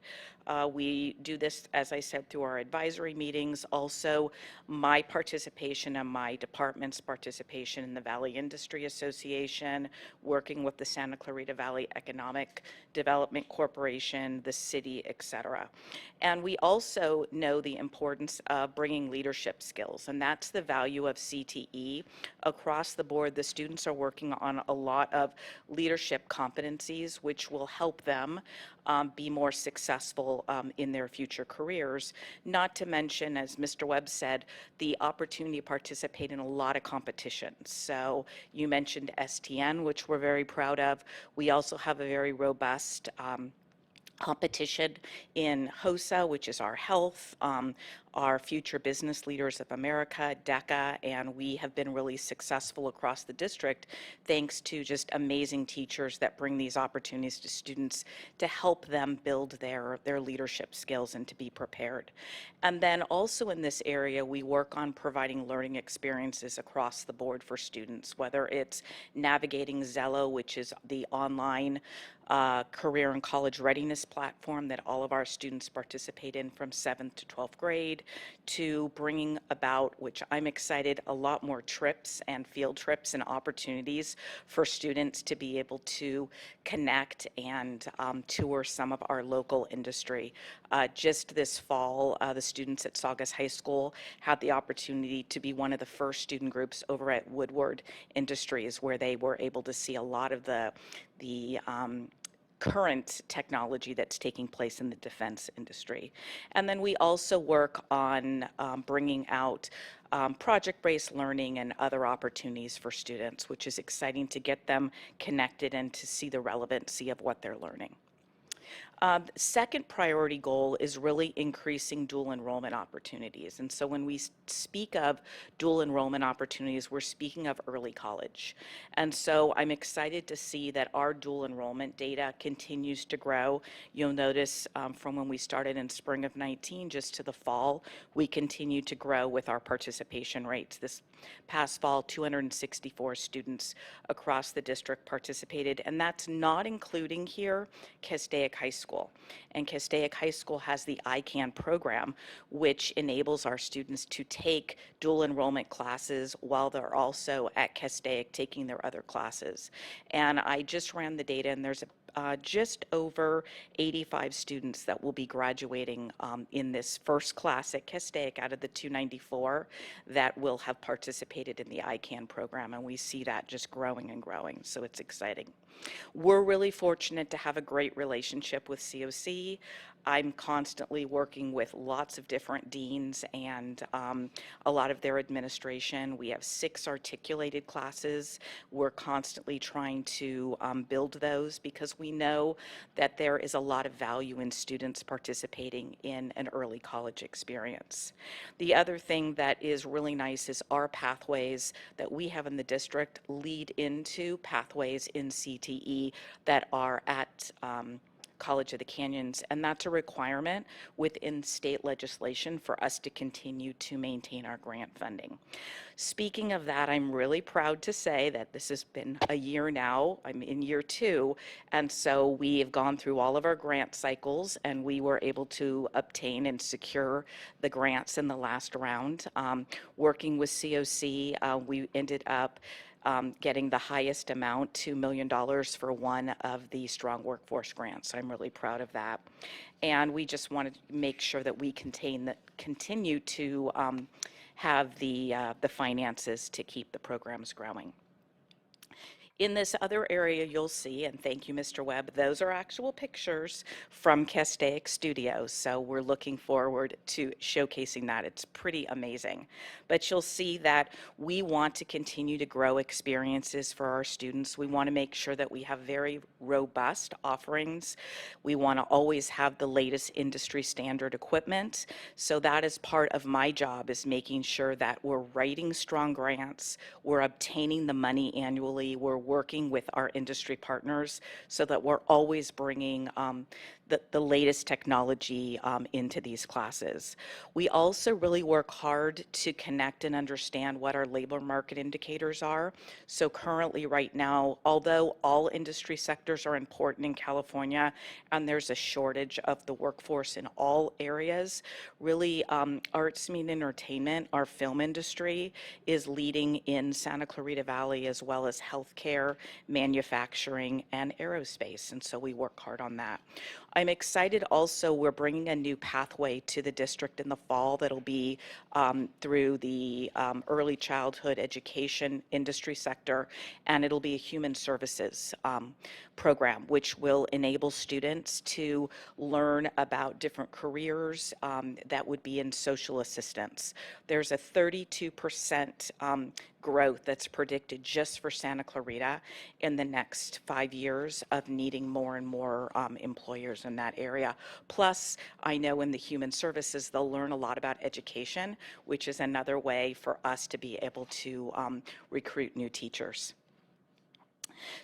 We do this, as I said, through our advisory meetings. Also, my participation and my department's participation in the Valley Industry Association, working with the Santa Clarita Valley Economic Development Corporation, the city, et cetera. And we also know the importance of bringing leadership skills, and that's the value of CTE. Across the board, the students are working on a lot of leadership competencies, which will help them be more successful in their future careers. Not to mention, as Mr. Webb said, the opportunity to participate in a lot of competitions. So you mentioned STN, which we're very proud of. We also have a very robust competition in HOSA, which is our health, our Future Business Leaders of America, DECA, and we have been really successful across the district thanks to just amazing teachers that bring these opportunities to students to help them build their leadership skills and to be prepared. And then also in this area, we work on providing learning experiences across the board for students, whether it's navigating Zello, which is the online career and college readiness platform that all of our students participate in from 7th to 12th grade, to bringing about, which I'm excited, a lot more trips and field trips and opportunities for students to be able to connect and tour some of our local industry. Just this fall, the students at Saugus High School had the opportunity to be one of the first student groups over at Woodward Industries, where they were able to see a lot of the current technology that's taking place in the defense industry. And then we also work on bringing out project-based learning and other opportunities for students, which is exciting to get them connected and to see the relevancy of what they're learning. Second priority goal is really increasing dual enrollment opportunities. And so when we speak of dual enrollment opportunities, we're speaking of early college. And so I'm excited to see that our dual enrollment data continues to grow. You'll notice from when we started in spring of 19 just to the fall, we continue to grow with our participation rates. This past fall, 264 students across the district participated, and that's not including here Castaic High School. And Castaic High School has the ICANN program, which enables our students to take dual enrollment classes while they're also at Castaic taking their other classes. And I just ran the data, and there's just over 85 students that will be graduating in this first class at Castaic out of the 294 that will have participated in the ICANN program, and we see that just growing and growing, so it's exciting. We're really fortunate to have a great relationship with COC. I'm constantly working with lots of different deans and a lot of their administration. We have 6 articulated classes. We're constantly trying to build those because we know that there is a lot of value in students participating in an early college experience. The other thing that is really nice is our pathways that we have in the district lead into pathways in CTE that are at College of the Canyons, and that's a requirement within state legislation for us to continue to maintain our grant funding. Speaking of that, I'm really proud to say that this has been a year now. I'm in year 2, and so we have gone through all of our grant cycles, and we were able to obtain and secure the grants in the last round. Working with COC, we ended up getting the highest amount, $2 million for one of the Strong Workforce grants. So I'm really proud of that. And we just wanted to make sure that we continue to have the finances to keep the programs growing. In this other area, you'll see, and thank you, Mr. Webb, those are actual pictures from Castaic Studios. So we're looking forward to showcasing that. It's pretty amazing. But you'll see that we want to continue to grow experiences for our students. We want to make sure that we have very robust offerings. We want to always have the latest industry standard equipment. So that is part of my job, is making sure that we're writing strong grants, we're obtaining the money annually, we're working with our industry partners so that we're always bringing the latest technology into these classes. We also really work hard to connect and understand what our labor market indicators are. So currently right now, although all industry sectors are important in California and there's a shortage of the workforce in all areas, really arts, media, and entertainment, our film industry is leading in Santa Clarita Valley, as well as healthcare, manufacturing, and aerospace, and so we work hard on that. I'm excited also, we're bringing a new pathway to the district in the fall that'll be through the early childhood education industry sector, and it'll be a human services program, which will enable students to learn about different careers that would be in social assistance. There's a 32% growth that's predicted just for Santa Clarita in the next 5 years of needing more and more employers in that area. Plus, I know in the human services, they'll learn a lot about education, which is another way for us to be able to recruit new teachers.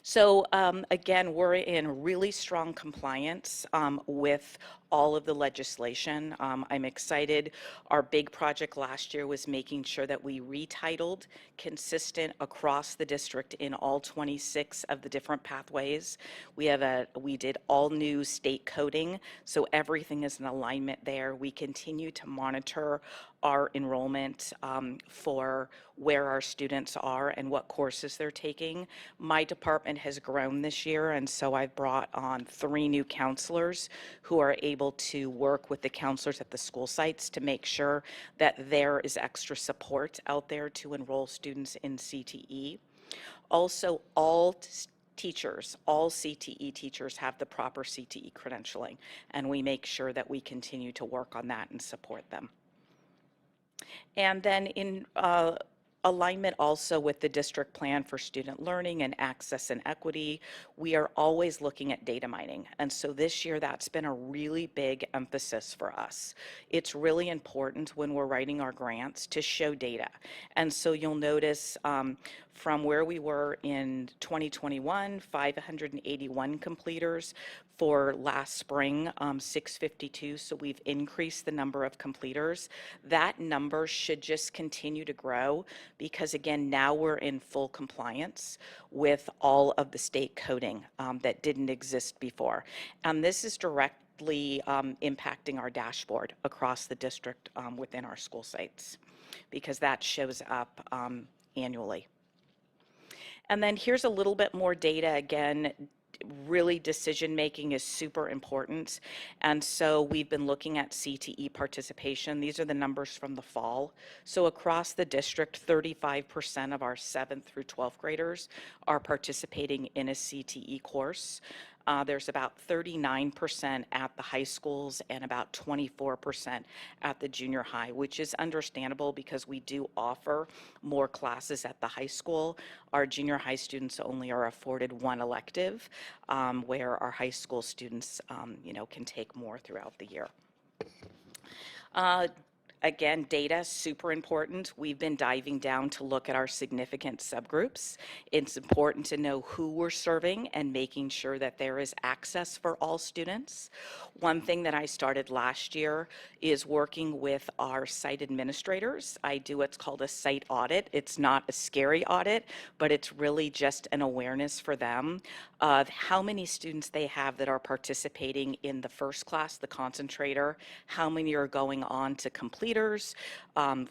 So again, we're in really strong compliance with all of the legislation. I'm excited. Our big project last year was making sure that we retitled consistent across the district in all 26 of the different pathways. We did all new state coding, so everything is in alignment there. We continue to monitor our enrollment for where our students are and what courses they're taking. My department has grown this year, and so I've brought on 3 new counselors who are able to work with the counselors at the school sites to make sure that there is extra support out there to enroll students in CTE. Also, all teachers, all CTE teachers have the proper CTE credentialing, and we make sure that we continue to work on that and support them. And then in alignment also with the district plan for student learning and access and equity, we are always looking at data mining. And so this year, that's been a really big emphasis for us. It's really important when we're writing our grants to show data. And so you'll notice from where we were in 2021, 581 completers. For last spring, 652, so we've increased the number of completers. That number should just continue to grow because, again, now we're in full compliance with all of the state coding that didn't exist before. And this is directly impacting our dashboard across the district within our school sites because that shows up annually. And then here's a little bit more data again. Really, decision making is super important. And so we've been looking at CTE participation. These are the numbers from the fall. So across the district, 35% of our 7th through 12th graders are participating in a CTE course. There's about 39% at the high schools and about 24% at the junior high, which is understandable because we do offer more classes at the high school. Our junior high students only are afforded 1 elective, where our high school students, can take more throughout the year. Again, data, super important. We've been diving down to look at our significant subgroups. It's important to know who we're serving and making sure that there is access for all students. One thing that I started last year is working with our site administrators. I do what's called a site audit. It's not a scary audit, but it's really just an awareness for them of how many students they have that are participating in the first class, the concentrator, how many are going on to completers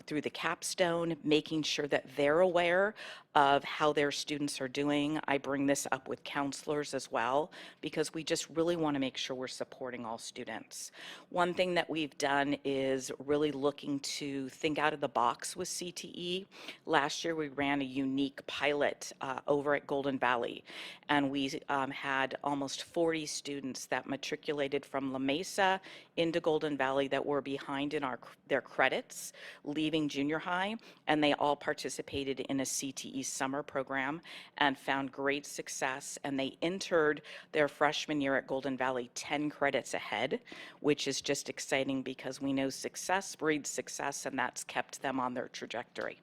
through the capstone, making sure that they're aware of how their students are doing. I bring this up with counselors as well, because we just really want to make sure we're supporting all students. One thing that we've done is really looking to think out of the box with CTE. Last year, we ran a unique pilot over at Golden Valley, and we had almost 40 students that matriculated from La Mesa into Golden Valley that were behind in their credits, leaving junior high, and they all participated in a CTE summer program and found great success, and they entered their freshman year at Golden Valley 10 credits ahead, which is just exciting because we know success breeds success, and that's kept them on their trajectory.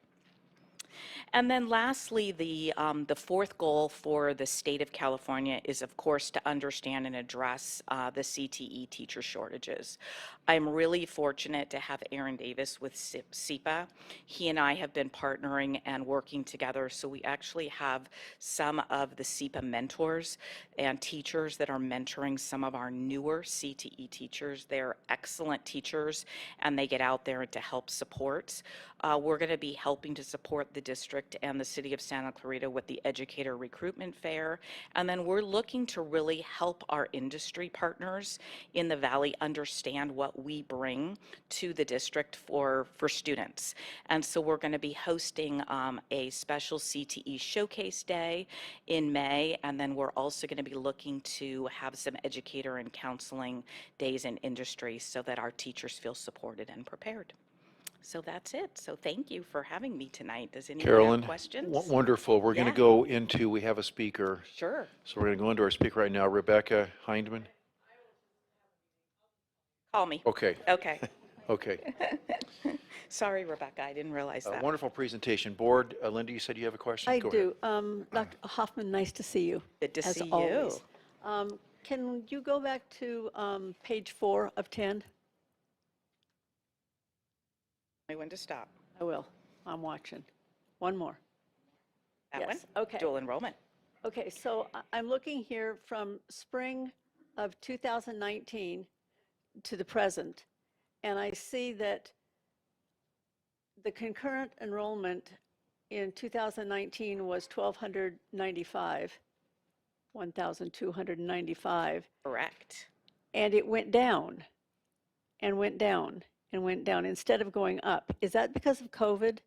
And then lastly, the fourth goal for the state of California is, of course, to understand and address the CTE teacher shortages. I'm really fortunate to have Aaron Davis with SEPA. He and I have been partnering and working together, so we actually have some of the SEPA mentors and teachers that are mentoring some of our newer CTE teachers. They're excellent teachers, and they get out there to help support. We're going to be helping to support the district district and the city of Santa Clarita with the educator recruitment fair. And then we're looking to really help our industry partners in the Valley understand what we bring to the district for students. And so we're going to be hosting a special CTE Showcase Day in May, and then we're also going to be looking to have some educator and counseling days in industry so that our teachers feel supported and prepared. So that's it. So thank you for having me tonight. Does anyone Carolyn, have questions? wonderful. We're going to Yeah. go into, we have a speaker. Sure. So we're going to go into our speaker right now, Rebecca Hindman. Call me. Okay. Okay. Okay. Sorry, Rebecca, I didn't realize that. Wonderful presentation. Board, Linda, you said you have a question? I Go ahead. do. Dr. Hoffman, nice to see you. Good to as see always. you. Can you go back to page 4 of 10? I when to stop. I will. I'm watching. One more. That Yes, one? okay. Dual enrollment. Okay, so I'm looking here from spring of 2019 to the present, and I see that the concurrent enrollment in 2019 was 1,295, Correct. and it went down and went down and went down instead of going up. Is that because of COVID?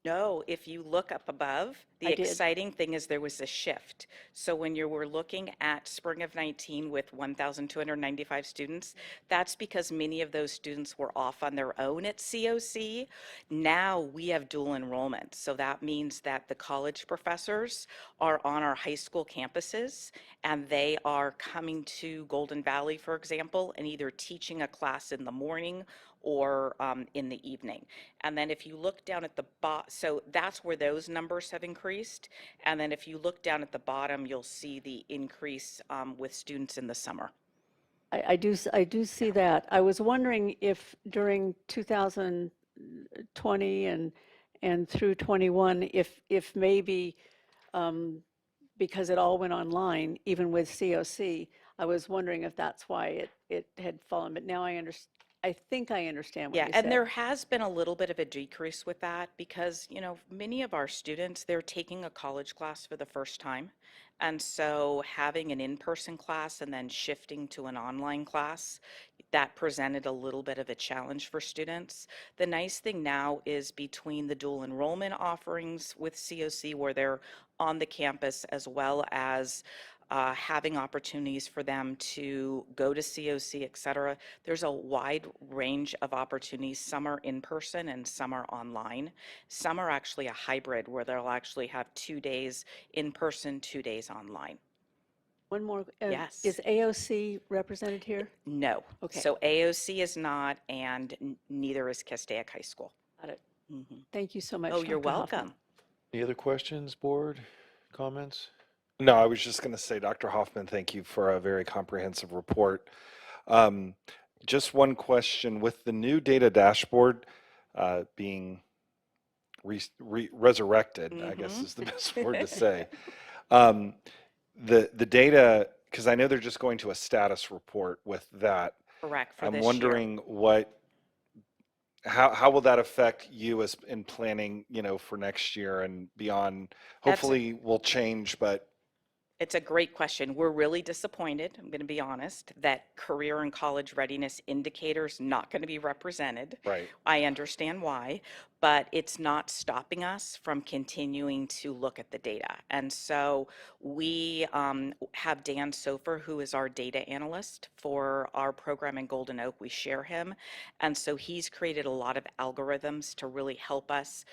No, if you look up above, the I did. exciting thing is there was a shift. So when you were looking at spring of 19 with 1,295 students, that's because many of those students were off on their own at COC. Now we have dual enrollment. So that means that the college professors are on our high school campuses and they are coming to Golden Valley, for example, and either teaching a class in the morning or in the evening. And then if you look down at the bottom, so that's where those numbers have increased. And then if you look down at the bottom, you'll see the increase with students in the summer. I do see that. I was wondering if during 2020 and through 21, if maybe because it all went online, even with COC, I was wondering if that's why it had fallen. But now I understand. I think I understand what Yeah, you and said. there has been a little bit of a decrease with that because, you know, many of our students, they're taking a college class for the first time. And so having an in-person class and then shifting to an online class, that presented a little bit of a challenge for students. The nice thing now is between the dual enrollment offerings with COC where they're on the campus as well as having opportunities for them to go to COC, et cetera. There's a wide range of opportunities. Some are in person and some are online. Some are actually a hybrid where they'll actually have 2 days in person, 2 days online. One more. Yes. Is AOC represented here? No. Okay. So AOC is not, and neither is Castaic High School. Got it. Mhm. Thank you so much. Oh, you're Dr. Hoffman. welcome. Any other questions, board, comments? No, I was just going to say, Dr. Hoffman, thank you for a very comprehensive report. Just one question. With the new data dashboard being resurrected, I guess is the best word to say, the data, because I know they're just going to a status report with that. Correct, for I'm this wondering how will that affect you as in planning, you know, for next year and beyond? Hopefully will change, but It's a great question. We're really disappointed, I'm going to be honest, that career and college readiness indicators not going to be represented. Right. I understand why, but it's not stopping us from continuing to look at the data. And so we have Dan Sofer, who is our data analyst for our program in Golden Oak. We share him. And so he's created a lot of algorithms to really help us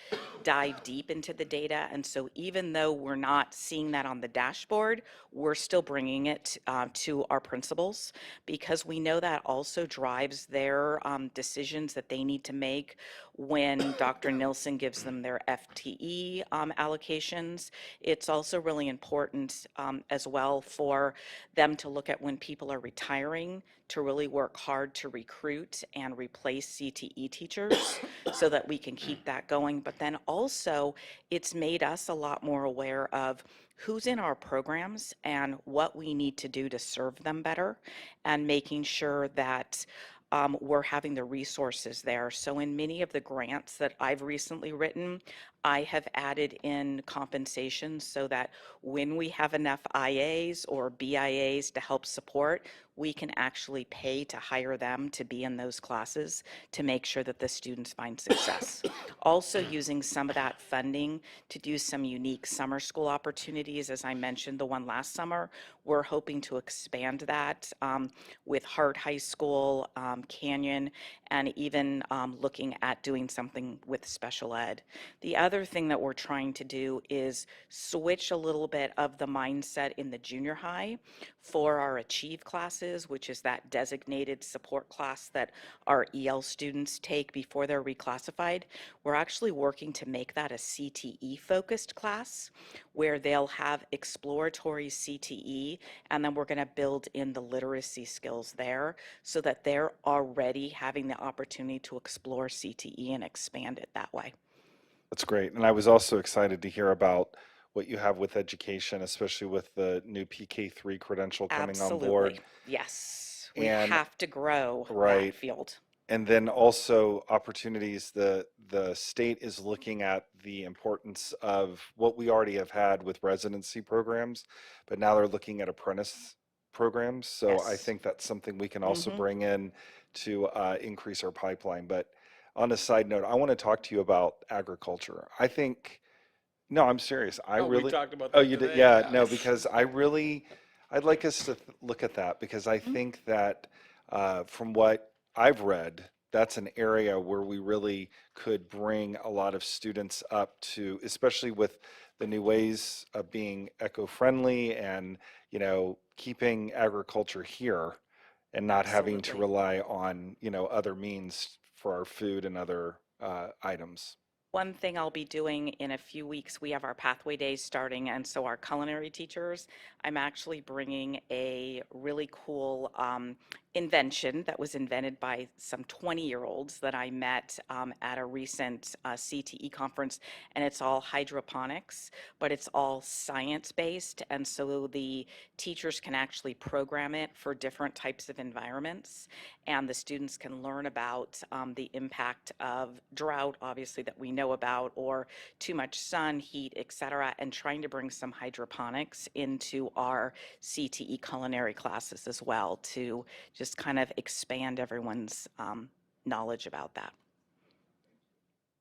dive deep into the data. And so even though we're not seeing that on the dashboard, we're still bringing it to our principals because we know that also drives their decisions that they need to make when Dr. Nilsson gives them their FTE allocations. It's also really important as well for them to look at when people are retiring to really work hard to recruit and replace CTE teachers so that we can keep that going. But then also it's made us a lot more aware of who's in our programs and what we need to do to serve them better and making sure that we're having the resources there. So in many of the grants that I've recently written, I have added in compensation so that when we have enough IAs or BIAs to help support, we can actually pay to hire them to be in those classes to make sure that the students find success. Also using some of that funding to do some unique summer school opportunities. As I mentioned, the one last summer, we're hoping to expand that with Hart High School, Canyon, and even looking at doing something with special ed. The other thing that we're trying to do is switch a little bit of the mindset in the junior high for our Achieve classes, which is that designated support class that our EL students take before they're reclassified. We're actually working to make that a CTE focused class where they'll have exploratory CTE, and then we're going to build in the literacy skills there so that they're already having the opportunity to explore CTE and expand it that way. That's great. And I was also excited to hear about what you have with education, especially with the new PK3 credential coming on board. Absolutely. Yes. We And have to grow that right. field. And then also opportunities, the state is looking at the importance of what we already have had with residency programs, but now they're looking at apprentice programs. So I Yes. think that's something we can also Mhm. bring in to increase our pipeline. But on a side note, I want to talk to you about agriculture. I think, no, I'm serious. I Oh, we really, talked about oh, that you did? today, Yeah, yeah. no, because I'd like us to look at that because I think that from what I've read, that's an area where we really could bring a lot of students up to, especially with the new ways of being eco-friendly and, you know, keeping agriculture here and not having to Absolutely. rely on, you know, other means for our food and other items. One thing I'll be doing in a few weeks, we have our pathway days starting, and so our culinary teachers, I'm actually bringing a really cool invention that was invented by some 20-year-olds that I met at a recent CTE conference, and it's all hydroponics, but it's all science-based, and so the teachers can actually program it for different types of environments, and the students can learn about the impact of drought, obviously, that we know about, or too much sun, heat, et cetera, and trying to bring some hydroponics into our CTE culinary classes as well to just kind of expand everyone's knowledge about that.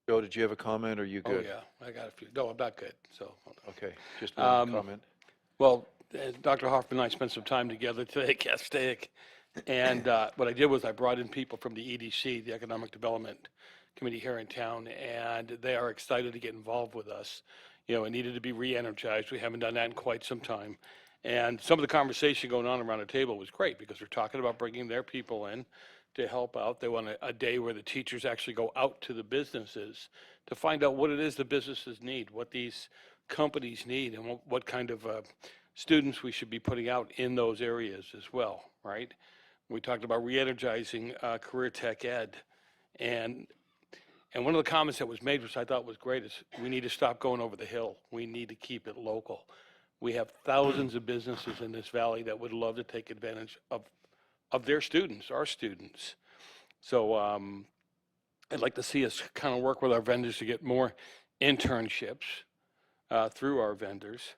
Joe, did you have a comment, or are you Oh, good? yeah, I got a few. No, I'm not good, so. Okay, just one Um, comment. Well, Dr. Hoffman and I spent some time together today, Castaic, and what I did was I brought in people from the EDC, the Economic Development Committee here in town, and they are excited to get involved with us. You know, it needed to be re-energized. We haven't done that in quite some time. And some of the conversation going on around the table was great because they're talking about bringing their people in to help out. They want a day where the teachers actually go out to the businesses to find out what it is the businesses need, what these companies need, and what kind of students we should be putting out in those areas as well, right? We talked about re-energizing career tech ed. And one of the comments that was made, which I thought was great, is we need to stop going over the hill. We need to keep it local. We have thousands of businesses in this valley that would love to take advantage of their students, our students. So I'd like to see us kind of work with our vendors to get more internships through our vendors.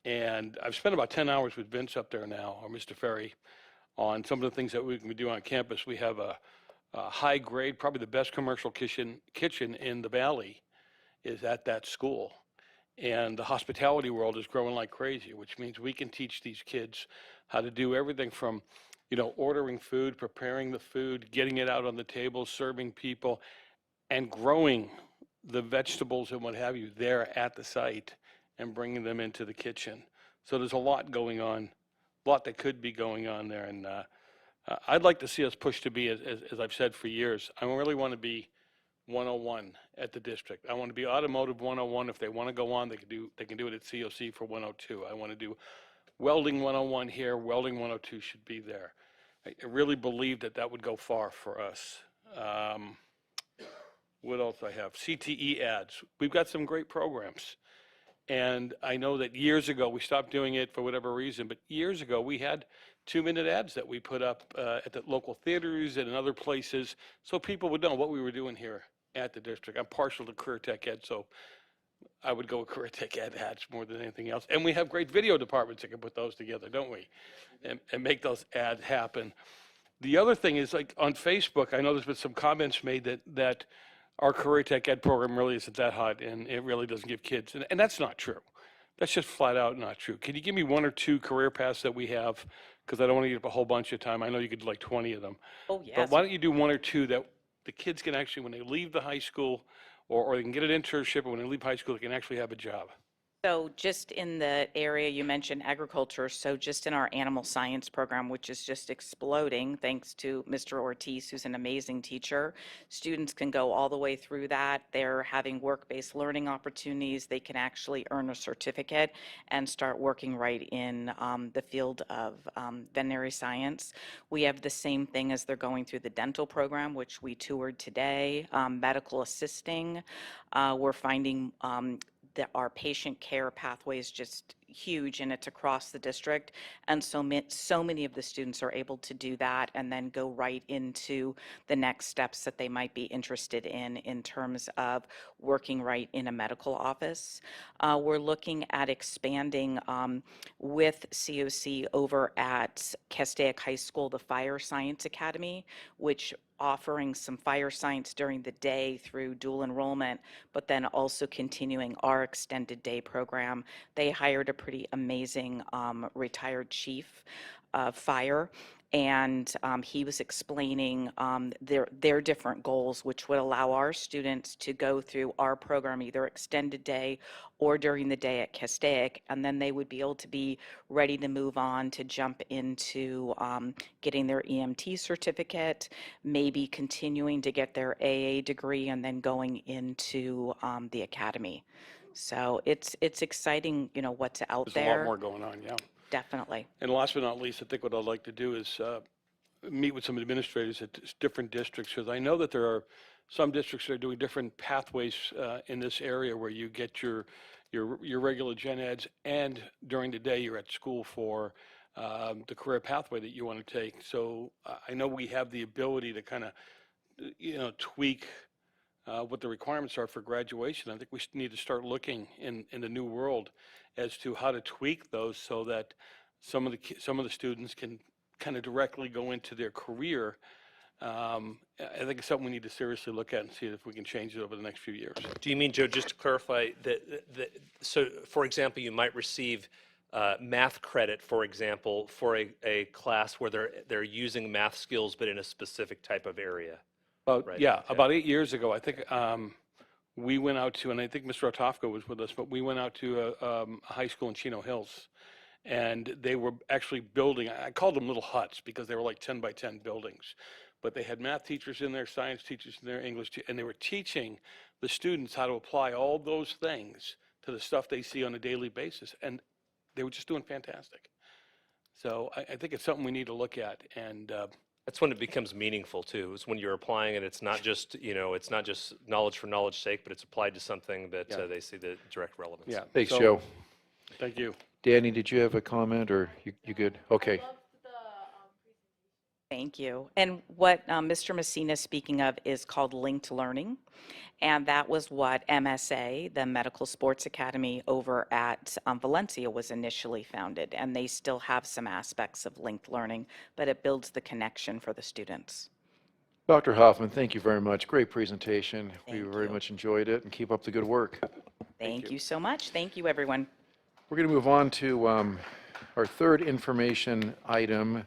And I've spent about 10 hours with Vince up there now, or Mr. Ferry, on some of the things that we can do on campus. We have a high grade, probably the best commercial kitchen in the valley is at that school. And the hospitality world is growing like crazy, which means we can teach these kids how to do everything from, you know, ordering food, preparing the food, getting it out on the table, serving people, and growing the vegetables and what have you there at the site and bringing them into the kitchen. So there's a lot going on, a lot that could be going on there. And I'd like to see us push to be, as I've said for years, I really want to be 101 at the district. I want to be automotive 101. If they want to go on, they can do it at COC for 102. I want to do welding 101 here, welding 102 should be there. I really believe that would go far for us. What else I have? CTE ads. We've got some great programs. And I know that years ago, we stopped doing it for whatever reason, but years ago, we had 2-minute ads that we put up at the local theaters and in other places so people would know what we were doing here at the district. I'm partial to career tech ed, so I would go with career tech ed ads more than anything else. And we have great video departments that can put those together, don't we? And make those ads happen. The other thing is, like on Facebook, I know there's been some comments made that our career tech ed program really isn't that hot and it really doesn't give kids, and that's not true. That's just flat out not true. Can you give me one or two career paths that we have? Because I don't want to eat up a whole bunch of time. I know you could do like 20 of them. Oh, yes. But why don't you do one or two that the kids can actually, when they leave the high school, or they can get an internship, or when they leave high school, they can actually have a job? So just in the area you mentioned agriculture, so just in our animal science program, which is just exploding thanks to Mr. Ortiz, who's an amazing teacher, students can go all the way through that. They're having work-based learning opportunities. They can actually earn a certificate and start working right in the field of veterinary science. We have the same thing as they're going through the dental program, which we toured today, medical assisting. We're finding that our patient care pathway is just huge, and it's across the district. And so many of the students are able to do that and then go right into the next steps that they might be interested in terms of working right in a medical office. We're looking at expanding with COC over at Castaic High School, the Fire Science Academy, which offering some fire science during the day through dual enrollment, but then also continuing our extended day program. They hired a pretty amazing retired chief of fire, and he was explaining their different goals, which would allow our students to go through our program either extended day or during the day at Castaic, and then they would be able to be ready to move on to jump into getting their EMT certificate, maybe continuing to get their AA degree, and then going into the academy. So it's exciting, you know, what's out There's there. a lot more going on, yeah. Definitely. And last but not least, I think what I'd like to do is meet with some administrators at different districts, because I know that there are some districts that are doing different pathways in this area where you get your regular gen eds, and during the day you're at school for the career pathway that you want to take. So I know we have the ability to kind of, you know, tweak what the requirements are for graduation. I think we need to start looking in the new world as to how to tweak those so that some of the students can kind of directly go into their career. I think it's something we need to seriously look at and see if we can change it over the next few years. Do you mean, Joe, just to clarify, so for example, you might receive math credit, for example, for a class where they're using math skills but in a specific type of area? Right. Yeah, about 8 years ago, I think we went out to, and I think Mr. Otofko was with us, but we went out to a high school in Chino Hills, and they were actually building, I called them little huts because they were like 10 by 10 buildings. But they had math teachers in there, science teachers in there, English, and they were teaching the students how to apply all those things to the stuff they see on a daily basis. And they were just doing fantastic. So I think it's something we need to look at. And that's when it becomes meaningful too, is when you're applying it. It's not just, you know, it's not just knowledge for knowledge's sake, but it's applied to something that they see the direct relevance. yeah. Thanks, So, Joe. Thank you. Danny, did you have a comment, or you good? Okay. Thank you. And what Mr. Messina is speaking of is called linked learning. And that was what MSA, the Medical Sports Academy over at Valencia, was initially founded. And they still have some aspects of linked learning, but it builds the connection for the students. Dr. Hoffman, thank you very much. Great presentation. We Thank very you. much enjoyed it, and keep up the good work. Thank you so much. Thank you, everyone. We're going to move on to our third information item.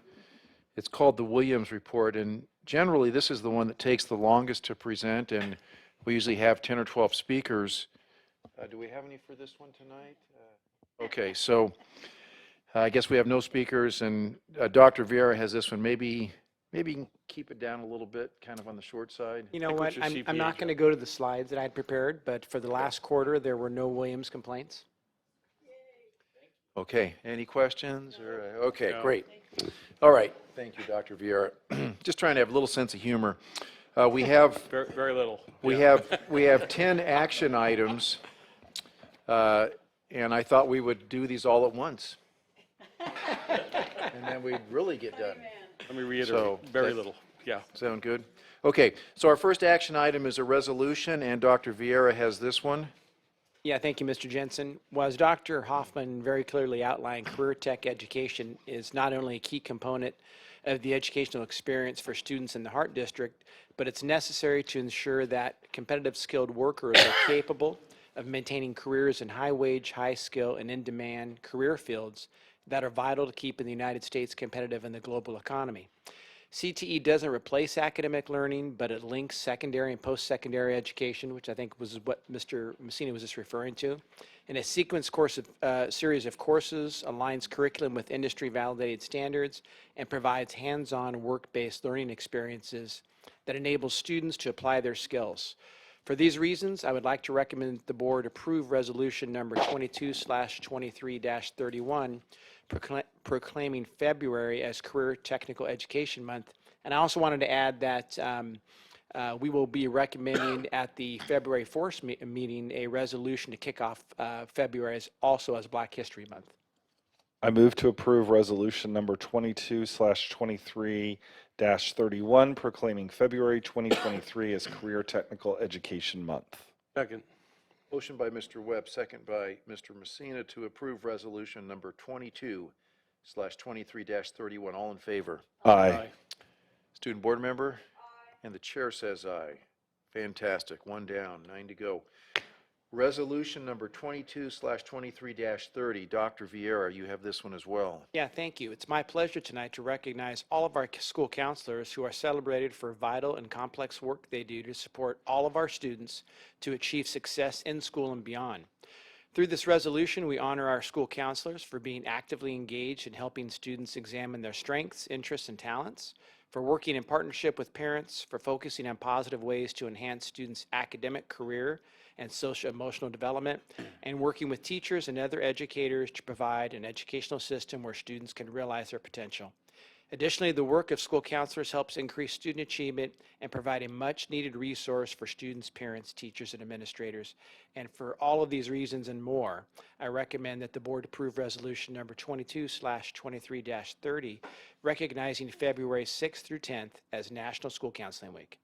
It's called the Williams Report, and generally this is the one that takes the longest to present, and we usually have 10 or 12 speakers. Do we have any for this one tonight? Okay, so I guess we have no speakers, and Dr. Vieira has this one. Maybe you can keep it down a little bit, kind of on the short side. You know what, I'm not going to go to the slides that I had prepared, but for the last quarter, there were no Williams complaints. Okay, any questions? Okay, No. great. All right, thank you, Dr. Vieira. Just trying to have a little sense of humor. We have Very, very little. we Yeah. have 10 action items, and I thought we would do these all at once, and then we'd really get done. Let me reiterate, So, very that- little. Yeah. Sound good? Okay, so our first action item is a resolution, and Dr. Vieira has this one. Yeah, thank you, Mr. Jensen. Well, as Dr. Hoffman very clearly outlined, career tech education is not only a key component of the educational experience for students in the Hart District, but it's necessary to ensure that competitive skilled workers are capable of maintaining careers in high-wage, high-skill, and in-demand career fields that are vital to keeping the United States competitive in the global economy. CTE doesn't replace academic learning, but it links secondary and post-secondary education, which I think was what Mr. Messina was just referring to. In a sequenced series of courses, aligns curriculum with industry-validated standards, and provides hands-on work-based learning experiences that enable students to apply their skills. For these reasons, I would like to recommend the board approve resolution number 22/23-31, proclaiming February as Career Technical Education Month. And I also wanted to add that we will be recommending at the February 4th meeting a resolution to kick off February also as Black History Month. I move to approve resolution number 22/23-31, proclaiming February 2023 as Career Technical Education Month. Second. Motion by Mr. Webb, second by Mr. Messina to approve resolution number 22/23-31. All in favor? Aye. Student board member? And the chair says aye. Fantastic. One down, 9 to go. Resolution number 22/23-30. Dr. Vieira, you have this one as well. Yeah, thank you. It's my pleasure tonight to recognize all of our school counselors who are celebrated for vital and complex work they do to support all of our students to achieve success in school and beyond. Through this resolution, we honor our school counselors for being actively engaged in helping students examine their strengths, interests, and talents, for working in partnership with parents, for focusing on positive ways to enhance students' academic, career, and social-emotional development, and working with teachers and other educators to provide an educational system where students can realize their potential. Additionally, the work of school counselors helps increase student achievement and provide a much-needed resource for students, parents, teachers, and administrators. And for all of these reasons and more, I recommend that the board approve resolution number 22/23-30, recognizing February 6th through 10th as National School Counseling Week.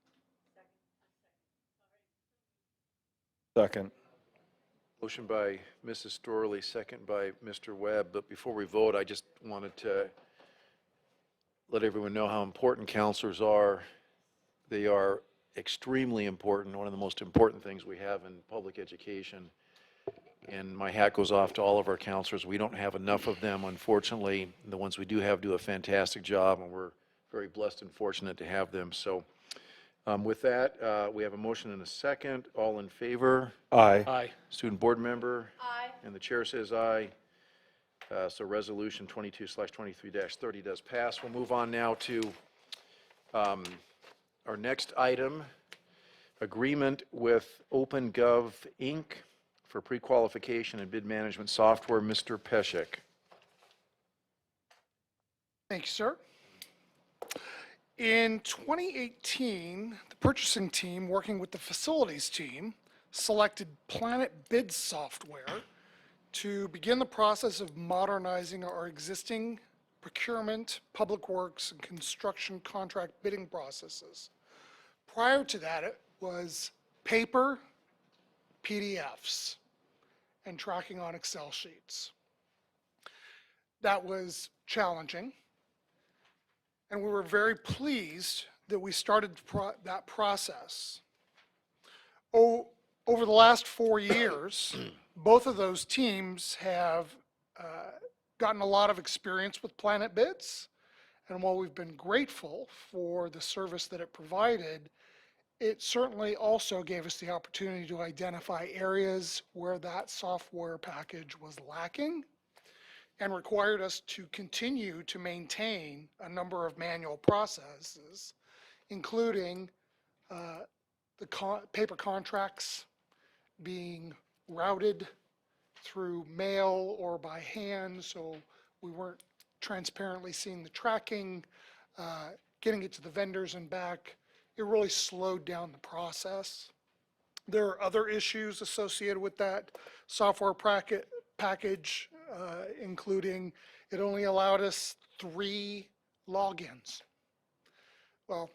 Second. Motion by Mrs. Storley, second by Mr. Webb. But before we vote, I just wanted to let everyone know how important counselors are. They are extremely important, one of the most important things we have in public education. And my hat goes off to all of our counselors. We don't have enough of them, unfortunately. The ones we do have do a fantastic job, and we're very blessed and fortunate to have them. So with that, we have a motion and a second. All in favor? Aye. Aye. Student board member? Aye. And the chair says aye. So resolution 22/23-30 does pass. We'll move on now to our next item, agreement with OpenGov, Inc. for pre-qualification and bid management software. Mr. Peshek. Thank you, sir. In 2018, the purchasing team, working with the facilities team, selected Planet Bid software to begin the process of modernizing our existing procurement, public works, and construction contract bidding processes. Prior to that, it was paper, PDFs, and tracking on Excel sheets. That was challenging, and we were very pleased that we started that process. Over the last 4 years, both of those teams have gotten a lot of experience with Planet Bids, and while we've been grateful for the service that it provided, it certainly also gave us the opportunity to identify areas where that software package was lacking and required us to continue to maintain a number of manual processes, including the paper contracts being routed through mail or by hand, so we weren't transparently seeing the tracking, getting it to the vendors and back. It really slowed down the process. There are other issues associated with that software package, including it only allowed us 3 logins. Well,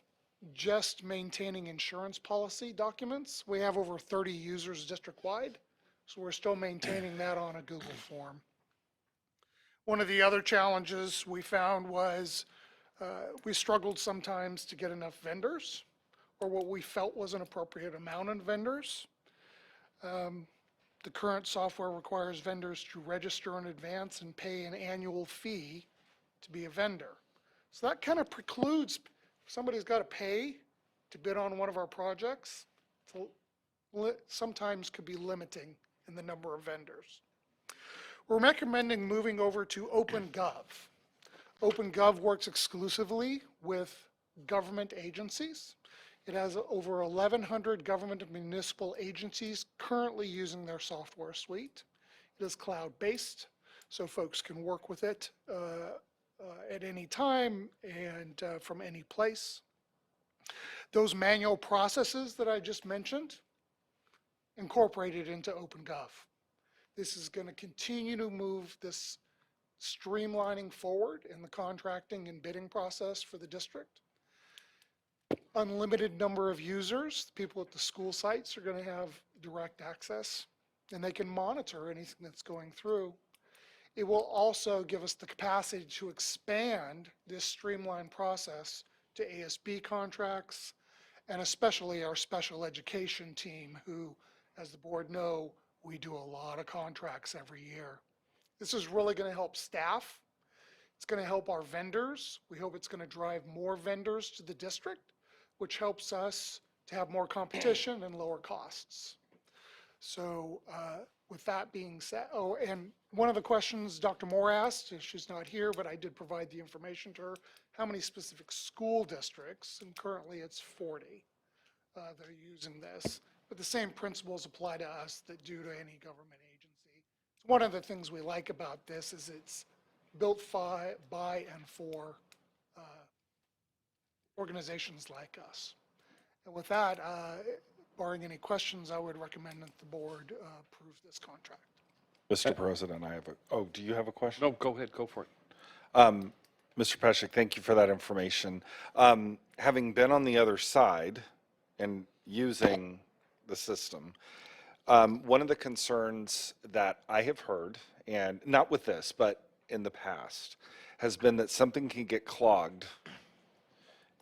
just maintaining insurance policy documents, we have over 30 users district-wide. So we're still maintaining that on a Google form. One of the other challenges we found was we struggled sometimes to get enough vendors, or what we felt was an appropriate amount of vendors. The current software requires vendors to register in advance and pay an annual fee to be a vendor. So that kind of precludes, if somebody's got to pay to bid on one of our projects, sometimes could be limiting in the number of vendors. We're recommending moving over to OpenGov. OpenGov works exclusively with government agencies. It has over 1,100 government and municipal agencies currently using their software suite. It is cloud-based, so folks can work with it at any time and from any place. Those manual processes that I just mentioned, incorporated into OpenGov. This is going to continue to move this streamlining forward in the contracting and bidding process for the district. Unlimited number of users, people at the school sites are going to have direct access, and they can monitor anything that's going through. It will also give us the capacity to expand this streamlined process to ASB contracts, and especially our special education team, who, as the board know, we do a lot of contracts every year. This is really going to help staff. It's going to help our vendors. We hope it's going to drive more vendors to the district, which helps us to have more competition and lower costs. So with that being said, oh, and one of the questions Dr. Moore asked, she's not here, but I did provide the information to her, how many specific school districts, and currently it's 40 that are using this. But the same principles apply to us that do to any government agency. One of the things we like about this is it's built by and for organizations like us. And with that, barring any questions, I would recommend that the board approve this contract. Mr. President, I have do you have a question? No, go ahead, go for it. Mr. Peshek, thank you for that information. Having been on the other side and using the system, one of the concerns that I have heard, and not with this, but in the past, has been that something can get clogged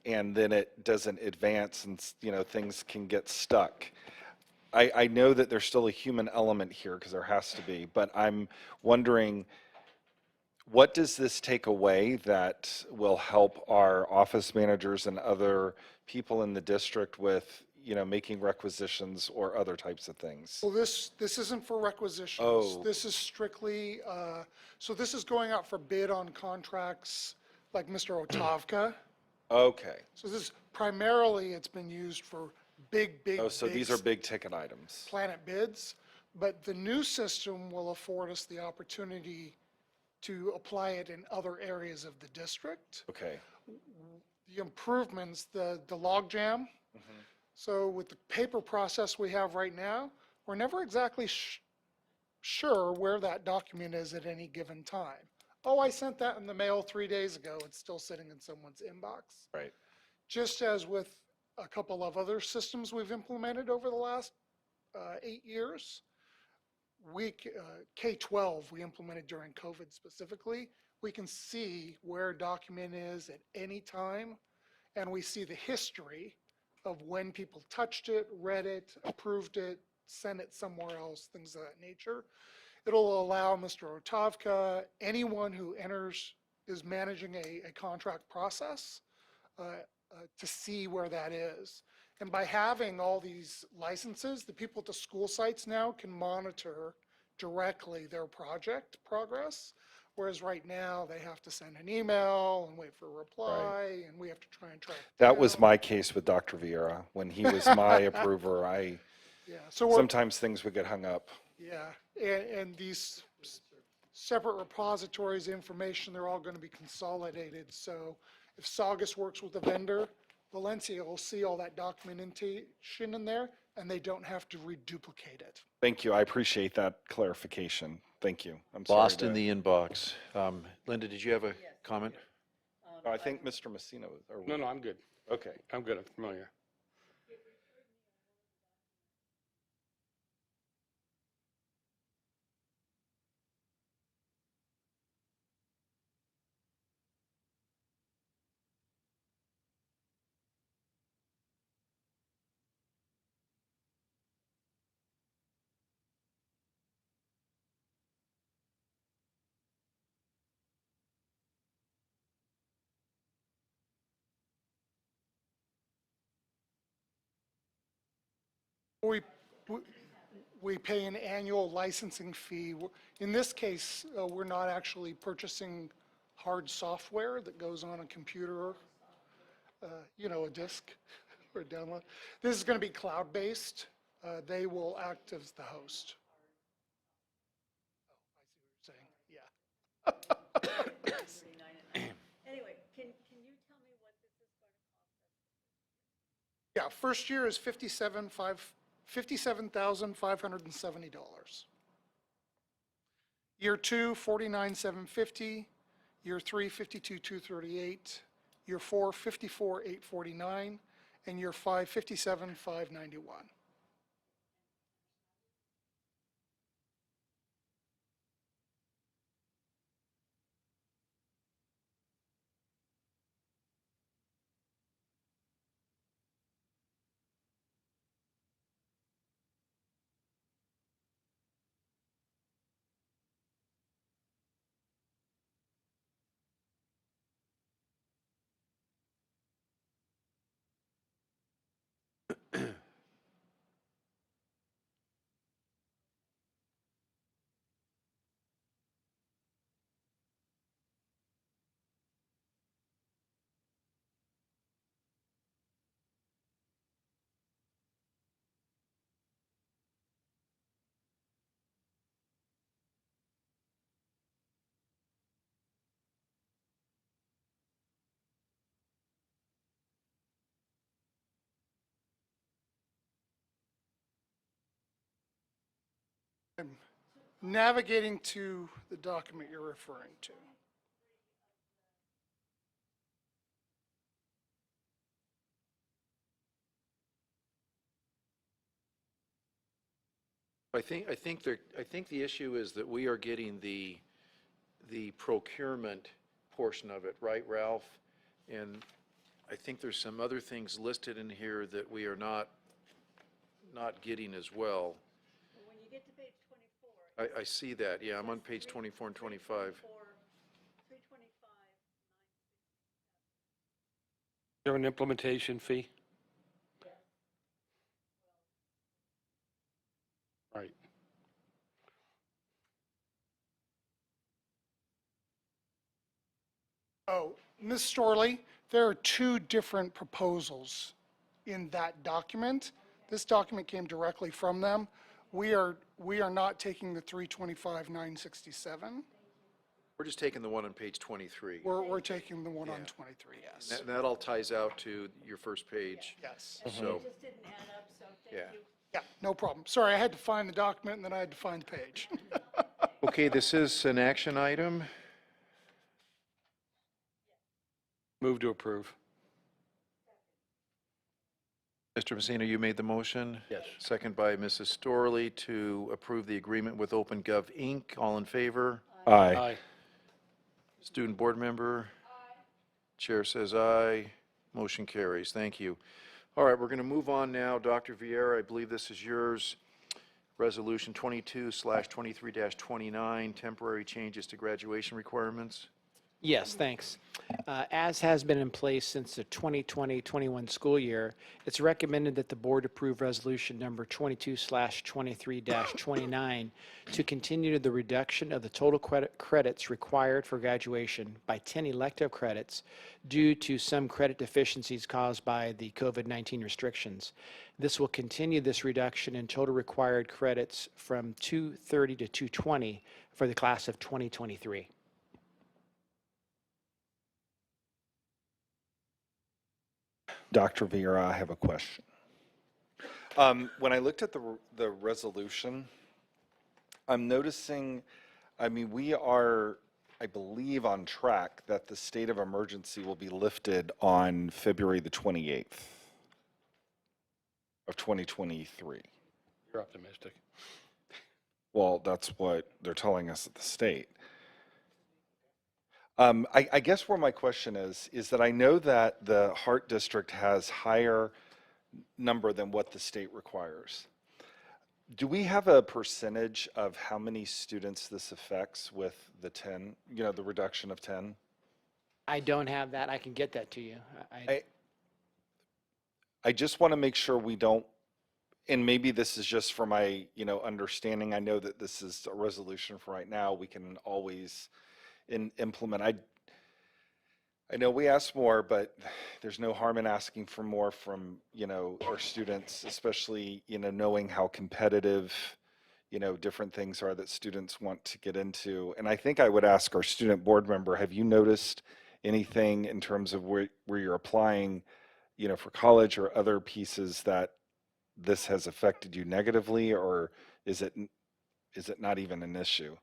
and then it doesn't advance, and things can get stuck. I know that there's still a human element here, because there has to be, but I'm wondering, what does this take away that will help our office managers and other people in the district with making requisitions or other types of things? Well, this isn't for requisitions. Oh. This is strictly, so this is going out for bid on contracts like Mr. Otavka. Okay. So this primarily, it's been used for big So these are big ticket items. Planet bids, but the new system will afford us the opportunity to apply it in other areas of the district. Okay. The improvements, the log jam. So with the paper process we have right now, we're never exactly sure where that document is at any given time. Oh, I sent that in the mail 3 days ago. It's still sitting in someone's inbox. Right. Just as with a couple of other systems we've implemented over the last 8 years, K-12 we implemented during COVID specifically. We can see where a document is at any time, and we see the history of when people touched it, read it, approved it, sent it somewhere else, things of that nature. It'll allow Mr. Otavka, anyone who is managing a contract process, to see where that is. And by having all these licenses, the people at the school sites now can monitor directly their project progress, whereas right now they have to send an email and wait for a reply, and we have to try and track. That was my case with Dr. Vieira. When he was my approver, So sometimes things would get hung up. Yeah, and these separate repositories of information, they're all going to be consolidated. So if Saugus works with a vendor, Valencia will see all that documentation in there, and they don't have to reduplicate it. Thank you. I appreciate that clarification. Thank you. I'm sorry. Lost in the inbox. Linda, did you have a comment? I think Mr. Messina was. No, I'm good. Okay. I'm good, I'm familiar. We, we- we pay an annual licensing fee. In this case, we're not actually purchasing hard software that goes on a computer, a disk or a download. This is going to be cloud-based. They will act as the host. Oh, I see what you're saying, yeah. Anyway, can you tell me what this is going to cost us? Yeah, first year is $57,570. Year two, $49,750. Year three, $52,238. Year four, $54,849. And year five, $57,591. I'm navigating to the document you're referring to. I think the issue is that we are getting the procurement portion of it, right, Ralph? And I think there's some other things listed in here that we are not getting as well. When you get to page 24. I see that, yeah, I'm on page 24 and 25. 325. Is there an implementation fee? Right. Oh, Ms. Storley, there are two different proposals in that document. This document came directly from them. We are not taking the 325,967. We're just taking the one on page 23. We're taking the one on Yeah. 23, yes. That all ties out to your first page. Yes. So, It just didn't add up, so thank yeah. you. Yeah, no problem. Sorry, I had to find the document and then I had to find the page. Okay, this is an action item. Move to approve. Mr. Messina, you made the motion? Yes. Second by Mrs. Storley to approve the agreement with OpenGov, Inc. All in favor? Aye. Student board member? Chair says aye. Motion carries. Thank you. All right, we're going to move on now. Dr. Vieira, I believe this is yours. Resolution 22/23-29, temporary changes to graduation requirements. Yes, thanks. As has been in place since the 2020-21 school year, it's recommended that the board approve resolution number 22/23-29 to continue the reduction of the total credits required for graduation by 10 elective credits due to some credit deficiencies caused by the COVID-19 restrictions. This will continue this reduction in total required credits from 230 to 220 for the class of 2023. Dr. Vieira, I have a question. When I looked at the resolution, I'm noticing, we are, I believe, on track that the state of emergency will be lifted on February the 28th of 2023. You're optimistic. Well, that's what they're telling us at the state. I guess where my question is that I know that the Hart District has higher number than what the state requires. Do we have a percentage of how many students this affects with the 10, the reduction of 10? I don't have that. I can get that to you. I just want to make sure we don't and maybe this is just for my, understanding. I know that this is a resolution for right now. We can always implement. I know we ask more, but there's no harm in asking for more from, our students, especially, knowing how competitive, different things are that students want to get into. And I think I would ask our student board member, have you noticed anything in terms of where you're applying, for college or other pieces that this has affected you negatively, or is it not even an issue?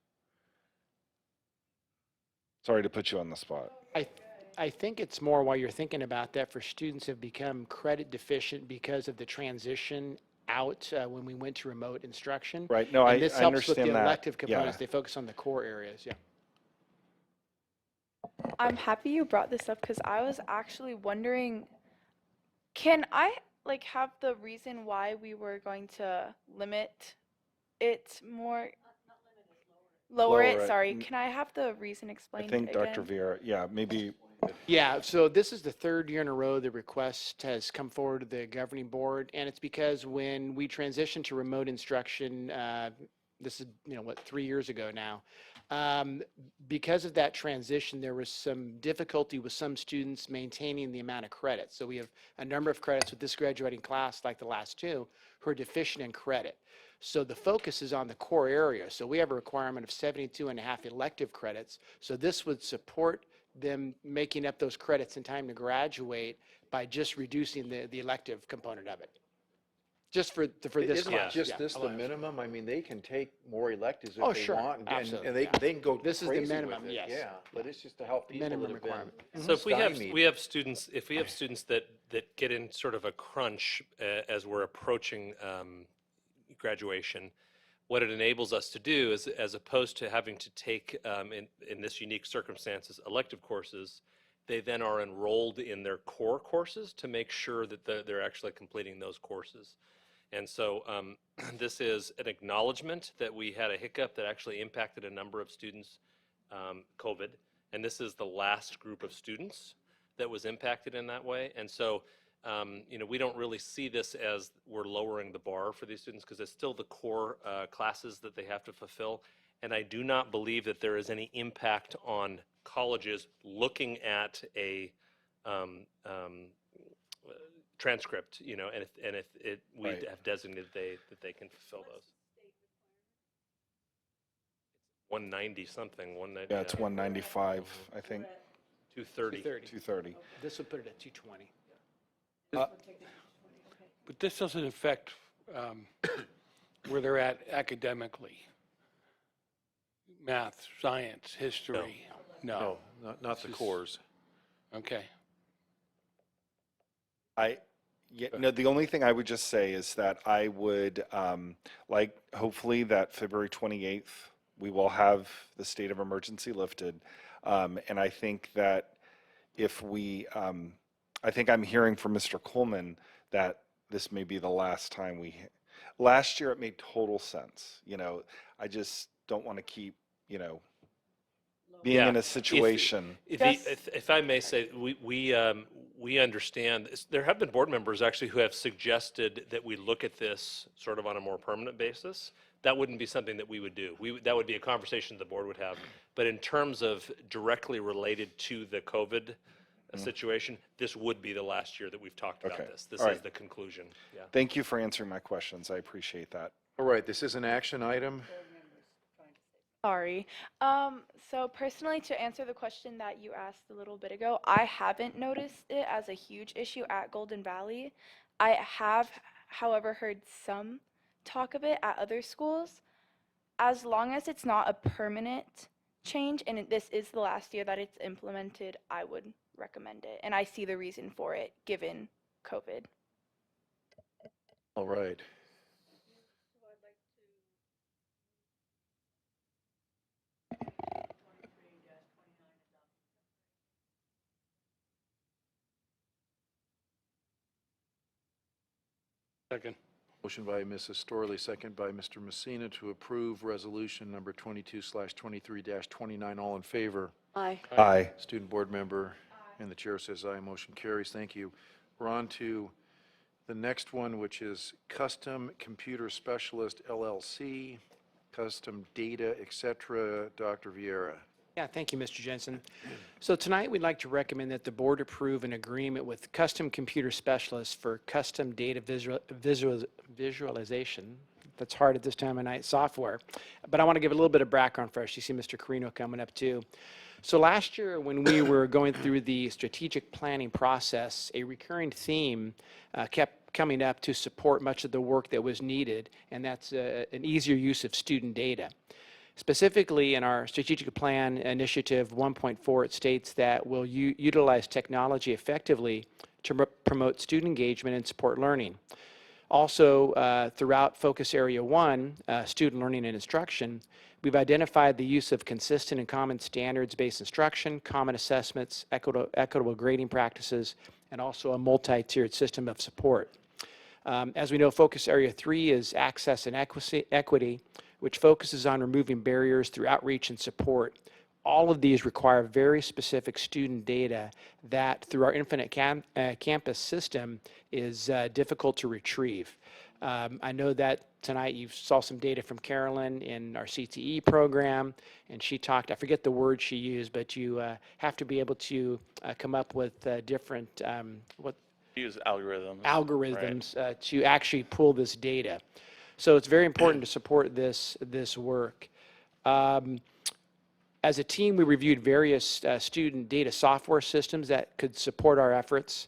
Sorry to put you on the spot. I think it's more while you're thinking about that for students who have become credit deficient because of the transition out when we went to remote instruction. Right. No, And this I helps with understand the that. elective components. Yeah. They focus on the core areas. Yeah. I'm happy you brought this up because I was actually wondering, can I have the reason why we were going to limit it more? Lower it, sorry. Can I have the reason I explained think again? Dr. Vieira, yeah, maybe. Yeah, so this is the third year in a row the request has come forward to the governing board, and it's because when we transitioned to remote instruction, this is, 3 years ago now, because of that transition, there was some difficulty with some students maintaining the amount of credits. So we have a number of credits with this graduating class, like the last two, who are deficient in credit. So the focus is on the core area. So we have a requirement of 72.5 elective credits. So this would support them making up those credits in time to graduate by just reducing the elective component of it. Just for this Isn't class. just yeah, this the alone. minimum? I mean, they can take more electives if Oh, they sure, want, and absolutely, yeah. they can go This is the crazy minimum, with it. yes. Yeah, but it's just to help people Minimum that have been requirement. So if we stymied. have students, if we have students that get in sort of a crunch as we're approaching graduation, what it enables us to do is, as opposed to having to take in this unique circumstances elective courses, they then are enrolled in their core courses to make sure that they're actually completing those courses. And so this is an acknowledgement that we had a hiccup that actually impacted a number of students, COVID, and this is the last group of students that was impacted in that way. And so, we don't really see this as we're lowering the bar for these students because it's still the core classes that they have to fulfill. And I do not believe that there is any impact on colleges looking at a transcript, and if we Right. have designated that they can fulfill those. 190 something, 190. Yeah, it's 195, I think. 230. 230. This would put it at 220. But this doesn't affect where they're at academically. Math, science, history. No. No, not the cores. Okay. The only thing I would just say is that I would hopefully that February 28th, we will have the state of emergency lifted. And I think that if we, I think I'm hearing from Mr. Coleman that this may be the last time last year it made total sense. I just don't want to keep, being Yeah. in a situation. If I may say, we understand, there have been board members actually who have suggested that we look at this sort of on a more permanent basis. That wouldn't be something that we would do. That would be a conversation the board would have. But in terms of directly related to the COVID situation, this would be the last year that we've talked about Okay. this. This All is right. the conclusion. Yeah. Thank you for answering my questions. I appreciate that. All right, this is an action item. Sorry. So personally, to answer the question that you asked a little bit ago, I haven't noticed it as a huge issue at Golden Valley. I have, however, heard some talk of it at other schools. As long as it's not a permanent change and this is the last year that it's implemented, I would recommend it. And I see the reason for it given COVID. All right. Second. Motion by Mrs. Storley, second by Mr. Messina to approve resolution number 22/23-29. All in favor? Aye. Aye. Student board member and the chair says aye. Motion carries. Thank you. We're on to The next one, which is Custom Computer Specialist LLC, Custom Data, et cetera. Dr. Vieira. Yeah, thank you, Mr. Jensen. So tonight, we'd like to recommend that the board approve an agreement with Custom Computer Specialists for custom data visualization. That's hard at this time of night, software. But I want to give a little bit of background first. You see Mr. Carino coming up too. So last year, when we were going through the strategic planning process, a recurring theme kept coming up to support much of the work that was needed, and that's an easier use of student data. Specifically, in our strategic plan initiative 1.4, it states that we'll utilize technology effectively to promote student engagement and support learning. Also, throughout Focus Area 1, Student Learning and Instruction, we've identified the use of consistent and common standards-based instruction, common assessments, equitable grading practices, and also a multi-tiered system of support. As we know, Focus Area 3 is Access and Equity, which focuses on removing barriers through outreach and support. All of these require very specific student data that, through our Infinite Campus system, is difficult to retrieve. I know that tonight you saw some data from Carolyn in our CTE program, and she talked, I forget the word she used, but you have to be able to come up with different, Use algorithms. algorithms to actually pull this data. So it's very important to support this work. As a team, we reviewed various student data software systems that could support our efforts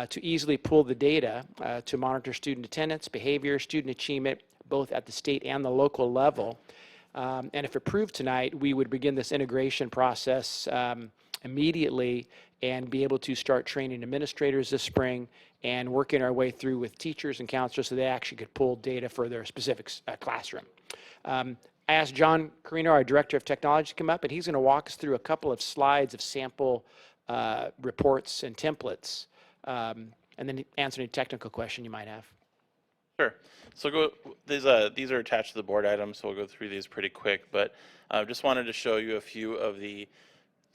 to easily pull the data to monitor student attendance, behavior, student achievement, both at the state and the local level. And if approved tonight, we would begin this integration process immediately and be able to start training administrators this spring and working our way through with teachers and counselors so they actually could pull data for their specific classroom. I asked John Carino, our Director of Technology, to come up, and he's going to walk us through a couple of slides of sample reports and templates, and then answer any technical question you might have. Sure. So these are attached to the board items, so we'll go through these pretty quick, but just wanted to show you a few of the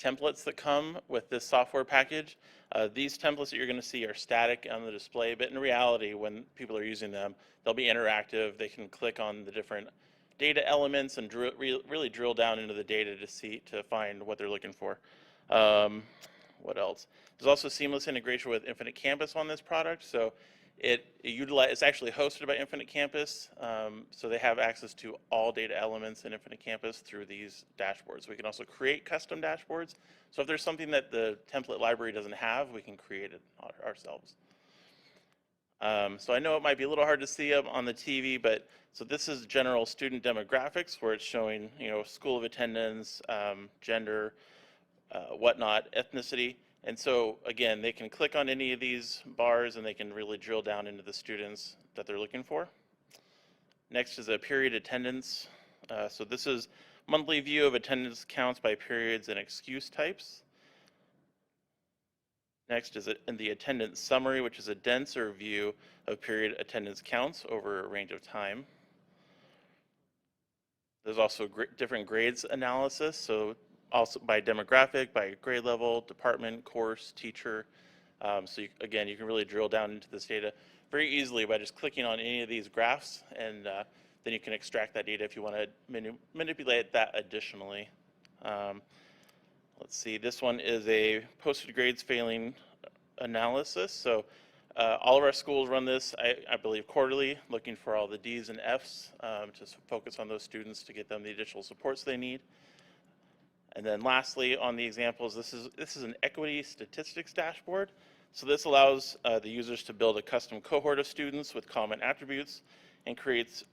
templates that come with this software package. These templates that you're going to see are static on the display, but in reality, when people are using them, they'll be interactive. They can click on the different data elements and really drill down into the data to find what they're looking for. What else? There's also seamless integration with Infinite Campus on this product. So it's actually hosted by Infinite Campus. So they have access to all data elements in Infinite Campus through these dashboards. We can also create custom dashboards. So if there's something that the template library doesn't have, we can create it ourselves. So I know it might be a little hard to see up on the TV, but so this is general student demographics where it's showing, school of attendance, gender, whatnot, ethnicity. And so again, they can click on any of these bars and they can really drill down into the students that they're looking for. Next is a period attendance. So this is monthly view of attendance counts by periods and excuse types. Next is in the attendance summary, which is a denser view of period attendance counts over a range of time. There's also different grades analysis, so also by demographic, by grade level, department, course, teacher. So again, you can really drill down into this data very easily by just clicking on any of these graphs, and then you can extract that data if you want to manipulate that additionally. Let's see, this one is a posted grades failing analysis. So all of our schools run this, I believe, quarterly, looking for all the D's and F's to focus on those students to get them the additional supports they need. And then lastly, on the examples, this is an equity statistics dashboard. So this allows the users to build a custom cohort of students with common attributes and creates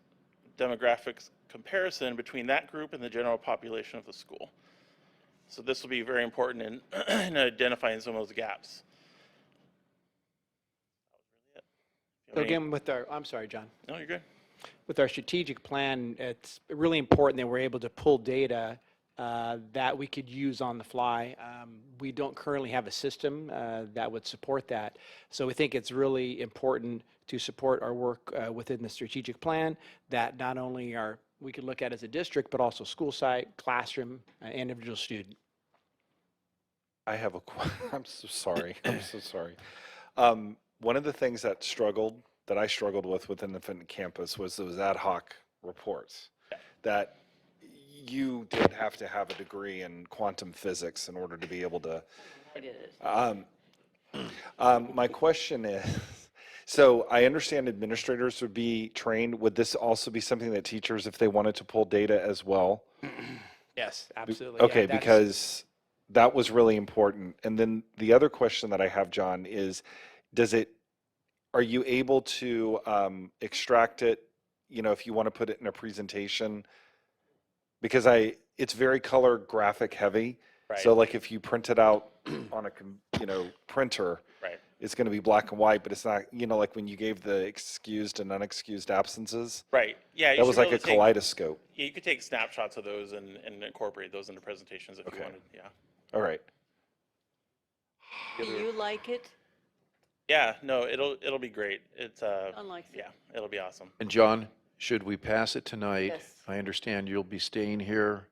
demographics comparison between that group and the general population of the school. So this will be very important in identifying some of those gaps. So again, I'm sorry, John. No, you're good. With our strategic plan, it's really important that we're able to pull data that we could use on the fly. We don't currently have a system that would support that. So we think it's really important to support our work within the strategic plan that not only we can look at as a district, but also school site, classroom, individual student. I have I'm so sorry. I'm so sorry. One of the things that struggled that I struggled with within the Fenton campus was those ad hoc reports. That you did have to have a degree in quantum physics in order to be able to. It is. My question is, so I understand administrators would be trained. Would this also be something that teachers, if they wanted to pull data as well? Yes, absolutely. Okay, Yeah, that's- because that was really important. And then the other question that I have, John, is are you able to extract it, if you want to put it in a presentation? Because it's very color graphic heavy. So like if you print it out on a printer, it's going to be black and white, but it's not, like when you gave the excused and unexcused absences. Right. Yeah. That was like a kaleidoscope. Yeah, you could take snapshots of those and incorporate those into presentations if you wanted. Yeah. All right. Do you like it? Yeah. No, it'll be great. It's Unlike yeah, it'll be awesome. And John, should we pass it tonight? Yes. I understand you'll be staying here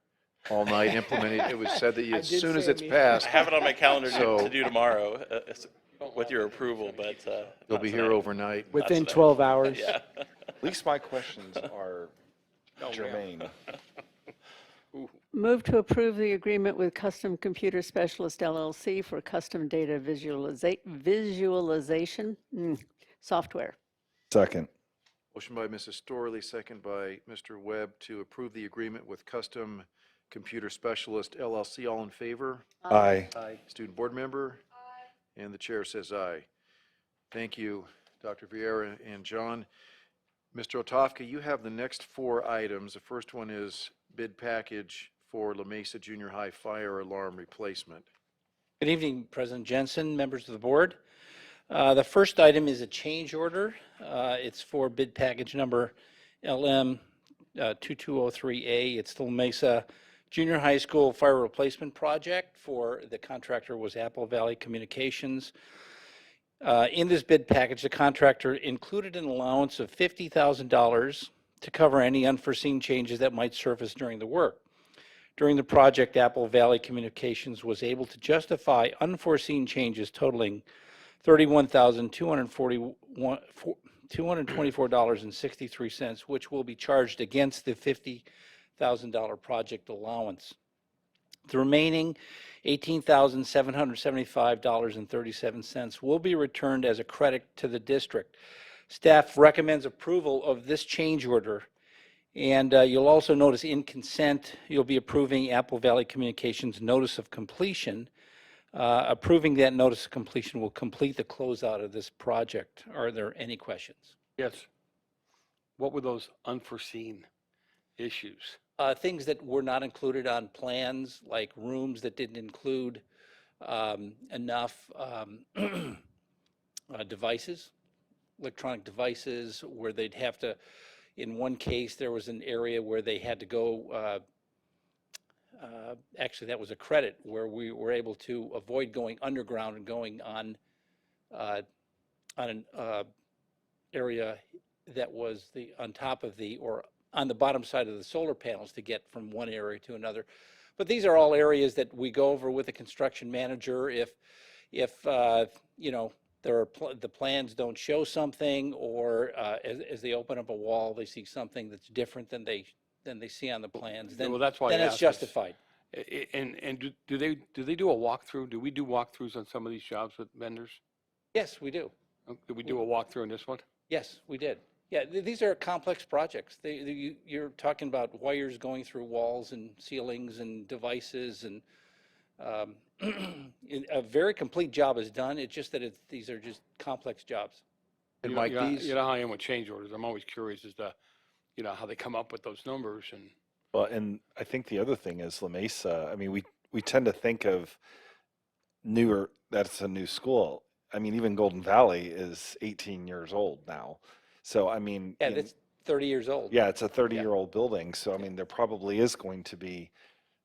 all night implementing. It was said that I as did soon as say it's me. passed. I have it on my calendar So- to do tomorrow with your approval, but You'll not be here tonight. overnight. Within today. 12 hours. Yeah. At least my questions are germane. Move to approve the agreement with Custom Computer Specialist LLC for custom data visualization software. Second. Motion by Mrs. Storley, second by Mr. Webb to approve the agreement with Custom Computer Specialist LLC. All in favor? Aye. Student board member? Aye. And the chair says aye. Thank you, Dr. Vieira and John. Mr. Otofka, you have the next 4 items. The first one is bid package for La Mesa Junior High fire alarm replacement. Good evening, President Jensen, members of the board. The first item is a change order. It's for bid package number LM 2203A. It's the La Mesa Junior High School fire replacement project. For the contractor was Apple Valley Communications. In this bid package, the contractor included an allowance of $50,000 to cover any unforeseen changes that might surface during the work. During the project, Apple Valley Communications was able to justify unforeseen changes totaling $31,224.63, which will be charged against the $50,000 project allowance. The remaining $18,775.37 will be returned as a credit to the district. Staff recommends approval of this change order. And you'll also notice in consent, you'll be approving Apple Valley Communications notice of completion. Approving that notice of completion will complete the closeout of this project. Are there any questions? Yes. What were those unforeseen issues? Things that were not included on plans, like rooms that didn't include enough devices, electronic devices, where they'd have to, in one case, there was an area where they had to go, actually that was a credit, where we were able to avoid going underground and going on an area that was on top of or on the bottom side of the solar panels to get from one area to another. But these are all areas that we go over with the construction manager. If the plans don't show something, or as they open up a wall, they see something that's different than they see on the plans, then, Well, that's why I then it's asked. justified. And do they do a walkthrough? Do we do walkthroughs on some of these jobs with vendors? Yes, we do. Did we do a walkthrough on this one? Yes, we did. Yeah, these are complex projects. You're talking about wires going through walls and ceilings and devices, and a very complete job is done. It's just that these are just complex jobs. And You Mike, know these, how I am with change orders. I'm always curious as to, how they come up with those numbers. And Well, and I think the other thing is La Mesa. I mean, we tend to think of that's a new school. I mean, even Golden Valley is 18 years old now. So, I mean. Yeah, that's 30 years old. Yeah, it's a 30-year-old building. So, I mean, there probably is going to be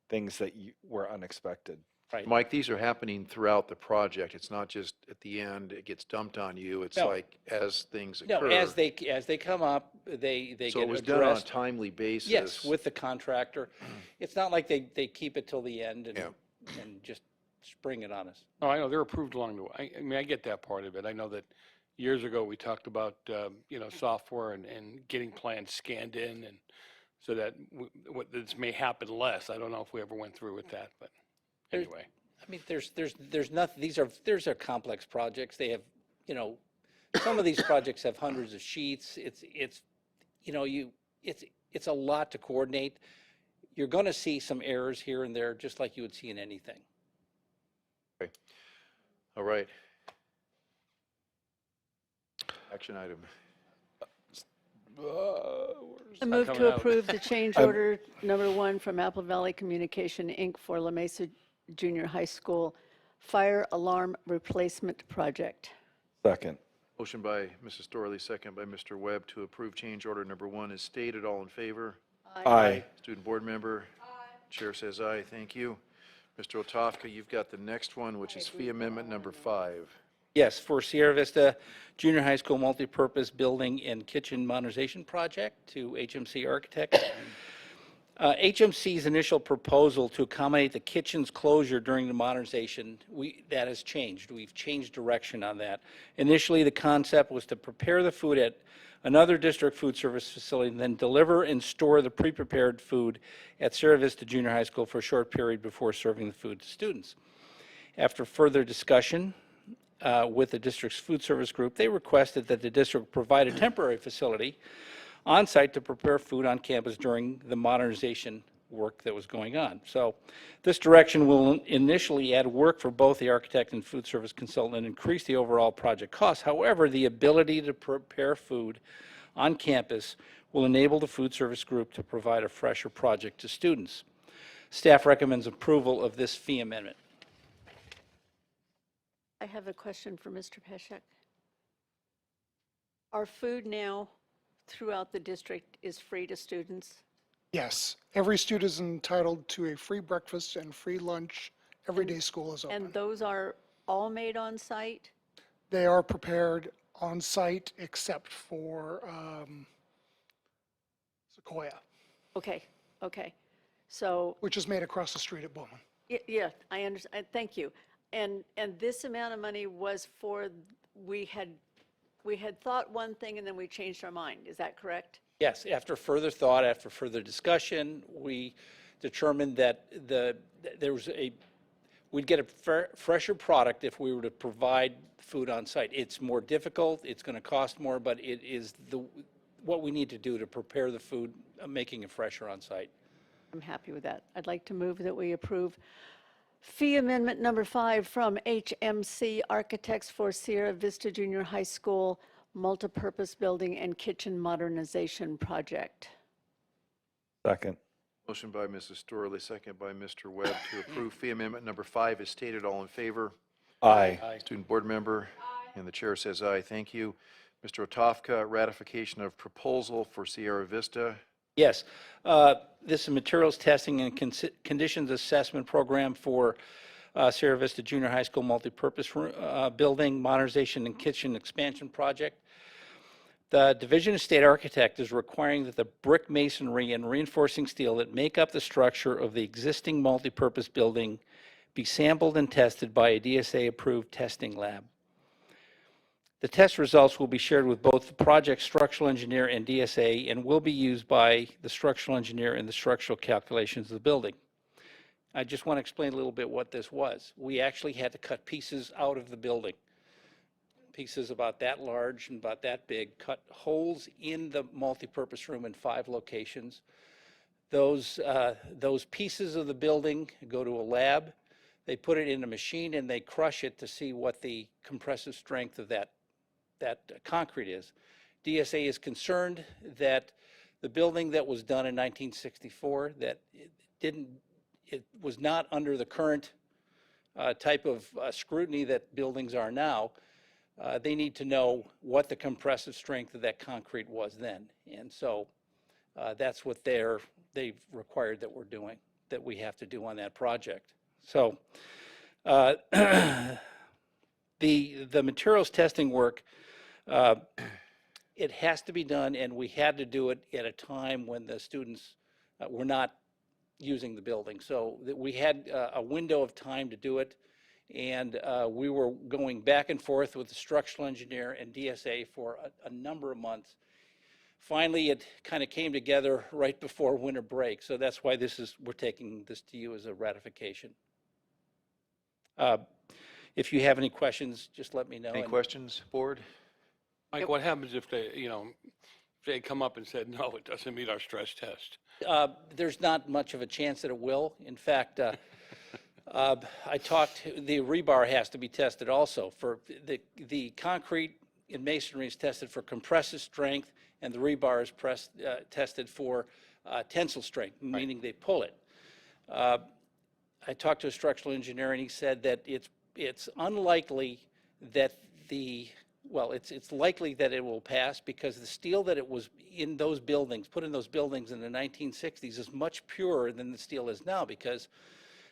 things that were unexpected. Right. Mike, these are happening throughout the project. It's not just at the end, it gets dumped on you. It's No. like as things No, occur. as they come up, they So get it was done on a addressed. timely basis. Yes, with the contractor. It's not like they keep it till the end and just spring it on us. oh, I know they're approved along the way. I mean, I get that part of it. I know that years ago, we talked about, software and getting plans scanned in and so that this may happen less. I don't know if we ever went through with that, but anyway. I mean, there's nothing, these are complex projects. They have, some of these projects have hundreds of sheets. It's a lot to coordinate. You're going to see some errors here and there, just like you would see in anything. Okay. All right. Action item. I move to approve the change order number 1 from Apple Valley Communication, Inc. for La Mesa Junior High School Fire Alarm Replacement Project. Second. Motion by Mrs. Storley, second by Mr. Webb to approve change order number 1 is stated. All in favor? Aye. Student board member? Chair says aye. Thank you. Mr. Otofka, you've got the next one, which is fee amendment number 5. Yes, for Sierra Vista Junior High School Multipurpose Building and Kitchen Modernization Project to HMC Architects. HMC's initial proposal to accommodate the kitchen's closure during the modernization, that has changed. We've changed direction on that. Initially, the concept was to prepare the food at another district food service facility and then deliver and store the pre-prepared food at Sierra Vista Junior High School for a short period before serving the food to students. After further discussion with the district's food service group, they requested that the district provide a temporary facility on site to prepare food on campus during the modernization work that was going on. So this direction will initially add work for both the architect and food service consultant and increase the overall project cost. However, the ability to prepare food on campus will enable the food service group to provide a fresher project to students. Staff recommends approval of this fee amendment. I have a question for Mr. Peshek. Our food now throughout the district is free to students? Yes, every student is entitled to a free breakfast and free lunch every day school is open. And those are all made on site? They are prepared on site except for Sequoia. Okay, okay. So, Which is made across the street at Bowman. yeah, I understand. Thank you. And this amount of money was for, we had thought one thing and then we changed our mind. Is that correct? Yes, after further thought, after further discussion, we determined that we'd get a fresher product if we were to provide food on site. It's more difficult, it's going to cost more, but it is what we need to do to prepare the food, making it fresher on site. I'm happy with that. I'd like to move that we approve fee amendment number 5 from HMC Architects for Sierra Vista Junior High School Multipurpose Building and Kitchen Modernization Project. Second. Motion by Mrs. Storley, second by Mr. Webb to approve fee amendment number 5 is stated. All in favor? Aye. Student board member? And the chair says aye. Thank you. Mr. Otofka, ratification of proposal for Sierra Vista. Yes, this is materials testing and conditions assessment program for Sierra Vista Junior High School Multipurpose Building Modernization and Kitchen Expansion Project. The Division of State Architect is requiring that the brick masonry and reinforcing steel that make up the structure of the existing multipurpose building be sampled and tested by a DSA-approved testing lab. The test results will be shared with both the project structural engineer and DSA and will be used by the structural engineer in the structural calculations of the building. I just want to explain a little bit what this was. We actually had to cut pieces out of the building, pieces about that large and about that big, cut holes in the multipurpose room in 5 locations. Those pieces of the building go to a lab. They put it in a machine and they crush it to see what the compressive strength of that concrete is. DSA is concerned that the building that was done in 1964, that it was not under the current type of scrutiny that buildings are now. They need to know what the compressive strength of that concrete was then. And so that's what they've required that we're doing, that we have to do on that project. So the materials testing work, it has to be done, and we had to do it at a time when the students were not using the building. So that we had a window of time to do it, And we were going back and forth with the structural engineer and DSA for a number of months. Finally, it kind of came together right before winter break. So that's why we're taking this to you as a ratification. If you have any questions, just let me know. Any questions, board? Mike, what happens if they, if they come up and said, no, it doesn't meet our stress test? There's not much of a chance that it will. In fact, I talked, the rebar has to be tested also. For the concrete in masonry is tested for compressive strength, and the rebar is tested for tensile strength, meaning they pull it. I talked to a structural engineer, and he said that it's unlikely that it's likely that it will pass because the steel that it was in those buildings, put in those buildings in the 1960s, is much purer than the steel is now, because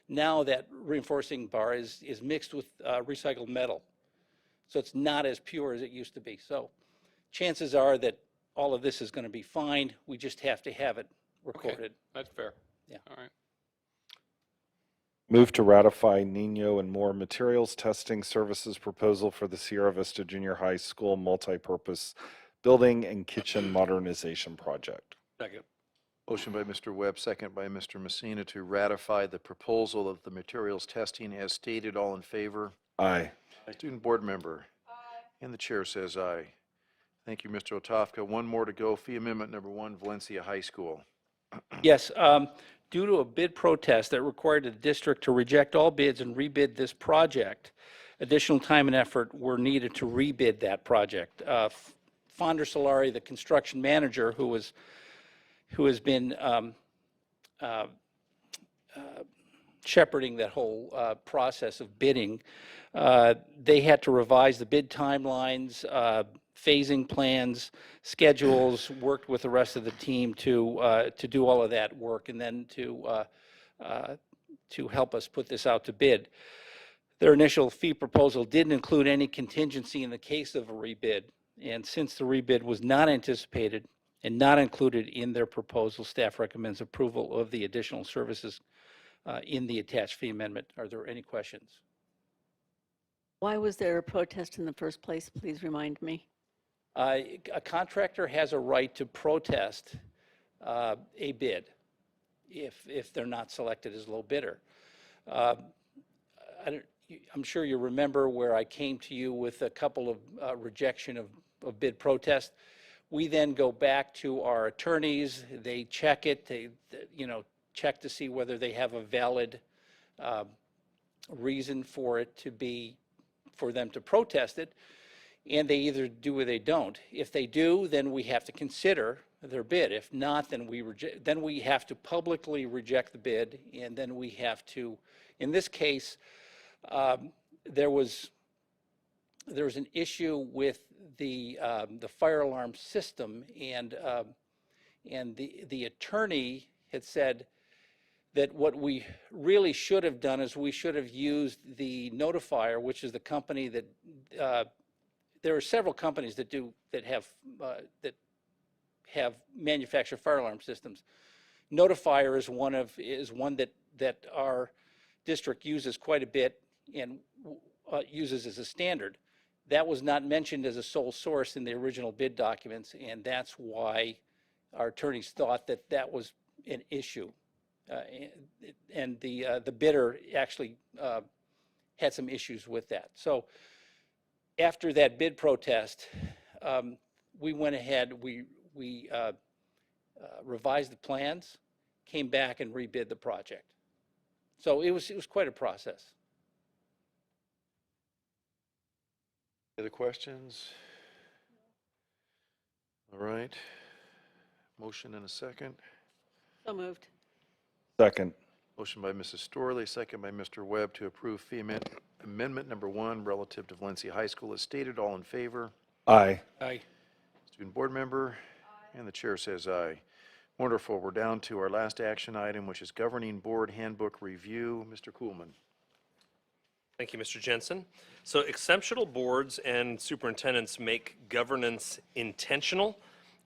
now that reinforcing bar is mixed with recycled metal. So it's not as pure as it used to be. So chances are that all of this is going to be fine. We just have to have it recorded. Okay, that's fair. Yeah. All right. Move to ratify Nino and More Materials Testing Services proposal for the Sierra Vista Junior High School multipurpose building and kitchen modernization project. Second. Motion by Mr. Webb, second by Mr. Messina to ratify the proposal of the materials testing as stated. All in favor? Aye. Student board member? Aye. And the chair says aye. Thank you, Mr. Otofka. One more to go. Fee amendment number 1, Valencia High School. Yes, due to a bid protest that required the district to reject all bids and rebid this project, additional time and effort were needed to rebid that project. Fonder Solari, the construction manager, who has been shepherding that whole process of bidding, they had to revise the bid timelines, phasing plans, schedules, worked with the rest of the team to do all of that work, and then to help us put this out to bid. Their initial fee proposal didn't include any contingency in the case of a rebid, and since the rebid was not anticipated and not included in their proposal, staff recommends approval of the additional services in the attached fee amendment. Are there any questions? Why was there a protest in the first place? Please remind me. A contractor has a right to protest a bid if they're not selected as low bidder. I'm sure you remember where I came to you with a couple of rejection of bid protest. We then go back to our attorneys. They check it. They check to see whether they have a valid reason for them to protest it. And they either do or they don't. If they do, then we have to consider their bid. If not, then we have to publicly reject the bid, and then we have to, in this case, there was an issue with the fire alarm system, and the attorney had said that what we really should have done is we should have used the notifier, which is the company that there are several companies that have manufactured fire alarm systems. Notifier is one that our district uses quite a bit and uses as a standard. That was not mentioned as a sole source in the original bid documents, and that's why our attorneys thought that that was an issue. And the bidder actually had some issues with that. So after that bid protest, we went ahead, we revised the plans, came back and rebid the project. So it was quite a process. Other questions? All right. Motion and a second. So moved. Second. Motion by Mrs. Storley, second by Mr. Webb to approve fee amendment number 1 relative to Valencia High School as stated. All in favor? Aye. Aye. Student board member? Aye. And the chair says aye. Wonderful. We're down to our last action item, which is governing board handbook review. Mr. Kuhlman. Thank you, Mr. Jensen. So exceptional boards and superintendents make governance intentional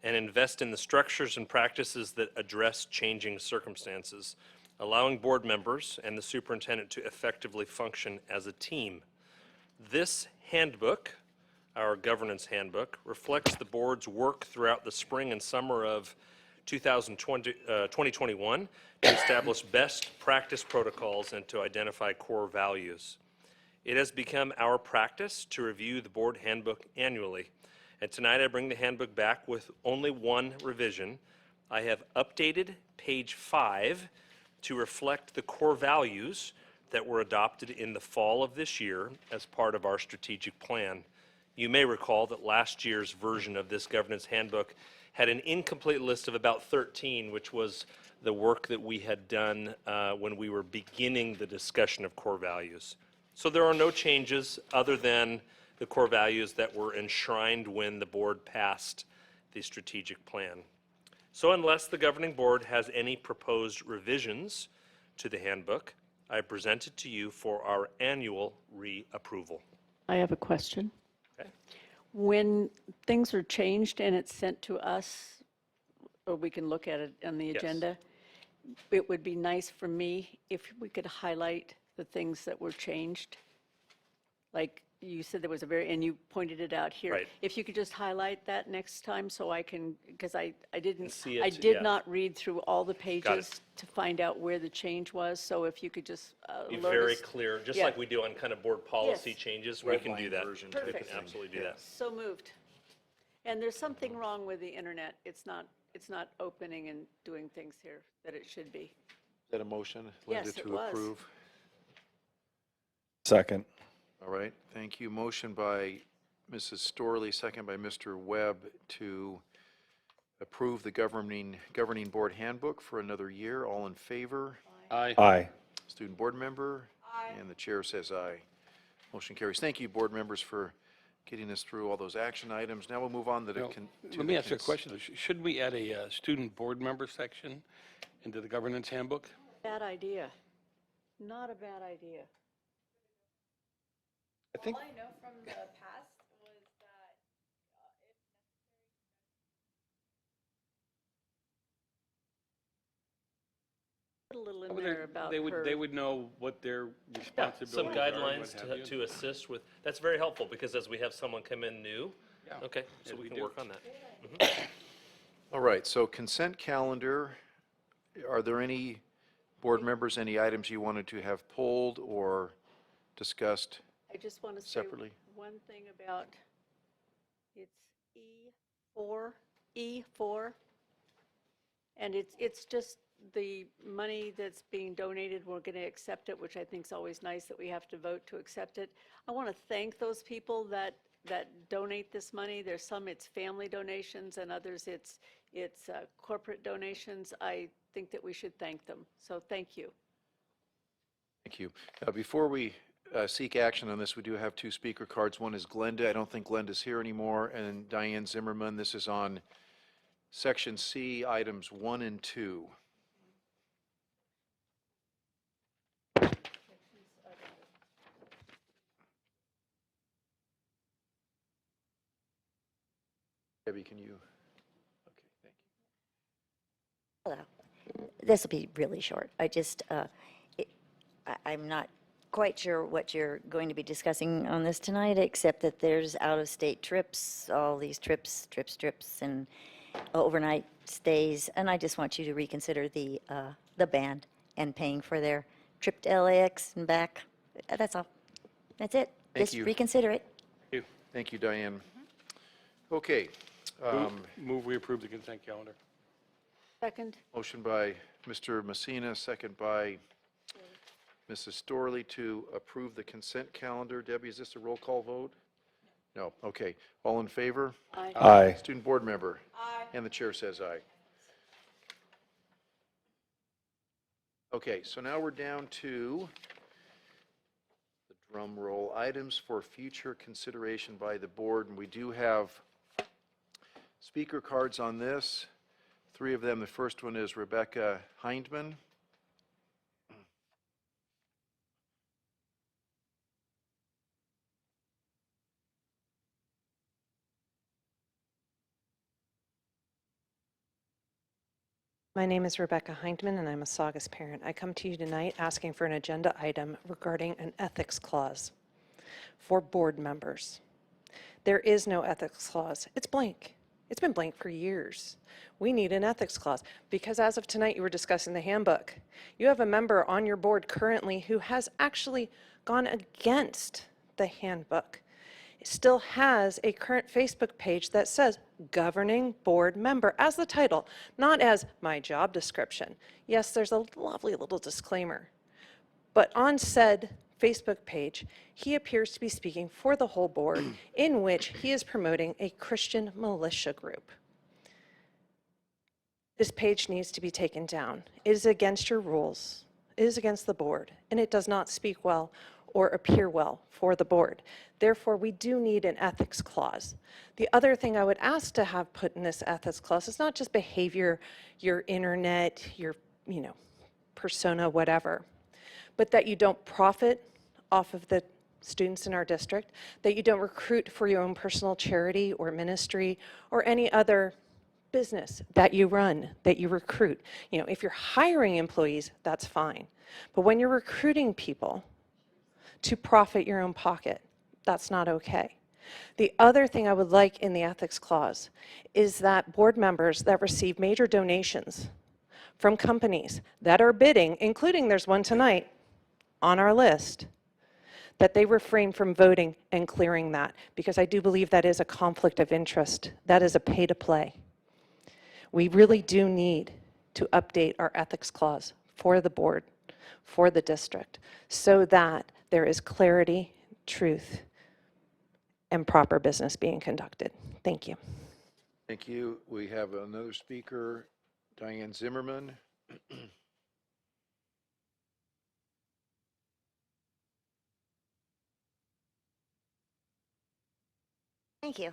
and invest in the structures and practices that address changing circumstances. allowing board members and the superintendent to effectively function as a team. This handbook, our governance handbook, reflects the board's work throughout the spring and summer of 2021 to establish best practice protocols and to identify core values. It has become our practice to review the board handbook annually, and tonight I bring the handbook back with only one revision. I have updated page 5 to reflect the core values that were adopted in the fall of this year as part of our strategic plan. You may recall that last year's version of this governance handbook had an incomplete list of about 13, which was the work that we had done when we were beginning the discussion of core values. So there are no changes other than the core values that were enshrined when the board passed the strategic plan. So unless the governing board has any proposed revisions to the handbook, I present it to you for our annual reapproval. I have a question. Okay. When things are changed and it's sent to us, or we can look at it on the Yes. agenda, it would be nice for me if we could highlight the things that were changed. Like you said, there was a and you pointed it out here. Right. If you could just highlight that next time so I can, because I didn't, see it, I did yeah. not read through all the pages to find out where the change was. So if you could just Be alert very us. clear, just Yeah. like we do on kind of board policy Yes. changes, we can do that. version We Perfect. can absolutely do that. So moved. And there's something wrong with the internet. It's not opening and doing things here that it should be. Is that a motion, Linda, Yes, it to was. approve? Second. All right, thank you. Motion by Mrs. Storley, second by Mr. Webb to approve the governing board handbook for another year. All in favor? Aye. Aye. Student board member? Aye. And the chair says aye. Motion carries. Thank you, board members, for getting us through all those action items. Now we'll move on to the. Now, let me ask you a question. though. Should we add a student board member section into the governance handbook? Bad idea. Not a bad idea. I think All I know from the past was that Put a little in Well, there about They her. would know what their Some responsibilities are. and guidelines what have you. to assist with, that's very helpful because as we have someone come in new, Yeah. okay, so Yeah, we we can do. work on that. All right, so consent calendar. Are there any board members, any items you wanted to have pulled or discussed? I just want to say separately? one thing about, it's E4, and it's just the money that's being donated, we're going to accept it, which I think is always nice that we have to vote to accept it. I want to thank those people that donate this money. There's some it's family donations and others it's corporate donations. I think that we should thank them, so thank you. Thank you. Before we seek action on this, we do have two speaker cards. One is Glenda. I don't think Glenda's here anymore. And Diane Zimmerman. This is on Section C, items 1 and 2. Debbie, can you? Okay, thank you. Hello. This will be really short. I'm not quite sure what you're going to be discussing on this tonight, except that there's out-of-state trips, all these trips, and overnight stays, and I just want you to reconsider the band and paying for their trip to LAX and back. That's all. That's it. Thank Just you. reconsider it. Thank you, Diane. Okay. Move we approve the consent calendar. Second? Motion by Mr. Messina, second by Mrs. Storley to approve the consent calendar. Debbie, is this a roll call vote? No. Okay. All in favor? Aye. Aye. Student board member? Aye. And the chair says aye. Okay, so now we're down to the drum roll items for future consideration by the board, and we do have speaker cards on this. 3 of them. The first one is Rebecca Hindman. My name is Rebecca Hindman, and I'm a Saugus parent. I come to you tonight asking for an agenda item regarding an ethics clause for board members. There is no ethics clause. It's blank. It's been blank for years. We need an ethics clause because as of tonight, you were discussing the handbook. You have a member on your board currently who has actually gone against the handbook. It still has a current Facebook page that says governing board member as the title, not as my job description. Yes, there's a lovely little disclaimer, but on said Facebook page, he appears to be speaking for the whole board in which he is promoting a Christian militia group. This page needs to be taken down. It is against your rules. It is against the board, and it does not speak well or appear well for the board. Therefore, we do need an ethics clause. The other thing I would ask to have put in this ethics clause is not just behavior, your internet, your, persona, whatever, but that you don't profit off of the students in our district, that you don't recruit for your own personal charity or ministry or any other business that you run, that you recruit. If you're hiring employees, that's fine. But when you're recruiting people to profit your own pocket, that's not okay. The other thing I would like in the ethics clause is that board members that receive major donations from companies that are bidding, including there's one tonight on our list, that they refrain from voting and clearing that, because I do believe that is a conflict of interest. That is a pay to play. We really do need to update our ethics clause for the board, for the district, so that there is clarity, truth, and proper business being conducted. Thank you. Thank you. We have another speaker, Diane Zimmerman. Thank you.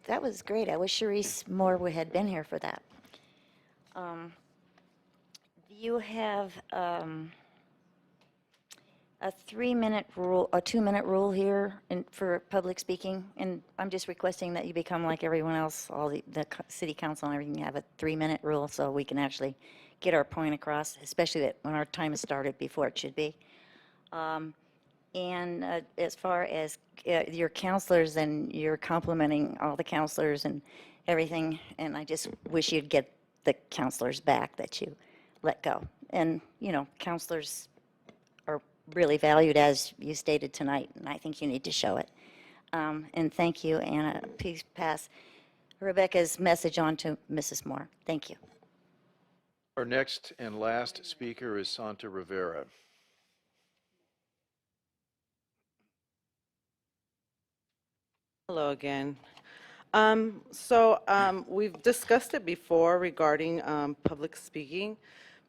That was great. I wish Sharice Moore had been here for that. You have a 3-minute rule, a 2-minute rule here for public speaking, and I'm just requesting that you become like everyone else, all the city council and everything, have a 3-minute rule so we can actually get our point across, especially that when our time is started before it should be. And as far as your counselors, and you're complimenting all the counselors and everything, and I just wish you'd get the counselors back that you let go. And, counselors are really valued, as you stated tonight, and I think you need to show it. And thank you, Anna. Please pass Rebecca's message on to Mrs. Moore. Thank you. Our next and last speaker is Santa Rivera. Hello again. We've discussed it before regarding public speaking,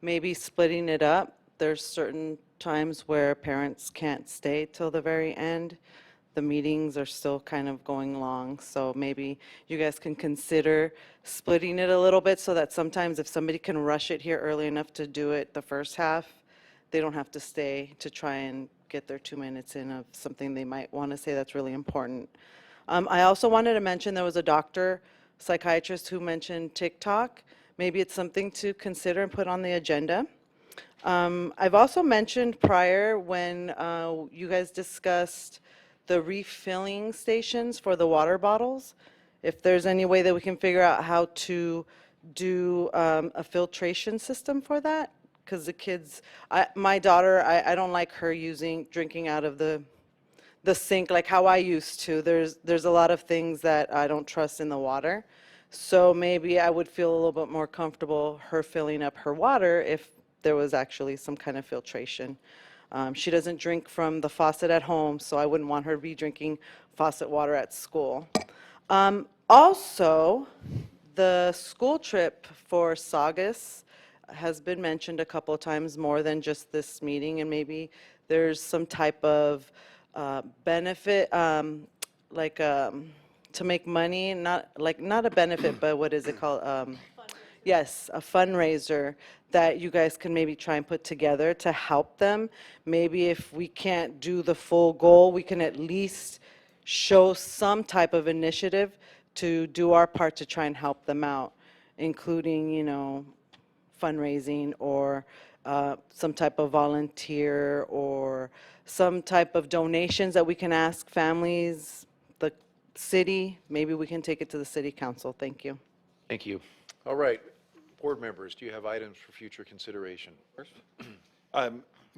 maybe splitting it up. There's certain times where parents can't stay till the very end. The meetings are still kind of going long, so maybe you guys can consider splitting it a little bit so that sometimes if somebody can rush it here early enough to do it the first half, they don't have to stay to try and get their 2 minutes in of something they might want to say that's really important. I also wanted to mention there was a doctor, psychiatrist, who mentioned TikTok. Maybe it's something to consider and put on the agenda. I've also mentioned prior when you guys discussed the refilling stations for the water bottles, if there's any way that we can figure out how to do a filtration system for that, because the kids, my daughter, I don't like her drinking out of the sink like how I used to. There's a lot of things that I don't trust in the water. So maybe I would feel a little bit more comfortable her filling up her water if there was actually some kind of filtration. She doesn't drink from the faucet at home, so I wouldn't want her to be drinking faucet water at school. Also, the school trip for Saugus has been mentioned a couple of times more than just this meeting, and maybe there's some type of benefit, to make money, not a benefit, but what is it called? Yes, a fundraiser that you guys can maybe try and put together to help them. Maybe if we can't do the full goal, we can at least show some type of initiative to do our part to try and help them out, including, fundraising or some type of volunteer or some type of donations that we can ask families, the city, maybe we can take it to the city council. Thank you. Thank you. All right, board members, do you have items for future consideration?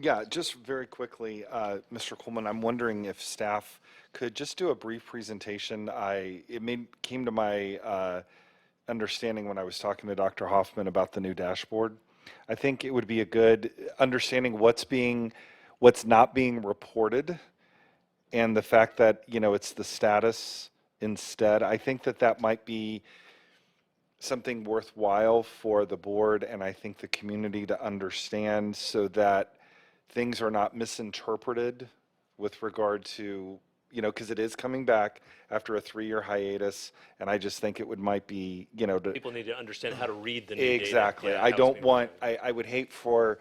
Yeah, just very quickly, Mr. Coleman, I'm wondering if staff could just do a brief presentation. Came to my understanding when I was talking to Dr. Hoffman about the new dashboard. I think it would be a good understanding what's not being reported, and the fact that, it's the status instead. I think that might be something worthwhile for the board and I think the community to understand, so that things are not misinterpreted with regard to, because it is coming back after a 3-year hiatus, and I just think it might be, People need to understand how to read the new data. Exactly. Yeah, I how it's don't being want, reported. I would hate for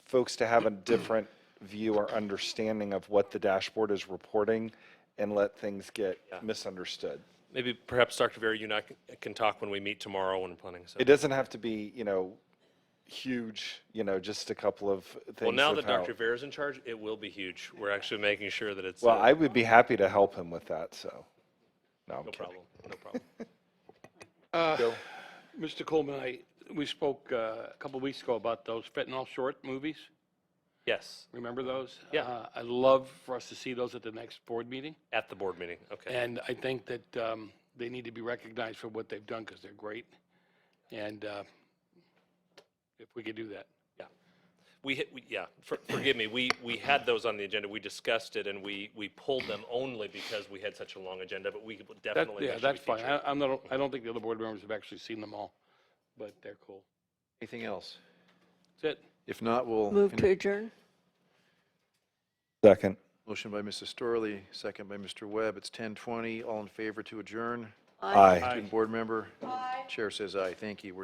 folks to have a different view or understanding of what the dashboard is reporting and let things get misunderstood. Maybe perhaps Dr. Vera, you and I can talk when we meet tomorrow when we're planning. It doesn't have to be, huge, just a couple of things. Well, now of that how- Dr. Vera's in charge, it will be huge. We're actually making sure that it's. Well, I would be happy to help him with that, so. No, I'm No kidding. problem, no problem. Mr. Coleman, we spoke a couple weeks ago about those fentanyl short movies. Yes, Remember those? Yeah. I'd love for us to see those at the next board meeting. at the board meeting, okay. And I think that they need to be recognized for what they've done because they're great. And if we could do that. Forgive me, we had those on the agenda, we discussed it, and we pulled them only because we had such a long agenda, but we would definitely. Yeah, make sure that's we fine. feature it. I don't think the other board members have actually seen them all, but they're cool. Anything else? That's it. If not, we'll. Move to adjourn? Second. Motion by Mrs. Storley, second by Mr. Webb. It's 10:20. All in favor to adjourn? Aye. Student board member? Aye. Chair says aye. Thank you. We're